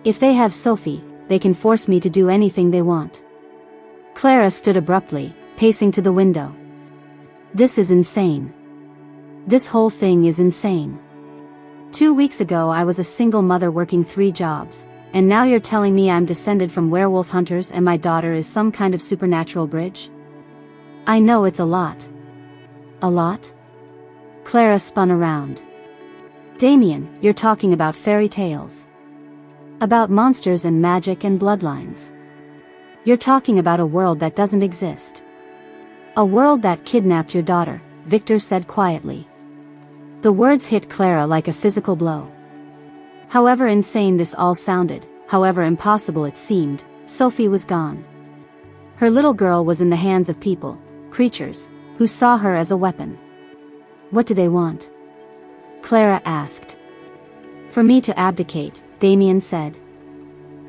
"If they have Sophie, they can force me to do anything they want." Clara stood abruptly, pacing to the window. "This is insane. This whole thing is insane. 2 weeks ago I was a single mother working 3 jobs, and now you're telling me I'm descended from werewolf hunters and my daughter is some kind of supernatural bridge? I know it's a lot." "A lot?" Clara spun around. "Damien, you're talking about fairy tales. About monsters and magic and bloodlines. You're talking about a world that doesn't exist. A world that kidnapped your daughter, Victor said quietly. The words hit Clara like a physical blow. However insane this all sounded, however impossible it seemed, Sophie was gone. Her little girl was in the hands of people, creatures, who saw her as a weapon. What do they want? Clara asked. For me to abdicate, Damien said.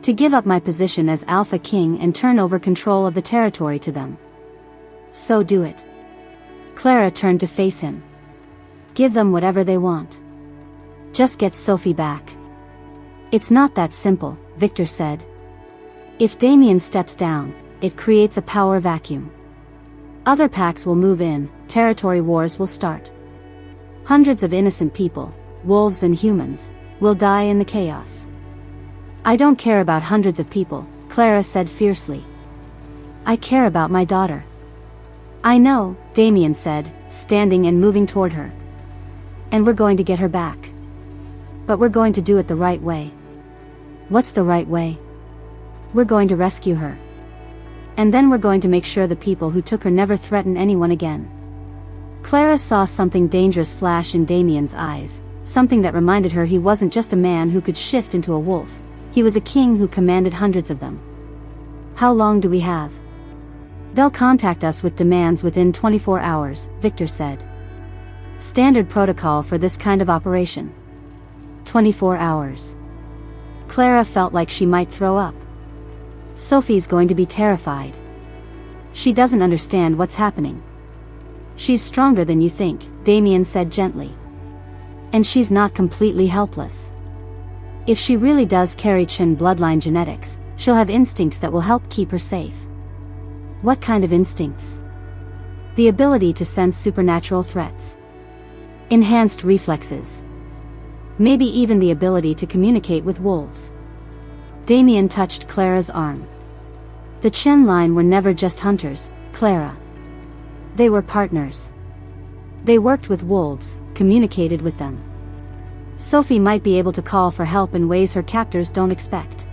To give up my position as Alpha King and turn over control of the territory to them. So do it. Clara turned to face him. Give them whatever they want. Just get Sophie back. It's not that simple, Victor said. If Damien steps down, it creates a power vacuum. Other packs will move in, territory wars will start. Hundreds of innocent people, wolves and humans, will die in the chaos. I don't care about hundreds of people, Clara said fiercely. I care about my daughter. I know, Damien said, standing and moving toward her. And we're going to get her back. But we're going to do it the right way. What's the right way? We're going to rescue her. And then we're going to make sure the people who took her never threaten anyone again. Clara saw something dangerous flash in Damien's eyes, something that reminded her he wasn't just a man who could shift into a wolf, he was a king who commanded hundreds of them. How long do we have? They'll contact us with demands within 24 hours, Victor said. Standard protocol for this kind of operation. 24 hours. Clara felt like she might throw up. Sophie's going to be terrified. She doesn't understand what's happening. She's stronger than you think, Damien said gently. And she's not completely helpless. If she really does carry Chen bloodline genetics, she'll have instincts that will help keep her safe. What kind of instincts? The ability to sense supernatural threats. Enhanced reflexes. Maybe even the ability to communicate with wolves. Damien touched Clara's arm. The Chen line were never just hunters, Clara. They were partners. They worked with wolves, communicated with them. Sophie might be able to call for help in ways her captors don't expect.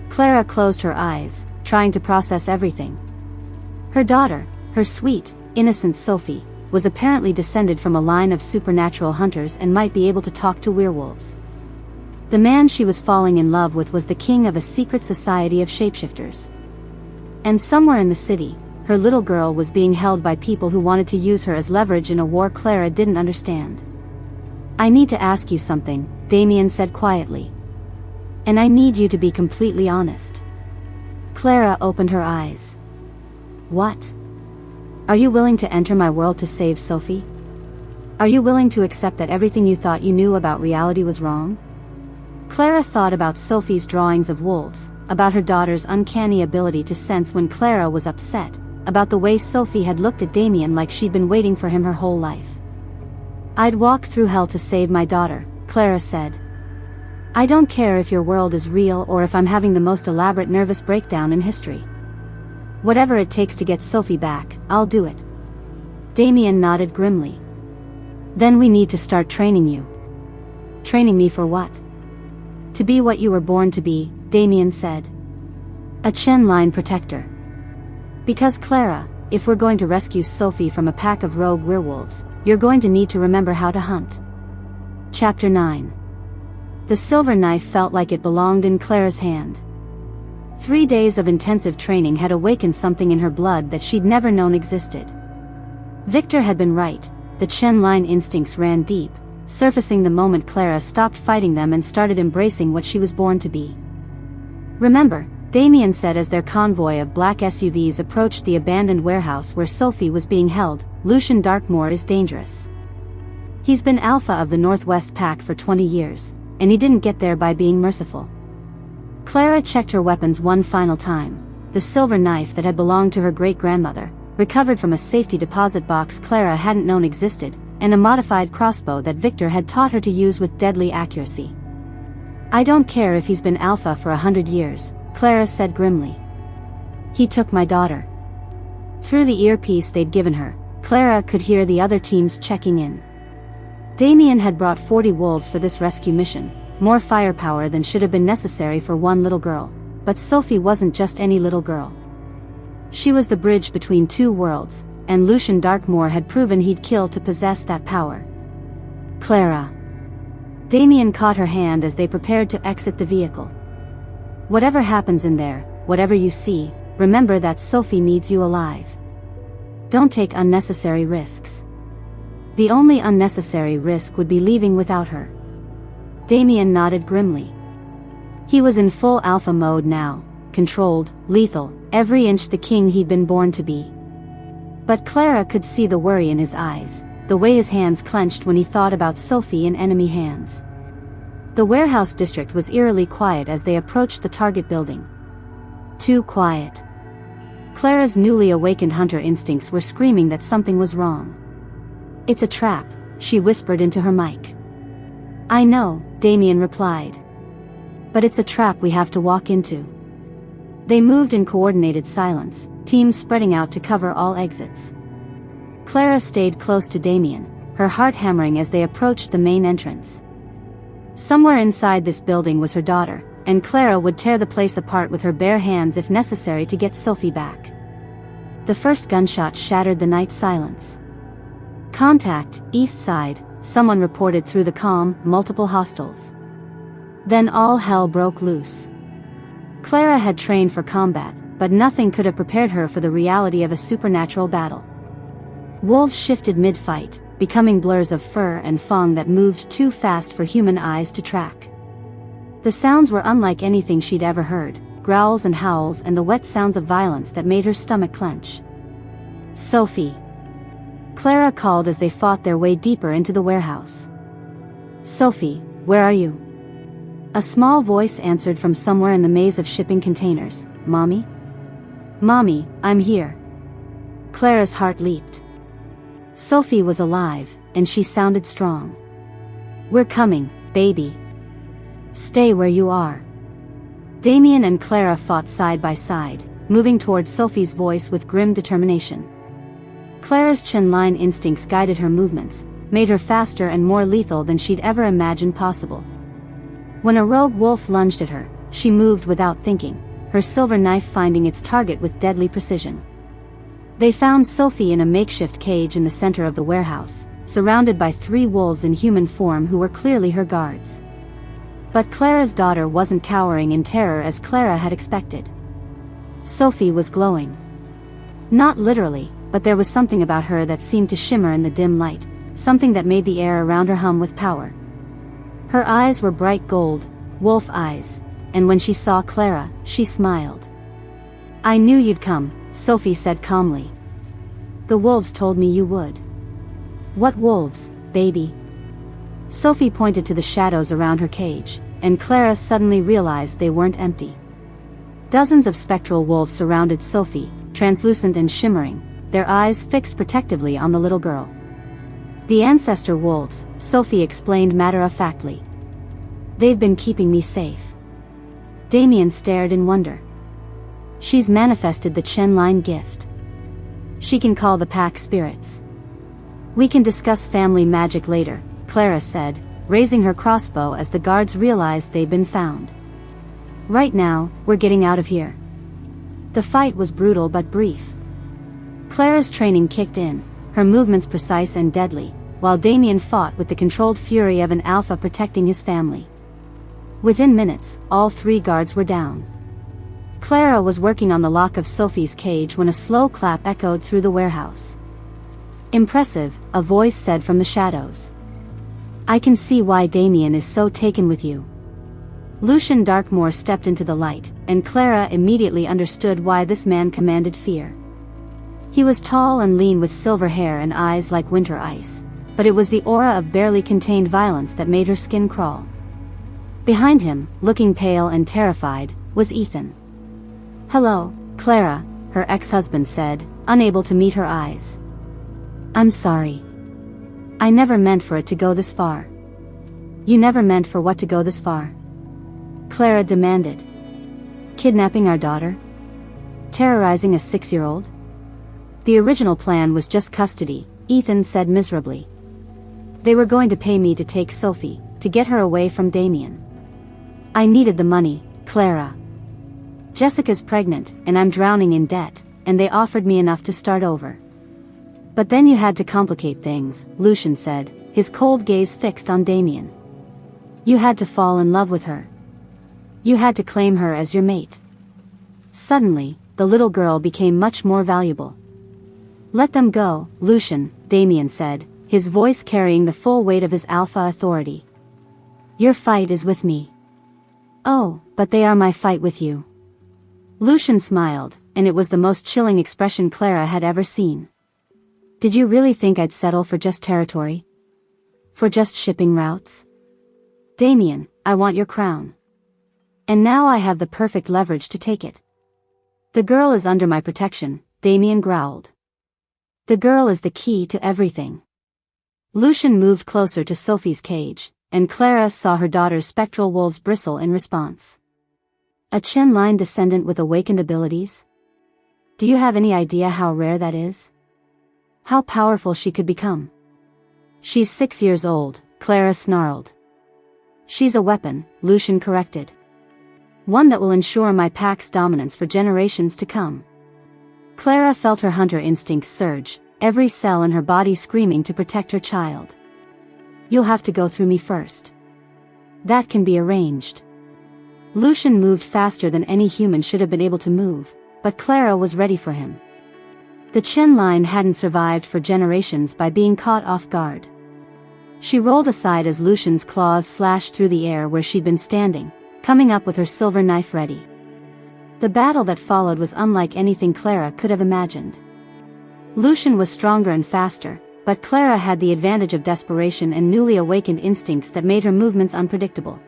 Clara closed her eyes, trying to process everything. Her daughter, her sweet, innocent Sophie, was apparently descended from a line of supernatural hunters and might be able to talk to werewolves. The man she was falling in love with was the king of a secret society of shapeshifters. And somewhere in the city, her little girl was being held by people who wanted to use her as leverage in a war Clara didn't understand. I need to ask you something, Damien said quietly. And I need you to be completely honest. Clara opened her eyes. What? Are you willing to enter my world to save Sophie? Are you willing to accept that everything you thought you knew about reality was wrong? Clara thought about Sophie's drawings of wolves, about her daughter's uncanny ability to sense when Clara was upset, about the way Sophie had looked at Damien like she'd been waiting for him her whole life. I'd walk through hell to save my daughter, Clara said. I don't care if your world is real or if I'm having the most elaborate nervous breakdown in history. Whatever it takes to get Sophie back, I'll do it. Damien nodded grimly. Then we need to start training you. Training me for what? To be what you were born to be, Damien said. A Chen line protector. Because Clara, if we're going to rescue Sophie from a pack of rogue werewolves, you're going to need to remember how to hunt. Chapter 9. The silver knife felt like it belonged in Clara's hand. 3 days of intensive training had awakened something in her blood that she'd never known existed. Victor had been right, the Chen line instincts ran deep, surfacing the moment Clara stopped fighting them and started embracing what she was born to be. Remember, Damien said as their convoy of black SUVs approached the abandoned warehouse where Sophie was being held, Lucian Darkmoor is dangerous. He's been alpha of the Northwest Pack for 20 years, and he didn't get there by being merciful. Clara checked her weapons one final time, the silver knife that had belonged to her great-grandmother, recovered from a safety deposit box Clara hadn't known existed, and a modified crossbow that Victor had taught her to use with deadly accuracy. I don't care if he's been alpha for 100 years, Clara said grimly. He took my daughter. Through the earpiece they'd given her, Clara could hear the other teams checking in. Damien had brought 40 wolves for this rescue mission, more firepower than should have been necessary for one little girl. But Sophie wasn't just any little girl. She was the bridge between two worlds, and Lucian Darkmoor had proven he'd kill to possess that power. Clara. Damien caught her hand as they prepared to exit the vehicle. Whatever happens in there, whatever you see, remember that Sophie needs you alive. Don't take unnecessary risks. The only unnecessary risk would be leaving without her. Damien nodded grimly. He was in full alpha mode now, controlled, lethal, every inch the king he'd been born to be. But Clara could see the worry in his eyes, the way his hands clenched when he thought about Sophie in enemy hands. The warehouse district was eerily quiet as they approached the target building. Too quiet. Clara's newly awakened hunter instincts were screaming that something was wrong. "It's a trap," she whispered into her mic. "I know," Damien replied. "But it's a trap we have to walk into." They moved in coordinated silence, teams spreading out to cover all exits. Clara stayed close to Damien, her heart hammering as they approached the main entrance. Somewhere inside this building was her daughter, and Clara would tear the place apart with her bare hands if necessary to get Sophie back. The first gunshot shattered the night silence. "Contact, east side," someone reported through the comm, multiple hostiles. Then all hell broke loose. Clara had trained for combat, but nothing could have prepared her for the reality of a supernatural battle. Wolves shifted mid-fight, becoming blurs of fur and fang that moved too fast for human eyes to track. The sounds were unlike anything she'd ever heard, growls and howls and the wet sounds of violence that made her stomach clench. "Sophie!" Clara called as they fought their way deeper into the warehouse. "Sophie, where are you?" A small voice answered from somewhere in the maze of shipping containers. "Mommy? Mommy, I'm here." Clara's heart leaped. Sophie was alive, and she sounded strong. "We're coming, baby. Stay where you are." Damien and Clara fought side by side, moving towards Sophie's voice with grim determination. Clara's chin-line instincts guided her movements, made her faster and more lethal than she'd ever imagined possible. When a rogue wolf lunged at her, she moved without thinking, her silver knife finding its target with deadly precision. They found Sophie in a makeshift cage in the center of the warehouse, surrounded by 3 wolves in human form who were clearly her guards. But Clara's daughter wasn't cowering in terror as Clara had expected. Sophie was glowing. Not literally, but there was something about her that seemed to shimmer in the dim light, something that made the air around her hum with power. Her eyes were bright gold, wolf eyes, and when she saw Clara, she smiled. "I knew you'd come," Sophie said calmly. "The wolves told me you would." "What wolves, baby?" Sophie pointed to the shadows around her cage, and Clara suddenly realized they weren't empty. Dozens of spectral wolves surrounded Sophie, translucent and shimmering, their eyes fixed protectively on the little girl. "The ancestor wolves," Sophie explained matter-of-factly. "They've been keeping me safe." Damien stared in wonder. "She's manifested the Chen-line gift. She can call the pack spirits." "We can discuss family magic later," Clara said, raising her crossbow as the guards realized they'd been found. "Right now, we're getting out of here." The fight was brutal but brief. Clara's training kicked in, her movements precise and deadly, while Damien fought with the controlled fury of an alpha protecting his family. Within minutes, all 3 guards were down. Clara was working on the lock of Sophie's cage when a slow clap echoed through the warehouse. "Impressive," a voice said from the shadows. "I can see why Damien is so taken with you." Lucian Darkmoor stepped into the light, and Clara immediately understood why this man commanded fear. He was tall and lean with silver hair and eyes like winter ice, but it was the aura of barely contained violence that made her skin crawl. Behind him, looking pale and terrified, was Ethan. "Hello, Clara," her ex-husband said, unable to meet her eyes. "I'm sorry. I never meant for it to go this far." "You never meant for what to go this far?" Clara demanded. "Kidnapping our daughter? Terrorizing a 6-year-old? The original plan was just custody," Ethan said miserably. "They were going to pay me to take Sophie, to get her away from Damien." I needed the money, Clara. Jessica's pregnant, and I'm drowning in debt, and they offered me enough to start over. But then you had to complicate things, Lucian said, his cold gaze fixed on Damien. You had to fall in love with her. You had to claim her as your mate. Suddenly, the little girl became much more valuable. Let them go, Lucian, Damien said, his voice carrying the full weight of his alpha authority. Your fight is with me. Oh, but they are my fight with you. Lucian smiled, and it was the most chilling expression Clara had ever seen. Did you really think I'd settle for just territory? For just shipping routes? Damien, I want your crown. And now I have the perfect leverage to take it. The girl is under my protection, Damien growled. The girl is the key to everything. Lucian moved closer to Sophie's cage, and Clara saw her daughter's spectral wolves bristle in response. A chin-line descendant with awakened abilities? Do you have any idea how rare that is? How powerful she could become? She's 6 years old, Clara snarled. She's a weapon, Lucian corrected. One that will ensure my pack's dominance for generations to come. Clara felt her hunter instincts surge, every cell in her body screaming to protect her child. You'll have to go through me first. That can be arranged. Lucian moved faster than any human should have been able to move, but Clara was ready for him. The chin line hadn't survived for generations by being caught off guard. She rolled aside as Lucian's claws slashed through the air where she'd been standing, coming up with her silver knife ready. The battle that followed was unlike anything Clara could have imagined. Lucian was stronger and faster, but Clara had the advantage of desperation and newly awakened instincts that made her movements unpredictable.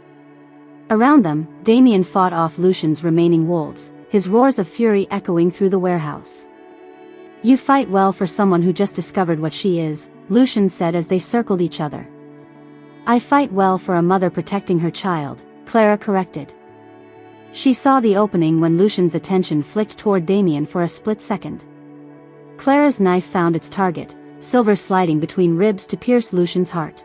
Around them, Damien fought off Lucian's remaining wolves, his roars of fury echoing through the warehouse. You fight well for someone who just discovered what she is, Lucian said as they circled each other. I fight well for a mother protecting her child, Clara corrected. She saw the opening when Lucian's attention flicked toward Damien for a split second. Clara's knife found its target, silver sliding between ribs to pierce Lucian's heart.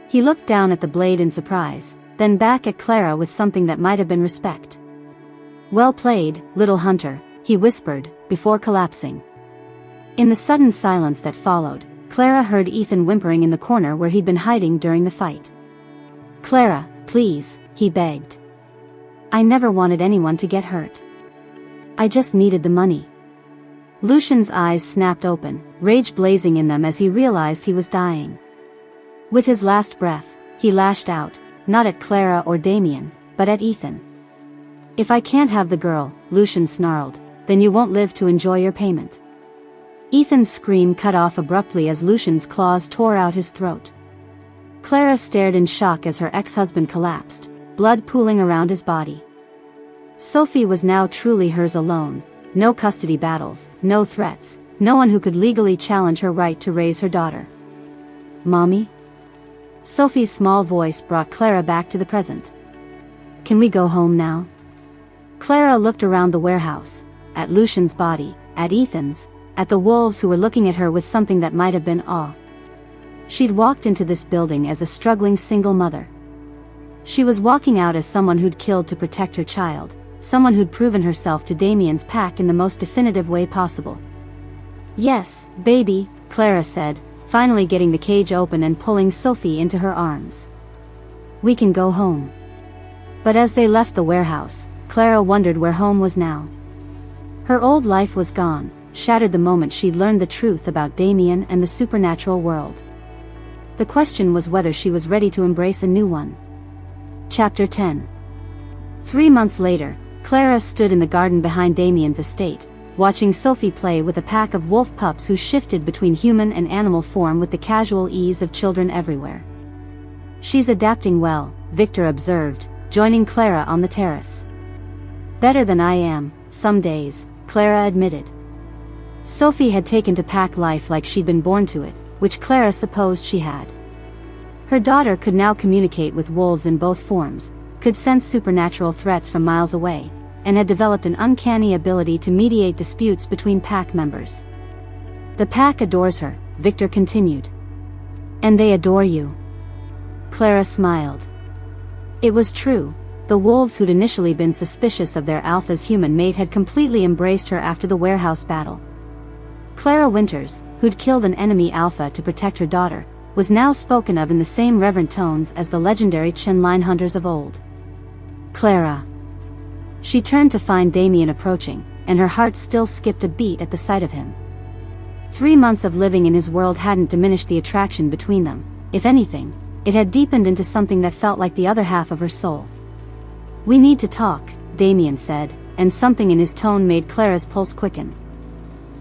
He looked down at the blade in surprise, then back at Clara with something that might have been respect. Well played, little hunter, he whispered, before collapsing. In the sudden silence that followed, Clara heard Ethan whimpering in the corner where he'd been hiding during the fight. Clara, please, he begged. I never wanted anyone to get hurt. I just needed the money. Lucian's eyes snapped open, rage blazing in them as he realized he was dying. With his last breath, he lashed out, not at Clara or Damien, but at Ethan. If I can't have the girl, Lucian snarled, then you won't live to enjoy your payment. Ethan's scream cut off abruptly as Lucian's claws tore out his throat. Clara stared in shock as her ex-husband collapsed, blood pooling around his body. Sophie was now truly hers alone, no custody battles, no threats, no one who could legally challenge her right to raise her daughter. Mommy? Sophie's small voice brought Clara back to the present. Can we go home now? Clara looked around the warehouse, at Lucian's body, at Ethan's, at the wolves who were looking at her with something that might have been awe. She'd walked into this building as a struggling single mother. She was walking out as someone who'd killed to protect her child, someone who'd proven herself to Damien's pack in the most definitive way possible. Yes, baby, Clara said, finally getting the cage open and pulling Sophie into her arms. We can go home. But as they left the warehouse, Clara wondered where home was now. Her old life was gone, shattered the moment she'd learned the truth about Damien and the supernatural world. The question was whether she was ready to embrace a new one. Chapter 10. 3 months later, Clara stood in the garden behind Damien's estate, watching Sophie play with a pack of wolf pups who shifted between human and animal form with the casual ease of children everywhere. She's adapting well, Victor observed, joining Clara on the terrace. Better than I am, some days, Clara admitted. Sophie had taken to pack life like she'd been born to it, which Clara supposed she had. Her daughter could now communicate with wolves in both forms, could sense supernatural threats from miles away, and had developed an uncanny ability to mediate disputes between pack members. The pack adores her, Victor continued. And they adore you. Clara smiled. It was true, The wolves who'd initially been suspicious of their alpha's human mate had completely embraced her after the warehouse battle. Clara Winters, who'd killed an enemy alpha to protect her daughter, was now spoken of in the same reverent tones as the legendary chin-line hunters of old. Clara. She turned to find Damien approaching, and her heart still skipped a beat at the sight of him. 3 months of living in his world hadn't diminished the attraction between them. If anything, it had deepened into something that felt like the other half of her soul. "We need to talk," Damien said, and something in his tone made Clara's pulse quicken.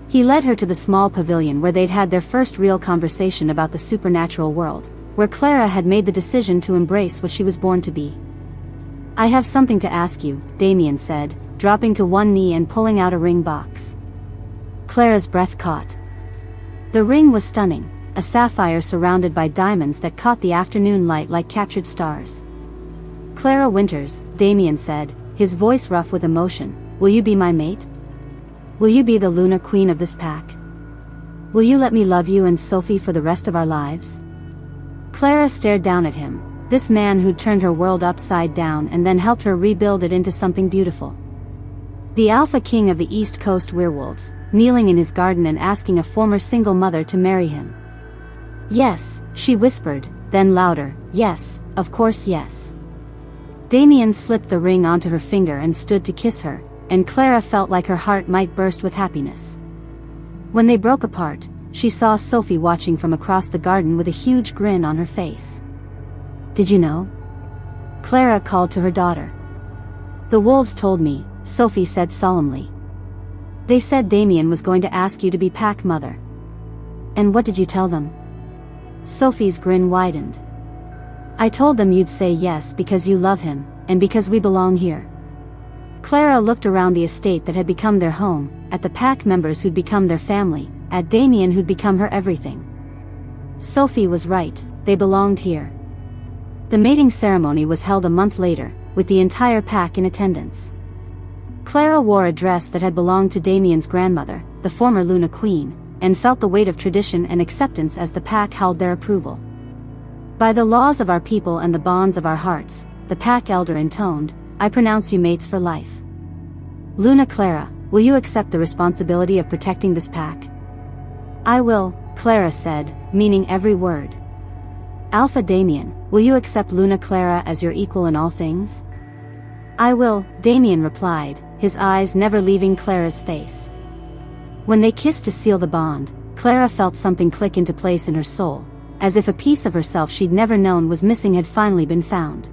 He led her to the small pavilion where they'd had their first real conversation about the supernatural world, where Clara had made the decision to embrace what she was born to be. "I have something to ask you," Damien said, dropping to one knee and pulling out a ring box. Clara's breath caught. The ring was stunning, a sapphire surrounded by diamonds that caught the afternoon light like captured stars. "Clara Winters," Damien said, his voice rough with emotion, "will you be my mate? Will you be the Luna Queen of this pack? Will you let me love you and Sophie for the rest of our lives?" Clara stared down at him, this man who'd turned her world upside down and then helped her rebuild it into something beautiful. The Alpha King of the East Coast werewolves, kneeling in his garden and asking a former single mother to marry him. "Yes," she whispered, then louder, "Yes, of course yes." Damien slipped the ring onto her finger and stood to kiss her, and Clara felt like her heart might burst with happiness. When they broke apart, she saw Sophie watching from across the garden with a huge grin on her face. "Did you know?" Clara called to her daughter. "The wolves told me," Sophie said solemnly. "They said Damien was going to ask you to be pack mother." "And what did you tell them?" Sophie's grin widened. "I told them you'd say yes because you love him, and because we belong here." Clara looked around the estate that had become their home, at the pack members who'd become their family, at Damien who'd become her everything. Sophie was right, they belonged here. The mating ceremony was held a month later, with the entire pack in attendance. Clara wore a dress that had belonged to Damien's grandmother, the former Luna Queen, and felt the weight of tradition and acceptance as the pack held their approval. "By the laws of our people and the bonds of our hearts," the pack elder intoned, "I pronounce you mates for life. Luna Clara, will you accept the responsibility of protecting this pack?" "I will," Clara said, meaning every word. "Alpha Damien, will you accept Luna Clara as your equal in all things?" "I will," Damien replied, his eyes never leaving Clara's face. When they kissed to seal the bond, Clara felt something click into place in her soul, as if a piece of herself she'd never known was missing had finally been found.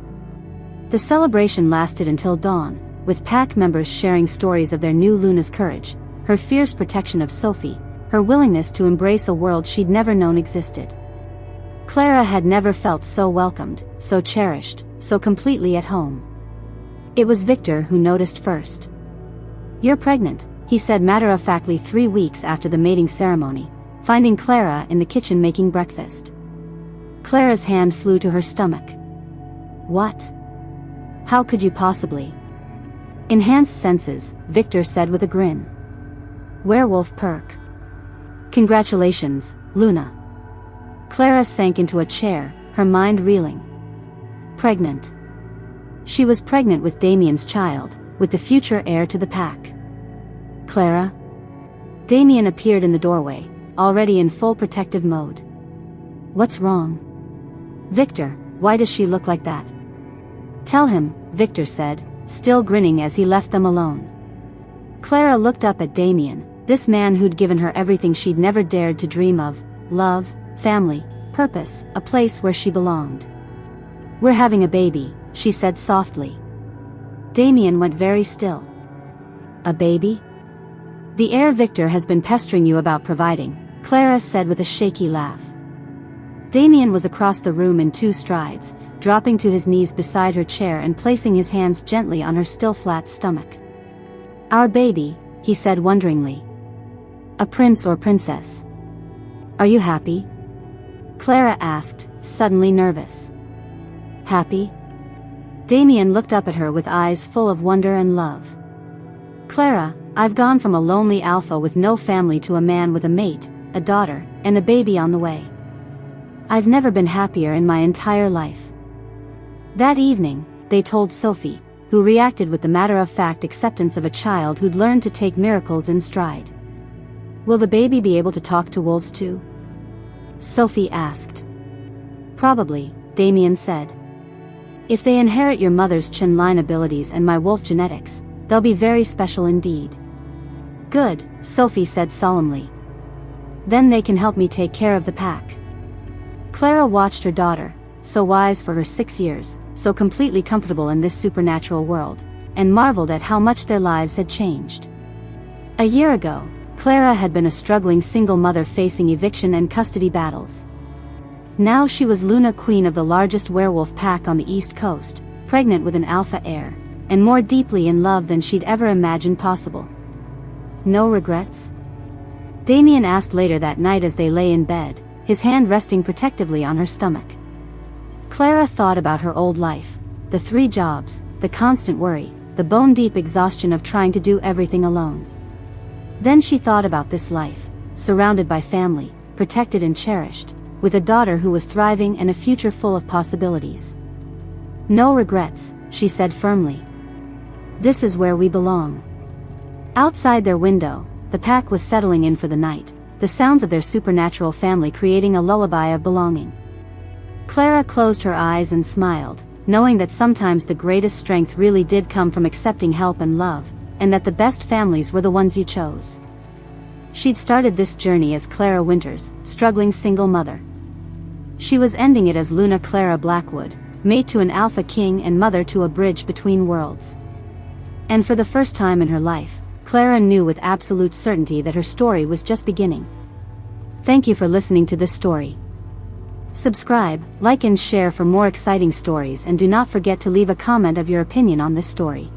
The celebration lasted until dawn, with pack members sharing stories of their new Luna's courage, her fierce protection of Sophie, her willingness to embrace a world she'd never known existed. Clara had never felt so welcomed, so cherished, so completely at home. It was Victor who noticed first. "You're pregnant," he said matter-of-factly 3 weeks after the mating ceremony, finding Clara in the kitchen making breakfast. Clara's hand flew to her stomach. "What? How could you possibly?" "Enhanced senses," Victor said with a grin. "Werewolf perk." "Congratulations, Luna." Clara sank into a chair, her mind reeling. Pregnant. She was pregnant with Damien's child, with the future heir to the pack. "Clara?" Damien appeared in the doorway, already in full protective mode. "What's wrong?" "Victor, why does she look like that?" "Tell him," Victor said, still grinning as he left them alone. Clara looked up at Damien, this man who'd given her everything she'd never dared to dream of: love, family, purpose, a place where she belonged. "We're having a baby," she said softly. Damien went very still. "A baby?" "The heir Victor has been pestering you about providing," Clara said with a shaky laugh. Damien was across the room in 2 strides, dropping to his knees beside her chair and placing his hands gently on her still flat stomach. "Our baby," he said wonderingly. "A prince or princess. Are you happy?" Clara asked, suddenly nervous. "Happy?" Damien looked up at her with eyes full of wonder and love. "Clara, I've gone from a lonely alpha with no family to a man with a mate, a daughter, and a baby on the way. I've never been happier in my entire life." That evening, they told Sophie, who reacted with the matter-of-fact acceptance of a child who'd learned to take miracles in stride. "Will the baby be able to talk to wolves too?" Sophie asked. "Probably," Damien said. "If they inherit your mother's chin line abilities and my wolf genetics, they'll be very special indeed." "Good," Sophie said solemnly. "Then they can help me take care of the pack." Clara watched her daughter, so wise for her 6 years, so completely comfortable in this supernatural world, and marveled at how much their lives had changed. A year ago, Clara had been a struggling single mother facing eviction and custody battles. Now she was Luna, queen of the largest werewolf pack on the East Coast, pregnant with an alpha heir, and more deeply in love than she'd ever imagined possible. "No regrets?" Damien asked later that night as they lay in bed, his hand resting protectively on her stomach. Clara thought about her old life, the 3 jobs, the constant worry, the bone-deep exhaustion of trying to do everything alone. Then she thought about this life, surrounded by family, protected and cherished, with a daughter who was thriving and a future full of possibilities. "No regrets," she said firmly. "This is where we belong." Outside their window, the pack was settling in for the night, the sounds of their supernatural family creating a lullaby of belonging. Clara closed her eyes and smiled, knowing that sometimes the greatest strength really did come from accepting help and love, and that the best families were the ones you chose. She'd started this journey as Clara Winters, struggling single mother. She was ending it as Luna Clara Blackwood, mate to an alpha king and mother to a bridge between worlds. And for the first time in her life, Clara knew with absolute certainty that her story was just beginning. Thank you for listening to this story. Subscribe, like and share for more exciting stories, and do not forget to leave a comment of your opinion on this story.